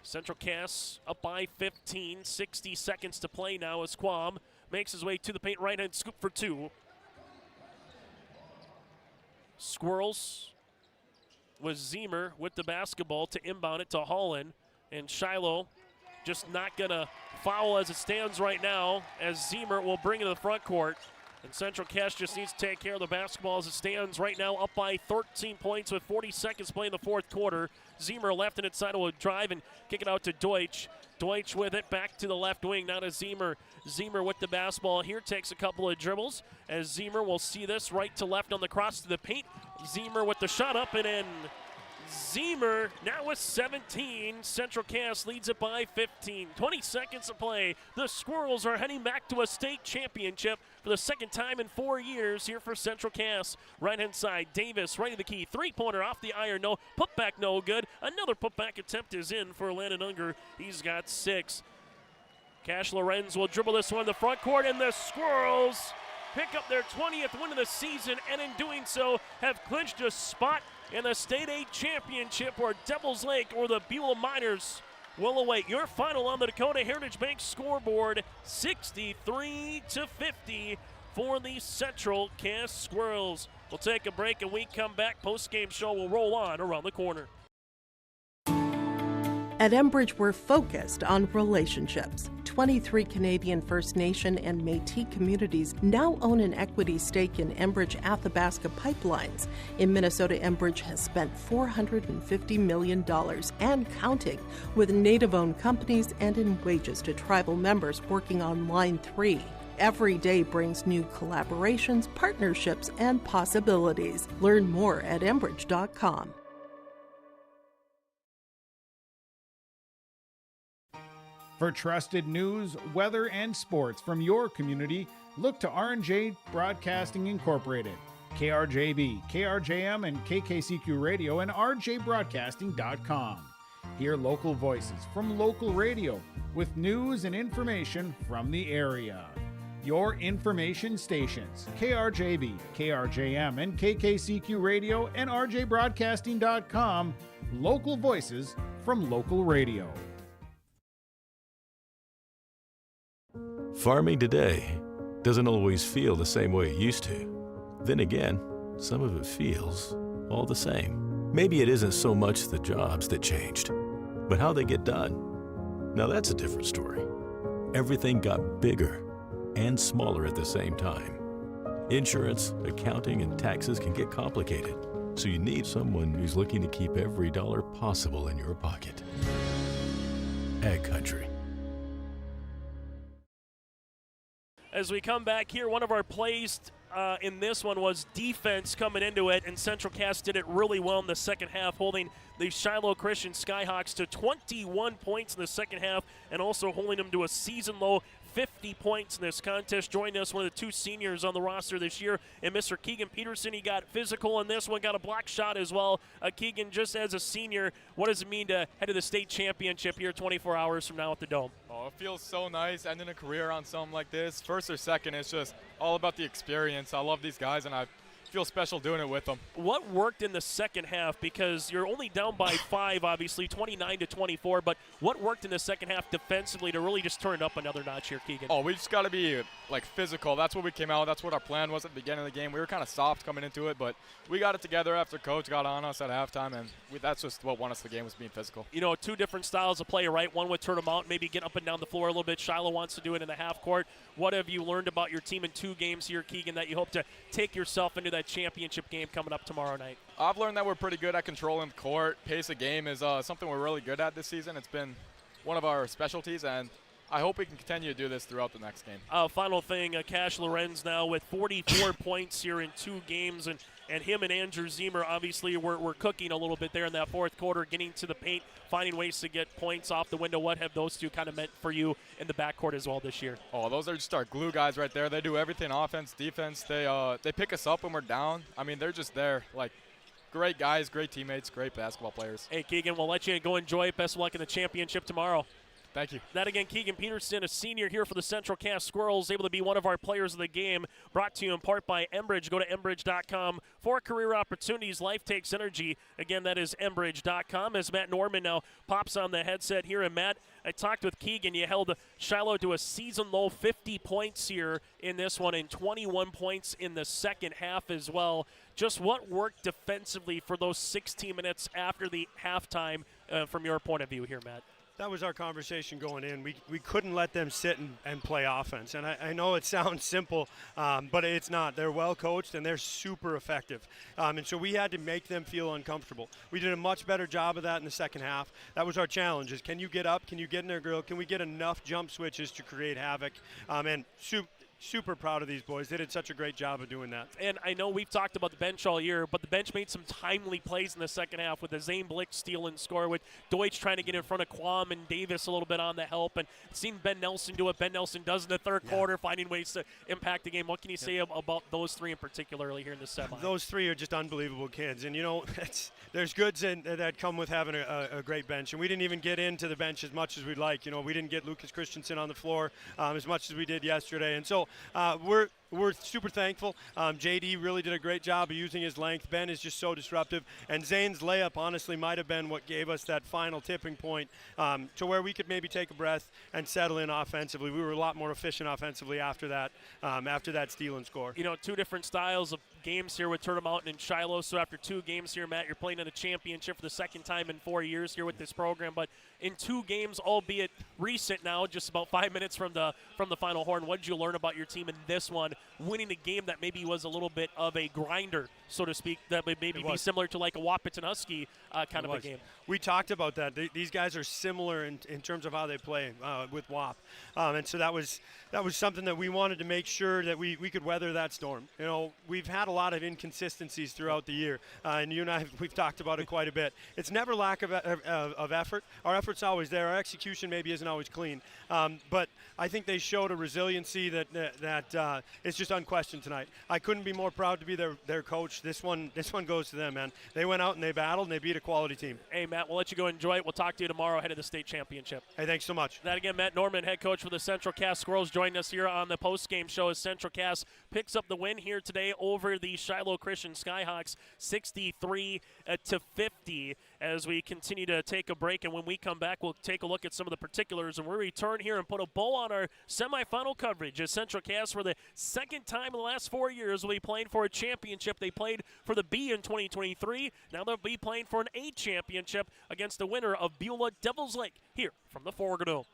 Central Cass up by 15, 60 seconds to play now as Quam makes his way to the paint, right hand scoop for 2. Squirrels with Zemer with the basketball to inbound it to Holland, and Shiloh just not gonna foul as it stands right now, as Zemer will bring it to the front court. And Central Cass just needs to take care of the basketball as it stands right now, up by 13 points with 40 seconds playing the fourth quarter. Zemer left and inside will drive and kick it out to Deutsch. Deutsch with it back to the left wing, now to Zemer. Zemer with the basketball here, takes a couple of dribbles as Zemer will see this right to left on the cross to the paint. Zemer with the shot up and in. Zemer now with 17. Central Cass leads it by 15. 20 seconds to play. The Squirrels are heading back to a state championship for the second time in 4 years here for Central Cass. Right-hand side, Davis right of the key. Three-pointer off the iron, no. Putback no good. Another putback attempt is in for Landon Unger. He's got 6. Cash Lorenz will dribble this one in the front court, and the Squirrels pick up their 20th win of the season, and in doing so have clinched a spot in the State A Championship, where Devils Lake or the Beulah Miners will await. Your final on the Dakota Heritage Bank scoreboard, 63-50 for the Central Cass Squirrels. We'll take a break, and we come back. Post-game show will roll on around the corner. At Enbridge, we're focused on relationships. 23 Canadian First Nation and Métis communities now own an equity stake in Enbridge Athabasca Pipelines. In Minnesota, Enbridge has spent $450 million and counting, with Native-owned companies and in wages to tribal members working on Line 3. Every day brings new collaborations, partnerships, and possibilities. Learn more at Enbridge.com. For trusted news, weather, and sports from your community, look to R&J Broadcasting Incorporated, KRJB, KRJM, and KKCQ Radio, and rjbroadcasting.com. Hear local voices from local radio with news and information from the area. Your information stations, KRJB, KRJM, and KKCQ Radio, and rjbroadcasting.com. Local voices from local radio. Farming today doesn't always feel the same way it used to. Then again, some of it feels all the same. Maybe it isn't so much the jobs that changed, but how they get done. Now that's a different story. Everything got bigger and smaller at the same time. Insurance, accounting, and taxes can get complicated, so you need someone who's looking to keep every dollar possible in your pocket. Ag Country. As we come back here, one of our plays in this one was defense coming into it, and Central Cass did it really well in the second half, holding the Shiloh Christian Skyhawks to 21 points in the second half, and also holding them to a season-low 50 points in this contest. Joined us one of the 2 seniors on the roster this year, and Mr. Keegan Peterson. He got physical in this one, got a block shot as well. Keegan, just as a senior, what does it mean to head to the state championship here 24 hours from now at the Dome? Oh, it feels so nice ending a career on something like this. First or second, it's just all about the experience. I love these guys, and I feel special doing it with them. What worked in the second half? Because you're only down by 5, obviously, 29-24. But what worked in the second half defensively to really just turn it up another notch here, Keegan? Oh, we just got to be like physical. That's what we came out. That's what our plan was at the beginning of the game. We were kind of soft coming into it, but we got it together after coach got on us at halftime, and that's just what won us the game, was being physical. You know, 2 different styles of play, right? One would turn them out, maybe get up and down the floor a little bit. Shiloh wants to do it in the half court. What have you learned about your team in 2 games here, Keegan, that you hope to take yourself into that championship game coming up tomorrow night? I've learned that we're pretty good at controlling the court. Pace of game is something we're really good at this season. It's been one of our specialties, and I hope we can continue to do this throughout the next game. Final thing, Cash Lorenz now with 44 points here in 2 games, and him and Andrew Zemer obviously were cooking a little bit there in that fourth quarter, getting to the paint, finding ways to get points off the window. What have those 2 kind of meant for you in the backcourt as well this year? Oh, those are just our glue guys right there. They do everything, offense, defense. They pick us up when we're down. I mean, they're just there. Like, great guys, great teammates, great basketball players. Hey, Keegan, we'll let you go enjoy it. Best of luck in the championship tomorrow. Thank you. That again, Keegan Peterson, a senior here for the Central Cass Squirrels, able to be one of our players of the game. Brought to you in part by Enbridge. Go to Enbridge.com for career opportunities. Life takes energy. Again, that is Enbridge.com. As Matt Norman now pops on the headset here. And Matt, I talked with Keegan. You held Shiloh to a season-low 50 points here in this one and 21 points in the second half as well. Just what worked defensively for those 16 minutes after the halftime from your point of view here, Matt? That was our conversation going in. We couldn't let them sit and play offense. And I know it sounds simple, but it's not. They're well coached and they're super effective. And so we had to make them feel uncomfortable. We did a much better job of that in the second half. That was our challenge, is can you get up? Can you get in their grill? Can we get enough jump switches to create havoc? And super proud of these boys. They did such a great job of doing that. And I know we've talked about the bench all year, but the bench made some timely plays in the second half with the Zane Blick steal and score, with Deutsch trying to get in front of Quam and Davis a little bit on the help, and seen Ben Nelson do what Ben Nelson does in the third quarter, finding ways to impact the game. What can you say about those 3 in particular here in the semi? Those 3 are just unbelievable kids. And, you know, there's goods that come with having a great bench. And we didn't even get into the bench as much as we'd like. You know, we didn't get Lucas Christensen on the floor as much as we did yesterday. And so we're super thankful. JD really did a great job of using his length. Ben is just so disruptive. And Zane's layup honestly might have been what gave us that final tipping point to where we could maybe take a breath and settle in offensively. We were a lot more efficient offensively after that steal and score. You know, 2 different styles of games here with Turtle Mountain and Shiloh. So after 2 games here, Matt, you're playing in a championship for the second time in 4 years here with this program. But in 2 games, albeit recent now, just about 5 minutes from the Final Horn, what did you learn about your team in this one, winning a game that maybe was a little bit of a grinder, so to speak, that would maybe be similar to like a Wahpeton Husky kind of a game? We talked about that. These guys are similar in terms of how they play with WAP. And so that was something that we wanted to make sure that we could weather that storm. You know, we've had a lot of inconsistencies throughout the year, and you and I, we've talked about it quite a bit. It's never lack of effort. Our effort's always there. Our execution maybe isn't always clean. But I think they showed a resiliency that is just unquestioned tonight. I couldn't be more proud to be their coach. This one goes to them, man. They went out and they battled and they beat a quality team. Hey, Matt, we'll let you go enjoy it. We'll talk to you tomorrow ahead of the state championship. Hey, thanks so much. That again, Matt Norman, head coach for the Central Cass Squirrels, joining us here on the post-game show as Central Cass picks up the win here today over the Shiloh Christian Skyhawks, 63-50. As we continue to take a break, and when we come back, we'll take a look at some of the particulars, and we'll return here and put a bow on our semifinal coverage as Central Cass, for the second time in the last 4 years, will be playing for a championship. They played for the B in 2023. Now they'll be playing for an A championship against the winner of Beulah Devils Lake here from the Forgano.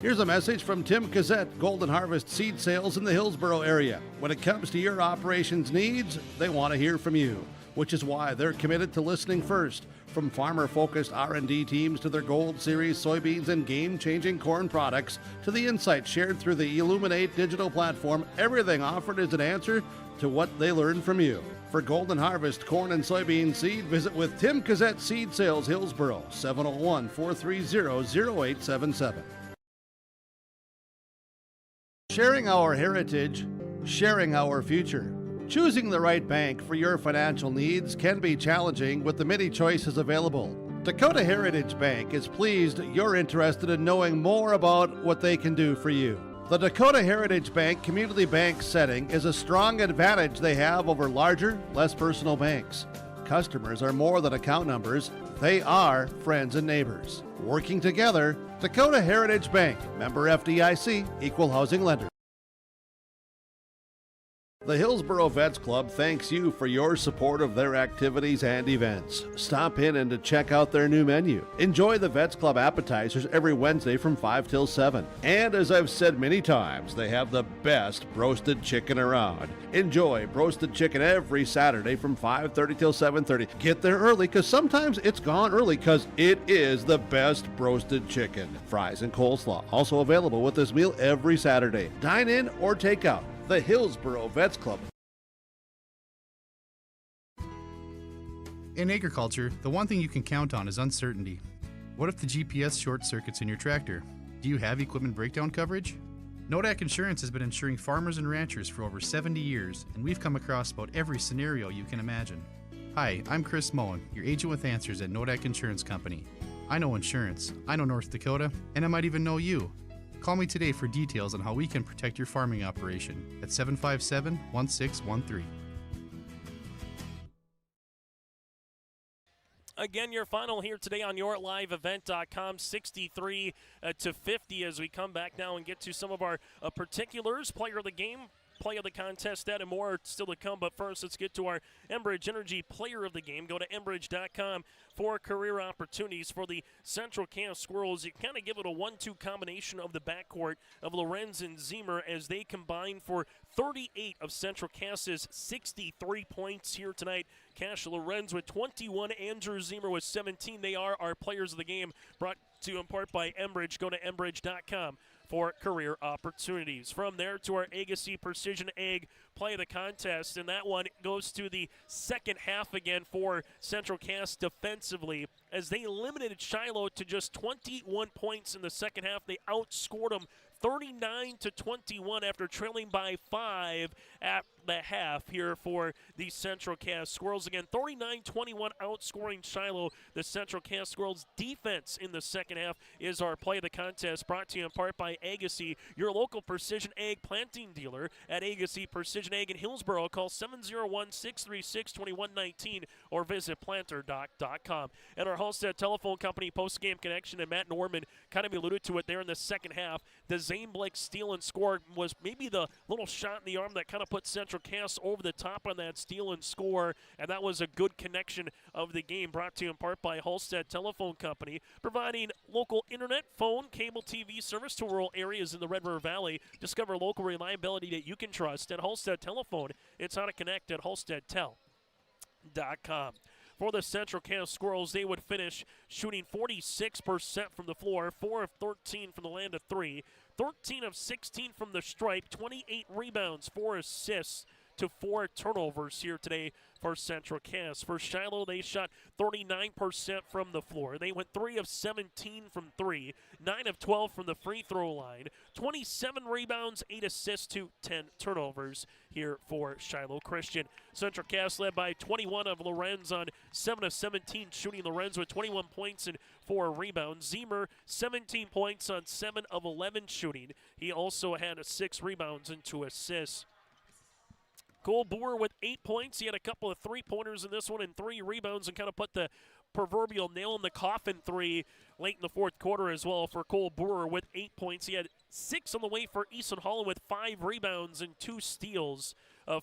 Here's a message from Tim Cassette, Golden Harvest Seed Sales in the Hillsboro area. When it comes to your operations needs, they want to hear from you, which is why they're committed to listening first. From farmer-focused R&D teams to their Gold Series soybeans and game-changing corn products to the insights shared through the Illuminate digital platform, everything offered is an answer to what they learned from you. For Golden Harvest corn and soybean seed, visit with Tim Cassette Seed Sales Hillsboro, 701-430-0877. Sharing our heritage, sharing our future. Choosing the right bank for your financial needs can be challenging with the many choices available. Dakota Heritage Bank is pleased you're interested in knowing more about what they can do for you. The Dakota Heritage Bank Community Bank setting is a strong advantage they have over larger, less personal banks. Customers are more than account numbers, they are friends and neighbors. Working together, Dakota Heritage Bank, member FDIC, equal housing lender. The Hillsboro Vets Club thanks you for your support of their activities and events. Stop in and to check out their new menu. Enjoy the Vets Club appetizers every Wednesday from 5 till 7. And as I've said many times, they have the best roasted chicken around. Enjoy roasted chicken every Saturday from 5:30 till 7:30. Get there early because sometimes it's gone early because it is the best roasted chicken. Fries and coleslaw also available with this meal every Saturday. Dine in or take out. The Hillsboro Vets Club. In agriculture, the one thing you can count on is uncertainty. What if the GPS short circuits in your tractor? Do you have equipment breakdown coverage? Nodak Insurance has been insuring farmers and ranchers for over 70 years, and we've come across about every scenario you can imagine. Hi, I'm Chris Moen, your agent with answers at Nodak Insurance Company. I know insurance, I know North Dakota, and I might even know you. Call me today for details on how we can protect your farming operation at 757-1613. Again, your final here today on YourLiveEvent.com, 63 to 50 as we come back now and get to some of our particulars. Player of the game, play of the contest, that and more still to come. But first, let's get to our Enbridge Energy Player of the Game. Go to Enbridge.com for career opportunities for the Central Cass Squirrels. You kind of give it a 1-2 combination of the backcourt of Lorenz and Ziemer as they combine for 38 of Central Cass's 63 points here tonight. Cash Lorenz with 21, Andrew Ziemer with 17. They are our players of the game, brought to you in part by Enbridge. Go to Enbridge.com for career opportunities. From there to our Agassi Precision Egg play of the contest, and that one goes to the second half again for Central Cass defensively as they limited Shiloh to just 21 points in the second half. They outscored them 39 to 21 after trailing by 5 at the half here for the Central Cass Squirrels. Again, 39-21 outscoring Shiloh. The Central Cass Squirrels defense in the second half is our play of the contest, brought to you in part by Agassi, your local precision egg planting dealer at Agassi Precision Egg in Hillsboro. Call 701-636-2119 or visit planterdoc.com. And our Halstead Telephone Company post-game connection, and Matt Norman kind of alluded to it there in the second half. The Zane Blake steal and score was maybe the little shot in the arm that kind of put Central Cass over the top on that steal and score, and that was a good connection of the game, brought to you in part by Halstead Telephone Company, providing local internet, phone, cable TV service to rural areas in the Red River Valley. Discover local reliability that you can trust at Halstead Telephone. It's how to connect at halsteadtel.com. For the Central Cass Squirrels, they would finish shooting 46% from the floor, 4 of 13 from the land of 3, 13 of 16 from the stripe, 28 rebounds, 4 assists to 4 turnovers here today for Central Cass. For Shiloh, they shot 39% from the floor. They went 3 of 17 from 3, 9 of 12 from the free throw line, 27 rebounds, 8 assists to 10 turnovers here for Shiloh Christian. Central Cass led by 21 of Lorenz on 7 of 17 shooting. Lorenz with 21 points and 4 rebounds. Ziemer, 17 points on 7 of 11 shooting. He also had 6 rebounds and 2 assists. Cole Boer with 8 points. He had a couple of three-pointers in this one and 3 rebounds and kind of put the proverbial nail in the coffin 3 late in the fourth quarter as well for Cole Boer with 8 points. He had 6 on the way for Easton Holland with 5 rebounds and 2 steals.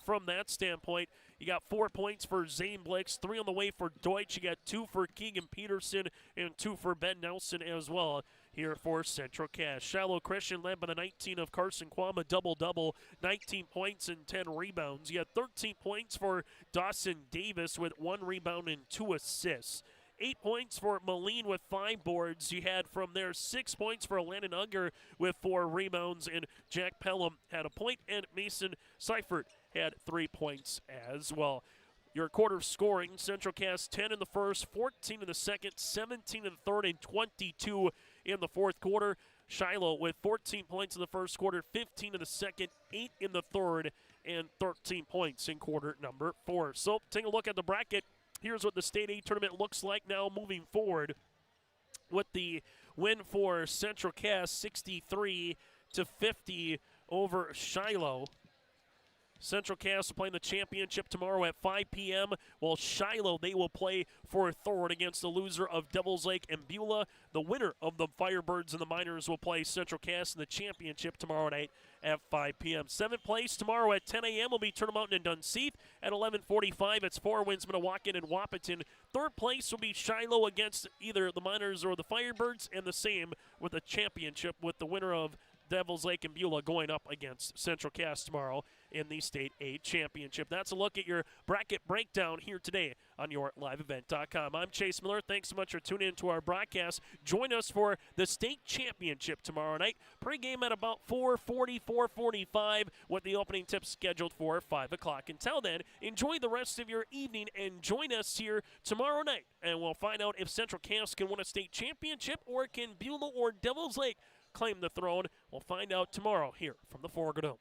From that standpoint, you got 4 points for Zane Blix, 3 on the way for Deutsch. You got 2 for Keegan Peterson and 2 for Ben Nelson as well here for Central Cass. Shiloh Christian led by the 19 of Carson Kwama, double-double, 19 points and 10 rebounds. You had 13 points for Dawson Davis with 1 rebound and 2 assists. 8 points for Moline with 5 boards. You had from there 6 points for Landon Unger with 4 rebounds, and Jack Pelham had a point, and Mason Seifert had 3 points as well. Your quarter scoring, Central Cass 10 in the first, 14 in the second, 17 in the third, and 22 in the fourth quarter. Shiloh with 14 points in the first quarter, 15 in the second, 8 in the third, and 13 points in quarter number 4. So take a look at the bracket. Here's what the State A tournament looks like now moving forward, with the win for Central Cass 63 50 over Shiloh. Central Cass playing the championship tomorrow at 5 p.m. While Shiloh, they will play for Thorne against the loser of Devils Lake and Beulah. The winner of the Firebirds and the Miners will play Central Cass in the championship tomorrow night at 5 p.m. Seventh place tomorrow at 10 a.m. will be Turtle Mountain and Dunseith. At 11:45, it's Four Winds, Minnewacan, and Wahpeton. Third place will be Shiloh against either the Miners or the Firebirds, and the same with the championship with the winner of Devils Lake and Beulah going up against Central Cass tomorrow in the State A Championship. That's a look at your bracket breakdown here today on YourLiveEvent.com. I'm Chase Miller. Thanks so much for tuning in to our broadcast. Join us for the State Championship tomorrow night. Pre-game at about 4:40, 4:45 with the opening tip scheduled for 5 o'clock. Until then, enjoy the rest of your evening and join us here tomorrow night. And we'll find out if Central Cass can win a state championship or can Beulah or Devils Lake claim the throne. We'll find out tomorrow here from the Forger Dome.